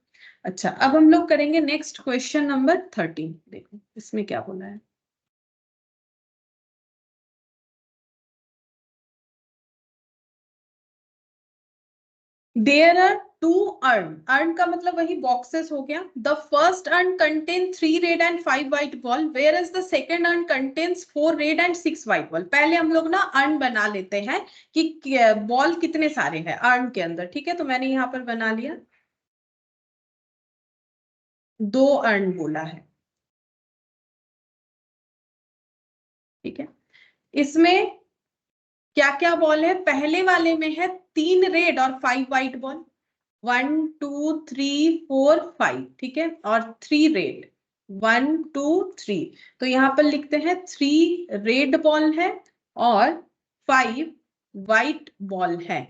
Speaker 1: अच्छा, अब हम लोग करेंगे नेक्स्ट क्वेश्चन नंबर 13। देखो इसमें क्या बोला है। There are 2 urn. Urn का मतलब वही boxes हो गया. The first urn contains 3 red and 5 white ball, whereas the second urn contains 4 red and 6 white ball. पहले हम लोग ना urn बना लेते हैं कि बॉल कितने सारे हैं urn के अंदर, ठीक है। तो मैंने यहाँ पर बना लिया, 2 urn बोला है, ठीक है। इसमें क्या क्या बॉल है, पहले वाले में है 3 रेड और 5 व्हाइट बॉल, 1 2 3 4 5, ठीक है, और 3 रेड, 1 2 3। तो यहाँ पर लिखते हैं 3 रेड बॉल है और 5 व्हाइट बॉल है।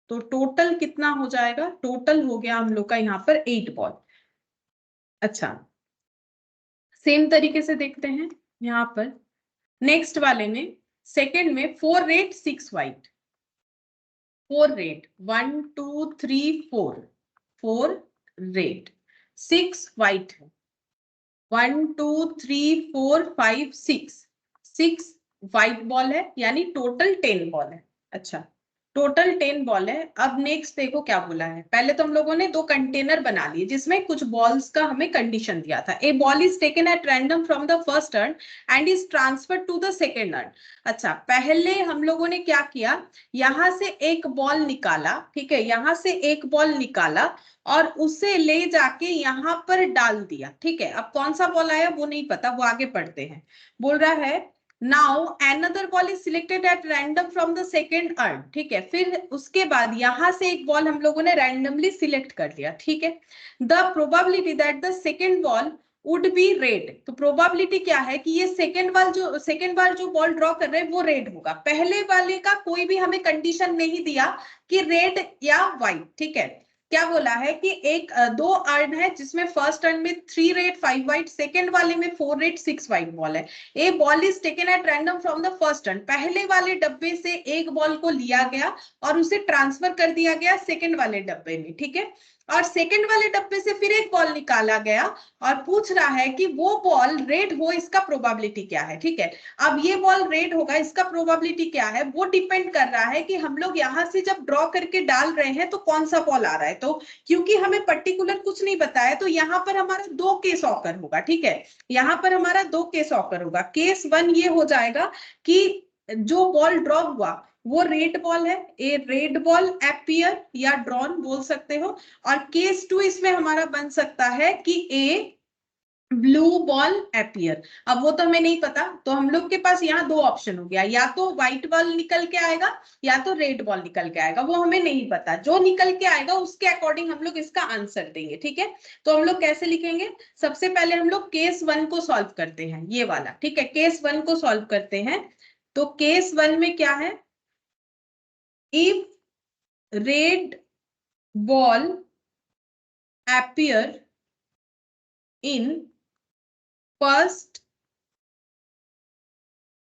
Speaker 1: तो टोटल कितना हो जाएगा, टोटल हो गया हम लोग का यहाँ पर 8 बॉल। अच्छा, सेम तरीके से देखते हैं यहाँ पर नेक्स्ट वाले में, सेकेंड में 4 red 6 white, 4 red, 1 2 3 4, 4 red, 6 white है, 1 2 3 4 5 6, 6 व्हाइट बॉल है, यानी टोटल 10 बॉल है। अच्छा, टोटल 10 बॉल है। अब नेक्स्ट देखो क्या बोला है। पहले तो हम लोगों ने 2 कंटेनर बना लिए जिसमें कुछ बॉल्स का हमें कंडीशन दिया था। A ball is taken at random from the first urn and is transferred to the second urn. अच्छा, पहले हम लोगों ने क्या किया, यहां से एक बॉल निकाला, ठीक है, यहां से एक बॉल निकाला और उसे ले जाके यहां पर डाल दिया, ठीक है। अब कौन सा बॉल आया वो नहीं पता, वो आगे पढ़ते हैं। बोल रहा है now another ball is selected at random from the second urn, ठीक है। फिर उसके बाद यहां से एक बॉल हम लोगों ने रैंडमली सिलेक्ट कर लिया, ठीक है। The probability that the second ball would B red, तो प्रोबेबिलिटी क्या है कि ये सेकेंड बार जो बॉल ड्रॉ कर रहे हैं वो रेड होगा। पहले वाले का कोई भी हमें कंडीशन नहीं दिया कि रेड या व्हाइट, ठीक है। क्या बोला है कि एक 2 अर्न है जिसमें फर्स्ट अर्न में 3 रेड 5 व्हाइट, सेकेंड वाले में 4 रेड 6 व्हाइट बॉल है। A ball is taken at random from the first urn, पहले वाले डब्बे से एक बॉल को लिया गया और उसे ट्रांसफर कर दिया गया सेकेंड वाले डब्बे में, ठीक है। और सेकेंड वाले डब्बे से फिर एक बॉल निकाला गया और पूछ रहा है कि वो बॉल रेड हो, इसका प्रोबेबिलिटी क्या है, ठीक है। अब ये बॉल रेड होगा, इसका प्रोबेबिलिटी क्या है, वो डिपेंड कर रहा है कि हम लोग यहां से जब ड्रॉ करके डाल रहे हैं तो कौन सा बॉल आ रहा है। तो क्योंकि हमें पर्टिकुलर कुछ नहीं बताया, तो यहाँ पर हमारा 2 केस ऑकर होगा, ठीक है। यहाँ पर हमारा 2 केस ऑकर होगा। केस 1 ये हो जाएगा कि जो बॉल ड्रॉ हुआ वो रेड बॉल है, ए रेड बॉल अपीयर या ड्रॉन बोल सकते हो। और केस 2 इसमें हमारा बन सकता है कि ए ब्लू बॉल एपियर। अब वो तो हमें नहीं पता, तो हम लोग के पास यहाँ दो ऑप्शन हो गया, या तो व्हाइट बॉल निकल के आएगा या तो रेड बॉल निकल के आएगा, वो हमें नहीं पता। जो निकल के आएगा उसके अकॉर्डिंग हम लोग इसका आंसर देंगे, ठीक है। तो हम लोग कैसे लिखेंगे, सबसे पहले हम लोग केस 1 को सॉल्व करते हैं, ये वाला, ठीक है। केस 1 को सॉल्व करते हैं, तो केस 1 में क्या है, if red ball appear in first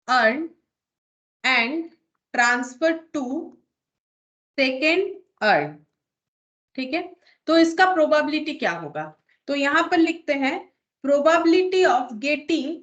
Speaker 1: urn and transfer to second urn, ठीक है। तो इसका प्रोबेबिलिटी क्या होगा, तो यहां पर लिखते हैं probability of getting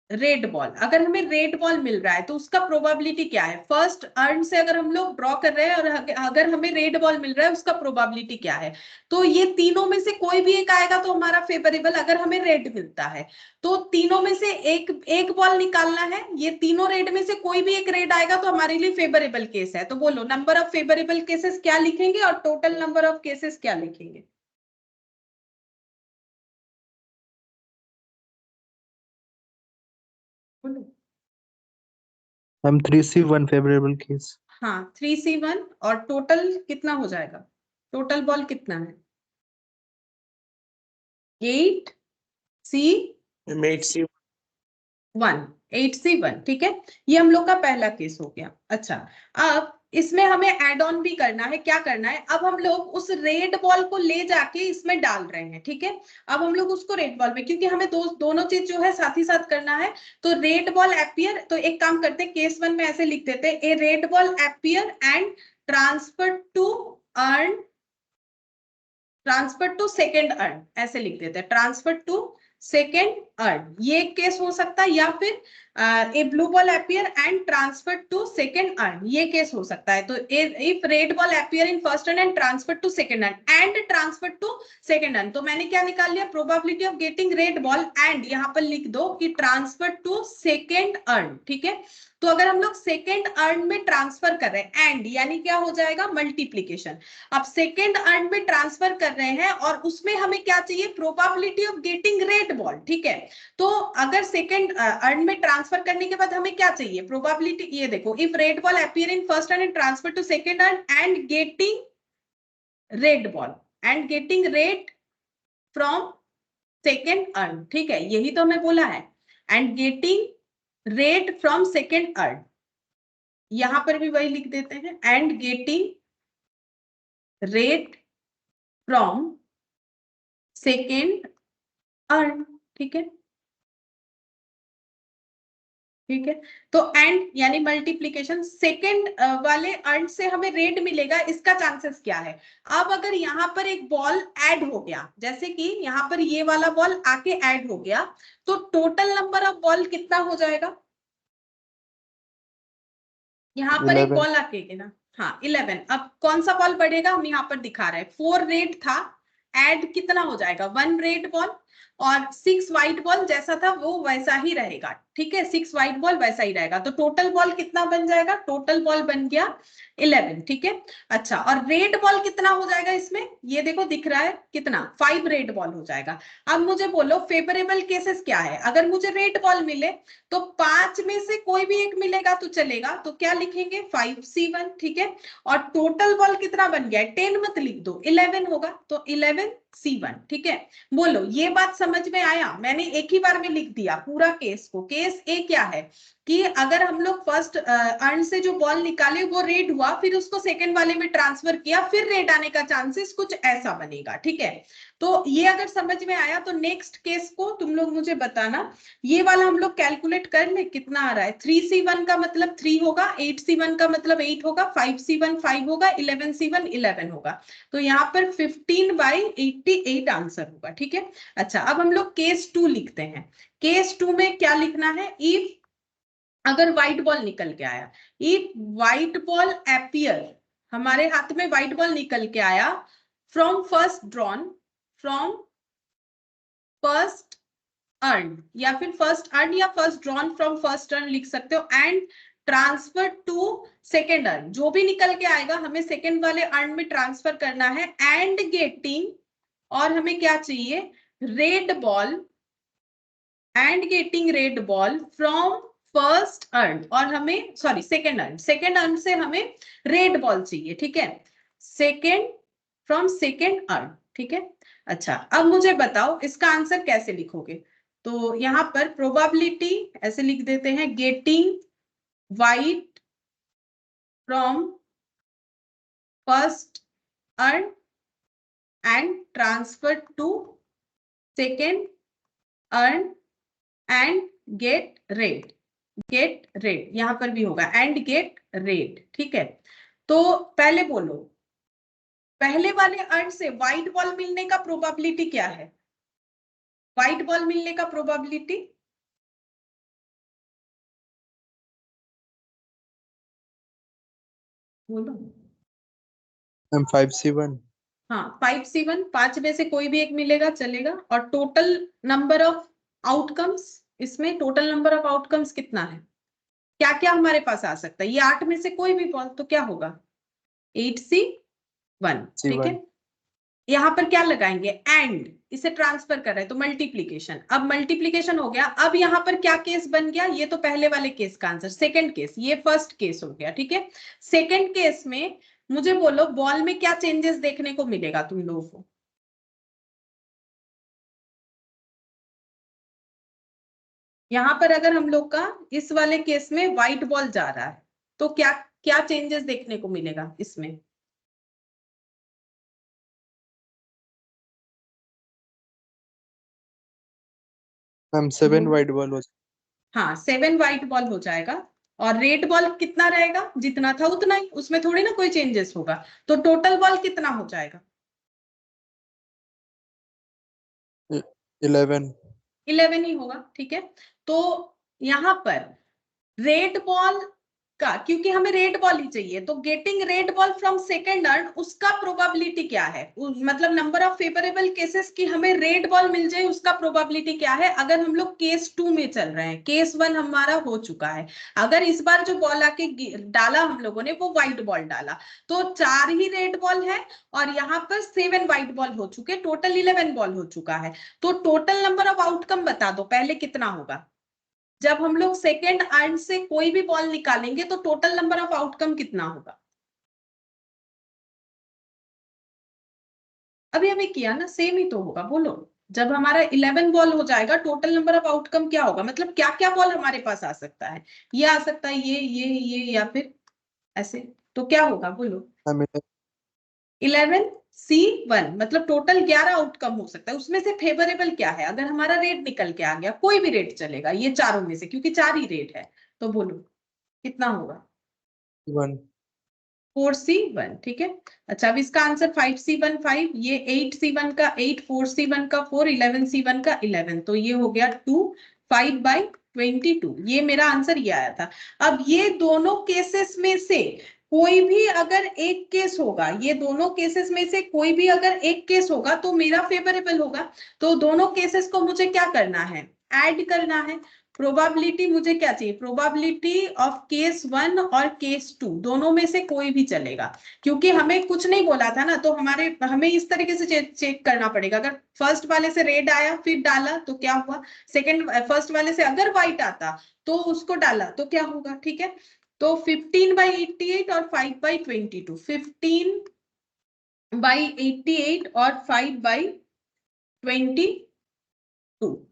Speaker 1: red ball. अगर हमें रेड बॉल मिल रहा है तो उसका प्रोबेबिलिटी क्या है, फर्स्ट अर्न से अगर हम लोग ड्रॉ कर रहे हैं और अगर हमें रेड बॉल मिल रहा है उसका प्रोबेबिलिटी क्या है। तो ये तीनों में से कोई भी एक आएगा तो हमारा फेवरेबल, अगर हमें रेड मिलता है तो तीनों में से एक बॉल निकालना है, ये तीनों रेड में से कोई भी एक रेड आएगा तो हमारे लिए फेवरेबल केस है। तो बोलो नंबर ऑफ फेवरेबल केसेस क्या लिखेंगे और टोटल नंबर ऑफ केसेस क्या लिखेंगे। बोलो।
Speaker 3: हम 3C1 फेवरेबल केस।
Speaker 1: हाँ 3C1, और टोटल कितना हो जाएगा, टोटल बॉल कितना है 8C1, ठीक है। ये हम लोग का पहला केस हो गया। अच्छा, अब इसमें हमें एड ऑन भी करना है, क्या करना है, अब हम लोग उस रेड बॉल को ले जाके इसमें डाल रहे हैं, ठीक है। अब हम लोग उसको रेड बॉल में, क्योंकि हमें दोनों चीज जो है साथ ही साथ करना है, तो रेड बॉल एपियर, तो एक काम करते हैं केस 1 में ऐसे लिख देते हैं, a red ball appear and transfer to second urn, ऐसे लिख देते हैं, ट्रांसफर टू सेकेंड अर्न, ये केस हो सकता है, या फिर a blue ball appear and transfer to second urn, ये केस हो सकता है। तो if red ball appear in first urn and transfer to second urn and transfer to second urn, तो मैंने क्या निकाल लिया, probability of getting red ball and यहाँ पर लिख दो कि ट्रांसफर टू सेकेंड अर्न, ठीक है। तो अगर हम लोग सेकेंड अर्न में ट्रांसफर कर रहे हैं, एंड यानी क्या हो जाएगा, मल्टीप्लीकेशन। अब सेकेंड अर्न में ट्रांसफर कर रहे हैं और उसमें हमें क्या चाहिए, probability of getting red ball, ठीक है। तो अगर सेकेंड अर्न में ट्रांसफर करने के बाद हमें क्या चाहिए, प्रोबेबिलिटी, ये देखो, if red ball appear in first urn and transfer to second urn and getting red ball and getting red from second urn, ठीक है, यही तो हमें बोला है, and getting red from second urn, यहां पर भी वही लिख देते हैं, and getting red from second urn, ठीक है, ठीक है। तो एंड यानी मल्टीप्लीकेशन, सेकेंड वाले अर्न से हमें रेट मिलेगा, इसका चांसेस क्या है। अब अगर यहाँ पर एक बॉल ऐड हो गया, जैसे कि यहाँ पर ये वाला बॉल आके ऐड हो गया, तो टोटल नंबर ऑफ बॉल कितना हो जाएगा, यहाँ पर एक
Speaker 3: 11।
Speaker 1: बॉल आके ना, हाँ 11। अब कौन सा बॉल बढ़ेगा, हम यहाँ पर दिखा रहे हैं, 4 रेड था, ऐड कितना हो जाएगा, 1 रेड बॉल, और 6 व्हाइट बॉल जैसा था वो वैसा ही रहेगा, ठीक है, 6 व्हाइट बॉल वैसा ही रहेगा। तो टोटल बॉल कितना बन जाएगा, टोटल बॉल बन गया 11, ठीक है। अच्छा, और रेड बॉल कितना हो जाएगा इसमें, ये देखो दिख रहा है कितना, 5 रेड बॉल हो जाएगा। अब मुझे बोलो फेवरेबल केसेस क्या है, अगर मुझे रेड बॉल मिले तो 5 में से कोई भी एक मिलेगा तो चलेगा, तो क्या लिखेंगे 5C1, ठीक है। और टोटल बॉल कितना बन गया, 10 मत लिख दो, 11 होगा, तो 11C1, ठीक है। बोलो ये बात समझ में आया, मैंने एक ही बार में लिख दिया पूरा केस को। केस ए क्या है कि अगर हम लोग फर्स्ट अर्न से जो बॉल निकाले वो रेड हुआ, फिर उसको सेकंड वाले में ट्रांसफर किया, फिर रेड आने का चांसेस कुछ ऐसा बनेगा, ठीक है। तो ये अगर समझ में आया तो नेक्स्ट केस को तुम लोग मुझे बताना, ये वाला हम लोग कैलकुलेट कर ले कितना आ रहा है। 3C1 का मतलब 3 होगा, 8C1 का मतलब 8 होगा, 5C1 5 होगा, 11C1 11 होगा। तो यहाँ पर 15/88 आंसर होगा, ठीक है। अच्छा, अब हम लोग केस 2 लिखते हैं। केस 2 में क्या लिखना है, इफ अगर व्हाइट बॉल निकल के आया, इफ व्हाइट बॉल एपियर, हमारे हाथ में व्हाइट बॉल निकल के आया, फ्रॉम फर्स्ट अर्न, या फिर फर्स्ट अर्न या first drawn from first urn लिख सकते हो, and transfer to second urn, जो भी निकल के आएगा हमें सेकेंड वाले अर्न में ट्रांसफर करना है, एंड गेटिंग, और हमें क्या चाहिए, red ball and getting red ball from first earn, और हमें सॉरी सेकेंड अर्न से हमें रेड बॉल चाहिए, ठीक है, फ्रॉम सेकेंड अर्न, ठीक है। अच्छा, अब मुझे बताओ इसका आंसर कैसे लिखोगे। तो यहाँ पर प्रोबेबिलिटी ऐसे लिख देते हैं, getting white from first urn and transfer to second urn and get red, यहां पर भी होगा एंड गेट रेड, ठीक है। तो पहले बोलो, पहले वाले अर्न से व्हाइट बॉल मिलने का प्रोबेबिलिटी क्या है, व्हाइट बॉल मिलने का प्रोबेबिलिटी बोलो।
Speaker 3: I'm 5C1.
Speaker 1: हाँ 5C1, 5 में से कोई भी एक मिलेगा चलेगा। और टोटल नंबर ऑफ आउटकम्स, इसमें टोटल नंबर ऑफ आउटकम्स कितना है, क्या क्या हमारे पास आ सकता है, ये 8 में से कोई भी बॉल तो क्या होगा 8C1, ठीक है। यहाँ पर क्या लगाएंगे, एंड इसे ट्रांसफर कर रहे हैं तो मल्टीप्लीकेशन, अब मल्टीप्लीकेशन हो गया। अब यहाँ पर क्या केस बन गया, ये तो पहले वाले केस का आंसर, सेकंड केस, ये फर्स्ट केस हो गया, ठीक है। सेकंड केस में मुझे बोलो बॉल में क्या चेंजेस देखने को मिलेगा तुम लोगों को। यहाँ पर अगर हम लोग का इस वाले केस में व्हाइट बॉल जा रहा है तो क्या क्या चेंजेस देखने को मिलेगा इसमें।
Speaker 3: I'm 7 white ball was.
Speaker 1: हाँ 7 व्हाइट बॉल हो जाएगा, और रेड बॉल कितना रहेगा, जितना था उतना ही, उसमें थोड़ी ना कोई चेंजेस होगा। तो टोटल बॉल कितना हो जाएगा 11 ही होगा, ठीक है। तो यहाँ पर रेड बॉल का, क्योंकि हमें रेड बॉल ही चाहिए, तो getting red ball from second earn, उसका प्रोबेबिलिटी क्या है, मतलब नंबर ऑफ फेवरेबल केसेस की हमें रेड बॉल मिल जाए, उसका प्रोबेबिलिटी क्या है। अगर हम लोग केस 2 में चल रहे हैं, केस 1 हमारा हो चुका है, अगर इस बार जो बॉल आके डाला हम लोगों ने वो व्हाइट बॉल डाला, तो 4 ही रेड बॉल है और यहाँ पर 7 व्हाइट बॉल हो चुके, टोटल 11 बॉल हो चुका है। तो टोटल नंबर ऑफ आउटकम बता दो पहले कितना होगा। जब हम लोग सेकेंड अर्न से कोई भी बॉल निकालेंगे तो टोटल नंबर ऑफ आउटकम कितना होगा। अभी अभी किया ना, सेम ही तो होगा, बोलो। जब हमारा 11 बॉल हो जाएगा टोटल नंबर ऑफ आउटकम क्या होगा, मतलब क्या क्या बॉल हमारे पास आ सकता है, ये आ सकता है, ये या फिर ऐसे, तो क्या होगा बोलो। 11C1 मतलब टोटल 11 आउटकम हो सकता है, उसमें से फेवरेबल क्या है, अगर हमारा रेट निकल के आ गया कोई भी रेट चलेगा ये चारों में से, क्योंकि 4 ही रेट है, तो बोलो कितना होगा 4C1, ठीक है। अच्छा, अब इसका आंसर 5C1 5, ये 8C1 का 8, 4C1 का 4, 11C1 का 11, तो ये हो गया 2 5/22, ये मेरा आंसर ये आया था। अब ये दोनों केसेस में से कोई भी अगर एक केस होगा, ये दोनों केसेस में से कोई भी अगर एक केस होगा तो मेरा फेवरेबल होगा। तो दोनों केसेस को मुझे क्या करना है, ऐड करना है। प्रोबेबिलिटी मुझे क्या चाहिए, प्रोबेबिलिटी ऑफ केस 1 और केस 2 दोनों में से कोई भी चलेगा, क्योंकि हमें कुछ नहीं बोला था ना, तो हमें इस तरीके से चेक करना पड़ेगा। अगर फर्स्ट वाले से रेड आया फिर डाला तो क्या हुआ, फर्स्ट वाले से अगर व्हाइट आता तो उसको डाला तो क्या होगा, ठीक है। तो 15/88 और 5/22, 15/88 और 5/22,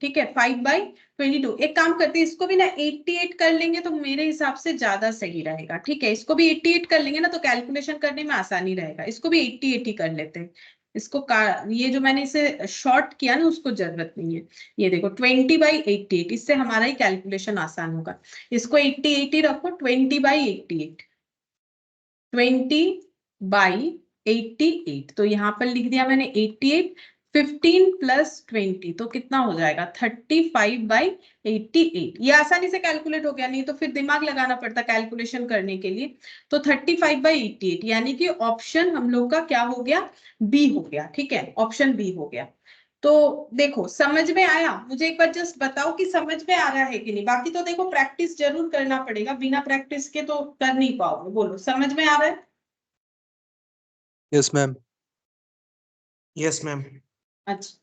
Speaker 1: ठीक है, 5/22। एक काम करते हैं, इसको भी ना 88 कर लेंगे तो मेरे हिसाब से ज्यादा सही रहेगा, ठीक है। इसको भी 88 कर लेंगे ना तो कैलकुलेशन करने में आसानी रहेगा, इसको भी 88 ही कर लेते हैं। इसको ये जो मैंने इसे शॉर्ट किया ना उसको जरूरत नहीं है। ये देखो 20/88, इससे हमारा ही कैलकुलेशन आसान होगा। इसको 88 ही रखो, 20/88, 20/88, तो यहाँ पर लिख दिया मैंने 88, 15 + 20 तो कितना हो जाएगा 35/88। ये आसानी से कैलकुलेट हो गया, नहीं तो फिर दिमाग लगाना पड़ता कैलकुलेशन करने के लिए। तो 35/88 यानी कि ऑप्शन हम लोग का क्या हो गया, बी हो गया, ठीक है, ऑप्शन बी हो गया। तो देखो समझ में आया, मुझे एक बार जस्ट बताओ कि समझ में आ रहा है कि नहीं। बाकी तो देखो प्रैक्टिस जरूर करना पड़ेगा, बिना प्रैक्टिस के तो कर नहीं पाओगे। बोलो समझ में आ रहा है।
Speaker 3: Yes, ma'am.
Speaker 4: Yes, ma'am.
Speaker 1: अच्छा,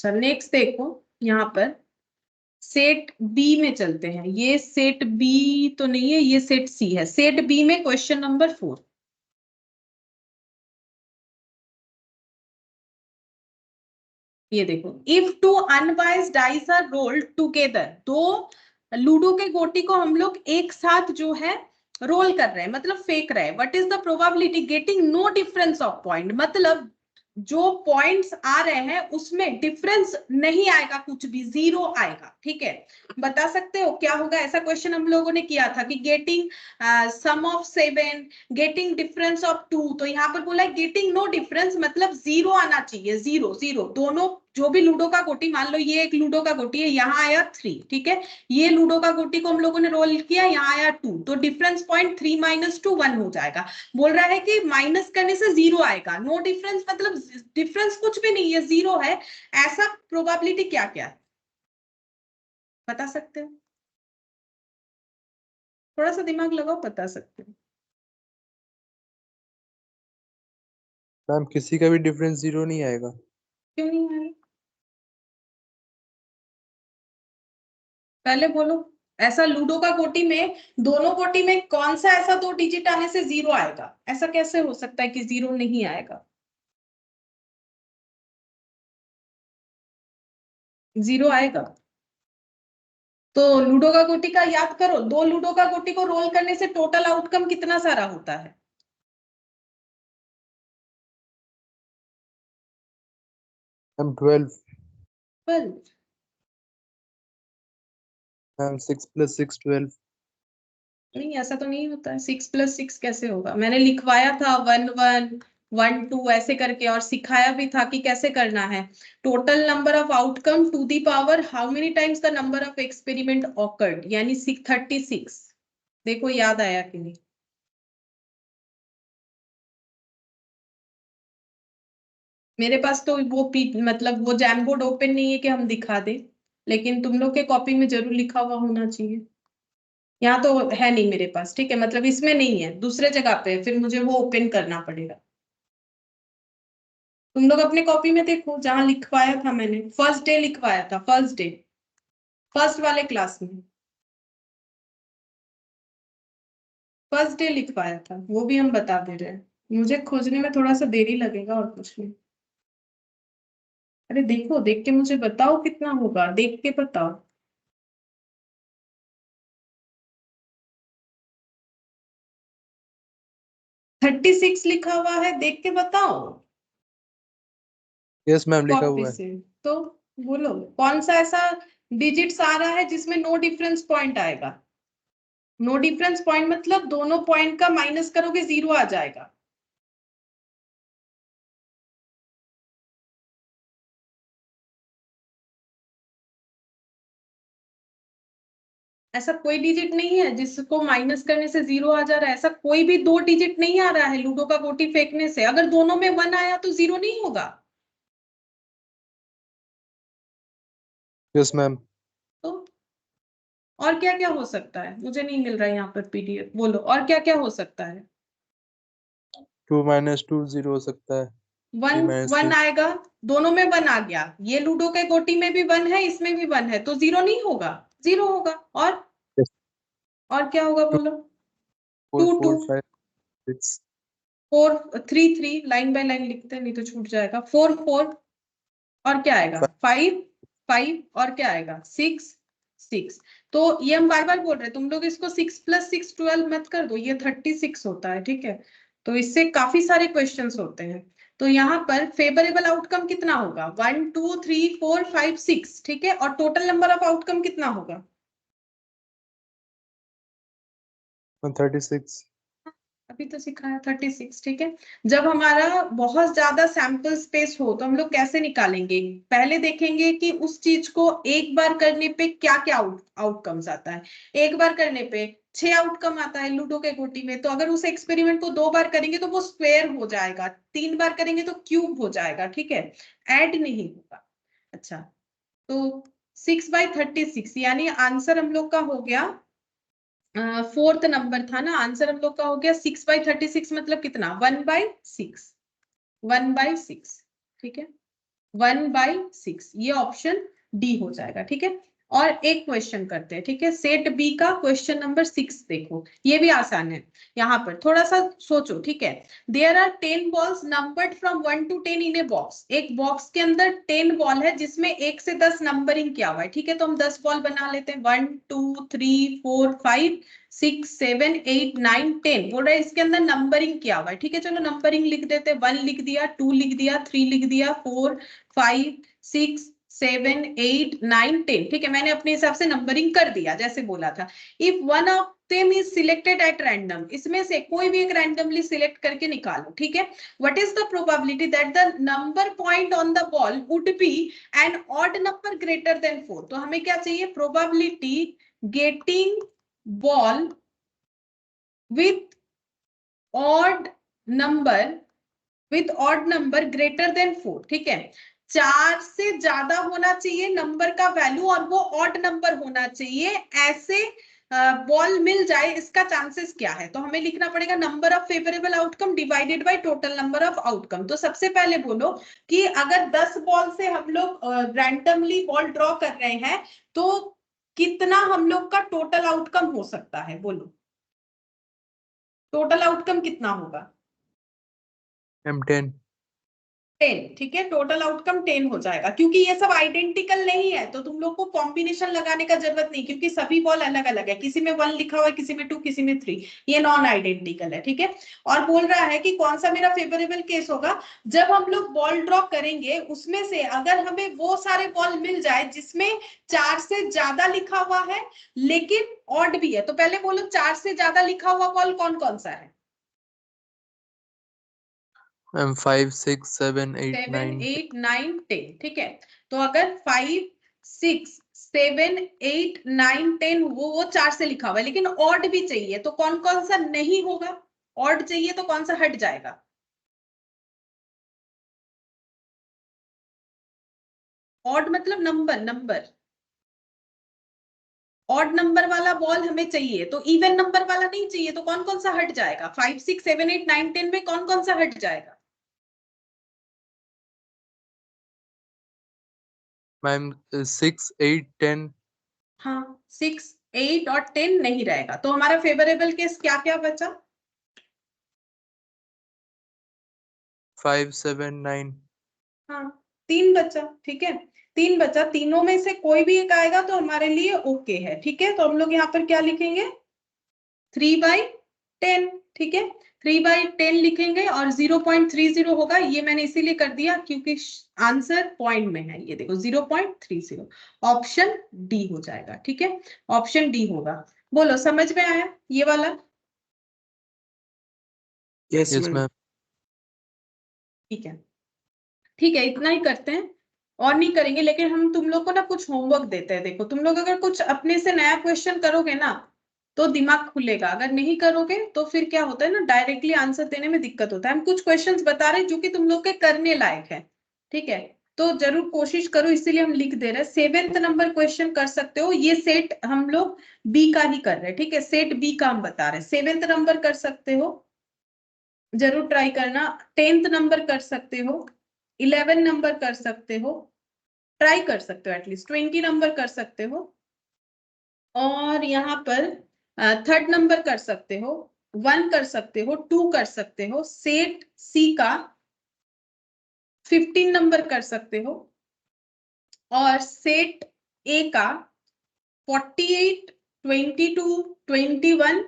Speaker 1: अच्छा नेक्स्ट देखो यहाँ पर सेट बी में चलते हैं। ये सेट बी तो नहीं है, ये सेट सी है। सेट बी में क्वेश्चन नंबर 4, ये देखो, if two unbiased dice are rolled together, दो लूडो के गोटी को हम लोग एक साथ जो है रोल कर रहे हैं, मतलब फेंक रहे हैं, what is the probability getting no difference of point, मतलब जो पॉइंट्स आ रहे हैं उसमें डिफरेंस नहीं आएगा, कुछ भी जीरो आएगा। ठीक है, बता सकते हो क्या होगा? ऐसा क्वेश्चन हम लोगों ने किया था कि getting sum of 7, getting difference of 2, तो यहाँ पर बोला गेटिंग नो डिफरेंस मतलब जीरो आना चाहिए, जीरो जीरो। दोनों जो भी लूडो का गोटी, मान लो ये एक लूडो का गोटी है, यहाँ आया 3, ठीक है, ये लूडो का गोटी को हम लोगों ने रोल किया, यहाँ आया 2, तो डिफरेंस पॉइंट 3 - 2 1 हो जाएगा। बोल रहा है कि माइनस करने से जीरो आएगा, नो डिफरेंस मतलब डिफरेंस कुछ भी नहीं है, जीरो है। ऐसा प्रोबेबिलिटी क्या क्या है बता सकते हो? थोड़ा सा दिमाग लगाओ, बता सकते हो।
Speaker 3: मैम किसी का भी डिफरेंस 0 नहीं आएगा।
Speaker 1: क्यों नहीं आएगा? पहले बोलो, ऐसा लूडो का गोटी में, दोनों गोटी में कौन सा ऐसा 2 डिजिट आने से जीरो आएगा? ऐसा कैसे हो सकता है कि जीरो नहीं आएगा? जीरो आएगा। तो लूडो का गोटी का याद करो, 2 लूडो का गोटी को रोल करने से टोटल आउटकम कितना सारा होता है?
Speaker 3: मैम 12।
Speaker 1: 12।
Speaker 3: मैम 6 + 6 12।
Speaker 1: नहीं, ऐसा तो नहीं होता है। 6 + 6 कैसे होगा? मैंने लिखवाया था 1 1 1 2 ऐसे करके, और सिखाया भी था कि कैसे करना है। Total number of outcome to the power how many times the number of experiment occurred, यानी 36। देखो याद आया कि नहीं? मेरे पास तो वो मतलब वो जैम बोर्ड ओपन नहीं है कि हम दिखा दें, लेकिन तुम लोग के कॉपी में जरूर लिखा हुआ होना चाहिए। यहाँ तो है नहीं मेरे पास, ठीक है, मतलब इसमें नहीं है, दूसरे जगह पे है, फिर मुझे वो ओपन करना पड़ेगा। तुम लोग अपने कॉपी में देखो, जहां लिखवाया था मैंने, फर्स्ट डे लिखवाया था, फर्स्ट डे, फर्स्ट वाले क्लास में फर्स्ट डे लिखवाया था, वो भी हम बता दे रहे हैं। मुझे खोजने में थोड़ा सा देरी लगेगा और कुछ नहीं। अरे देखो, देख के मुझे बताओ कितना होगा, देख के बताओ। 36 लिखा हुआ है, देख के बताओ
Speaker 3: यस मैम लिखा
Speaker 1: कॉपी
Speaker 3: हुआ है।
Speaker 1: से। तो बोलो कौन सा ऐसा डिजिट्स आ रहा है जिसमें नो डिफरेंस पॉइंट आएगा? नो डिफरेंस पॉइंट मतलब दोनों पॉइंट का माइनस करोगे जीरो आ जाएगा। ऐसा कोई डिजिट नहीं है जिसको माइनस करने से जीरो आ जा रहा है, ऐसा कोई भी 2 डिजिट नहीं आ रहा है लूडो का गोटी फेंकने से। अगर दोनों में 1 आया तो जीरो नहीं होगा।
Speaker 3: Yes ma'am.
Speaker 1: तो और क्या क्या हो सकता है? मुझे नहीं मिल रहा है यहाँ पर पीडीएफ, बोलो और क्या क्या हो सकता है?
Speaker 3: 2 - 2 0 हो सकता है।
Speaker 1: 1
Speaker 3: 3 -
Speaker 1: 1
Speaker 3: 3।
Speaker 1: आएगा, दोनों में 1 आ गया, ये लूडो के गोटी में भी 1 है, इसमें भी 1 है, तो जीरो नहीं होगा? जीरो होगा।
Speaker 3: यस।
Speaker 1: और क्या होगा
Speaker 3: 2
Speaker 1: बोलो?
Speaker 3: 4
Speaker 1: 2 2
Speaker 3: 4 5 6।
Speaker 1: 4 3 3, लाइन बाय लाइन लिखते हैं नहीं तो छूट जाएगा। 4 4, और क्या आएगा? 5 5, और क्या आएगा? 6 6। तो ये हम बार बार बोल रहे हैं, तुम लोग इसको 6 + 6 12 मत कर दो, ये 36 होता है, ठीक है। तो इससे काफी सारे क्वेश्चंस होते हैं। तो यहाँ पर फेवरेबल आउटकम कितना होगा? 1 2 3 4 5 6, ठीक है, और टोटल नंबर ऑफ आउटकम कितना होगा?
Speaker 3: 36।
Speaker 1: अभी तो सिखाया 36, ठीक है। जब हमारा बहुत ज्यादा सैंपल स्पेस हो तो हम लोग कैसे निकालेंगे? पहले देखेंगे कि उस चीज को एक बार करने पे क्या क्या आउटकम्स आता है। एक बार करने पे 6 आउटकम आता है लूडो के गोटी में, तो अगर उस एक्सपेरिमेंट को 2 बार करेंगे तो वो स्क्वायर हो जाएगा, 3 बार करेंगे तो क्यूब हो जाएगा, ठीक है, ऐड नहीं होगा। अच्छा, तो 6/36 यानी आंसर हम लोग का हो गया, फोर्थ नंबर था ना आंसर हम लोग का, हो गया 6/36 मतलब कितना? 1/6, 1/6, ठीक है, 1/6, ये ऑप्शन डी हो जाएगा। ठीक है, और एक क्वेश्चन करते हैं। ठीक है, सेट बी का क्वेश्चन नंबर 6 देखो, ये भी आसान है। यहाँ पर थोड़ा सा सोचो। ठीक है, there are 10 balls numbered from 1 to 10 in a box. एक बॉक्स के अंदर 10 बॉल है जिसमें 1 से 10 नंबरिंग किया हुआ है। ठीक है, तो हम 10 बॉल बना लेते हैं। 1 2 3 4 5 6 7 8 9 10 बोल रहा है, इसके अंदर नंबरिंग किया हुआ है। ठीक है, चलो नंबरिंग लिख देते हैं। 1 लिख दिया, 2 लिख दिया, 3 लिख दिया, 4 5 6 7 8 9 10। ठीक है, मैंने अपने हिसाब से नंबरिंग कर दिया जैसे बोला था। If one of them is selected at random, इसमें से कोई भी एक रैंडमली सिलेक्ट करके निकालो। ठीक है, what is the probability that the number point on the ball would be an odd number greater than 4। तो हमें क्या चाहिए? Probability getting ball with odd number greater than 4। ठीक है, 4 से ज्यादा होना चाहिए नंबर का वैल्यू और वो ऑड नंबर होना चाहिए, ऐसे बॉल मिल जाए, इसका चांसेस क्या है? तो हमें लिखना पड़ेगा number of favourable outcome divided by total number of outcome. तो सबसे पहले बोलो कि अगर 10 बॉल से हम लोग रैंडमली बॉल ड्रॉ कर रहे हैं तो कितना हम लोग का टोटल आउटकम हो सकता है? बोलो, टोटल आउटकम कितना होगा?
Speaker 3: M10।
Speaker 1: 10। ठीक है, टोटल आउटकम 10 हो जाएगा, क्योंकि ये सब आइडेंटिकल नहीं है तो तुम लोग को कॉम्बिनेशन लगाने का जरूरत नहीं, क्योंकि सभी बॉल अलग अलग है। किसी में 1 लिखा हुआ है, किसी में 2, किसी में 3, ये नॉन आइडेंटिकल है। ठीक है, और बोल रहा है कि कौन सा मेरा फेवरेबल केस होगा? जब हम लोग बॉल ड्रॉ करेंगे उसमें से अगर हमें वो सारे बॉल मिल जाए जिसमें 4 से ज्यादा लिखा हुआ है लेकिन ऑड भी है। तो पहले बोलो 4 से ज्यादा लिखा हुआ बॉल कौन कौन सा है?
Speaker 3: मैम 5 6 7 8
Speaker 1: 7
Speaker 3: 9
Speaker 1: 8 9 10। ठीक है, तो अगर 5 6 7 8 9 10 वो 4 से लिखा हुआ है, लेकिन ऑड भी चाहिए, तो कौन कौन सा नहीं होगा? ऑड चाहिए तो कौन सा हट जाएगा? ऑड मतलब नंबर ऑड नंबर वाला बॉल हमें चाहिए, तो इवन नंबर वाला नहीं चाहिए, तो कौन कौन सा हट जाएगा? 5 6 7 8 9 10 में कौन कौन सा हट जाएगा?
Speaker 3: मैम 6 8 10
Speaker 1: हाँ, 6 8 और 10 नहीं रहेगा। तो हमारा फेवरेबल केस क्या क्या बचा?
Speaker 3: 5 7 9।
Speaker 1: हाँ, 3 बचा। ठीक है, 3 बचा, तीनों में से कोई भी एक आएगा तो हमारे लिए ओके है। ठीक है, तो हम लोग यहाँ पर क्या लिखेंगे? 3/10। ठीक है, 3/10 लिखेंगे और 0.30 होगा। ये मैंने इसीलिए कर दिया क्योंकि आंसर पॉइंट में है। ये देखो 0.30, ऑप्शन डी हो जाएगा। ठीक है, ऑप्शन डी होगा। बोलो, समझ में आया ये वाला?
Speaker 4: Yes
Speaker 3: yes
Speaker 4: ma'am.
Speaker 3: मैम।
Speaker 1: ठीक है, ठीक है, इतना ही करते हैं और नहीं करेंगे। लेकिन हम तुम लोग को ना कुछ होमवर्क देते हैं। देखो, तुम लोग अगर कुछ अपने से नया क्वेश्चन करोगे ना तो दिमाग खुलेगा, अगर नहीं करोगे तो फिर क्या होता है ना, डायरेक्टली आंसर देने में दिक्कत होता है। हम कुछ क्वेश्चंस बता रहे हैं जो कि तुम लोग के करने लायक है। ठीक है, तो जरूर कोशिश करो, इसीलिए हम लिख दे रहे हैं। 7th नंबर क्वेश्चन कर सकते हो, ये सेट हम लोग बी का ही कर रहे हैं। ठीक है, सेट बी का हम बता रहे हैं। 7th नंबर कर सकते हो, जरूर ट्राई करना। 10th नंबर कर सकते हो, 11 नंबर कर सकते हो, ट्राई कर सकते हो, एटलीस्ट 20 नंबर कर सकते हो, और यहाँ पर 3rd नंबर कर सकते हो, 1 कर सकते हो, 2 कर सकते हो, सेट सी का 15 नंबर कर सकते हो, और सेट ए का 48 22 21,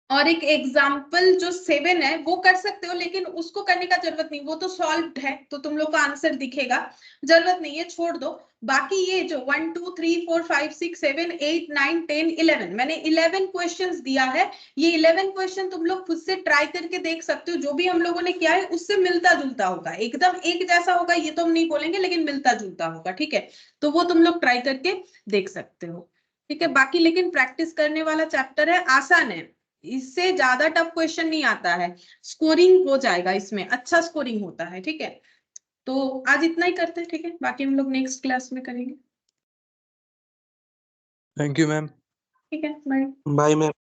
Speaker 1: और एक एग्जाम्पल जो 7 है वो कर सकते हो, लेकिन उसको करने का जरूरत नहीं, वो तो सॉल्व है तो तुम लोग को आंसर दिखेगा, जरूरत नहीं है, छोड़ दो। बाकी ये जो 1 2 3 4 5 6 7 8 9 10 11, मैंने 11 क्वेश्चंस दिया है। ये 11 क्वेश्चन तुम लोग खुद से ट्राई करके देख सकते हो, जो भी हम लोगों ने किया है उससे मिलता जुलता होगा, एकदम एक जैसा होगा ये तो हम नहीं बोलेंगे, लेकिन मिलता जुलता होगा। ठीक है, तो वो तुम लोग ट्राई करके देख सकते हो। ठीक है, बाकी लेकिन प्रैक्टिस करने वाला चैप्टर है, आसान है, इससे ज्यादा टफ क्वेश्चन नहीं आता है, स्कोरिंग हो जाएगा, इसमें अच्छा स्कोरिंग होता है। ठीक है, तो आज इतना ही करते हैं। ठीक है, बाकी हम लोग नेक्स्ट क्लास में करेंगे।
Speaker 3: Thank you ma'am.
Speaker 1: ठीक है, बाय।
Speaker 4: Bye ma'am.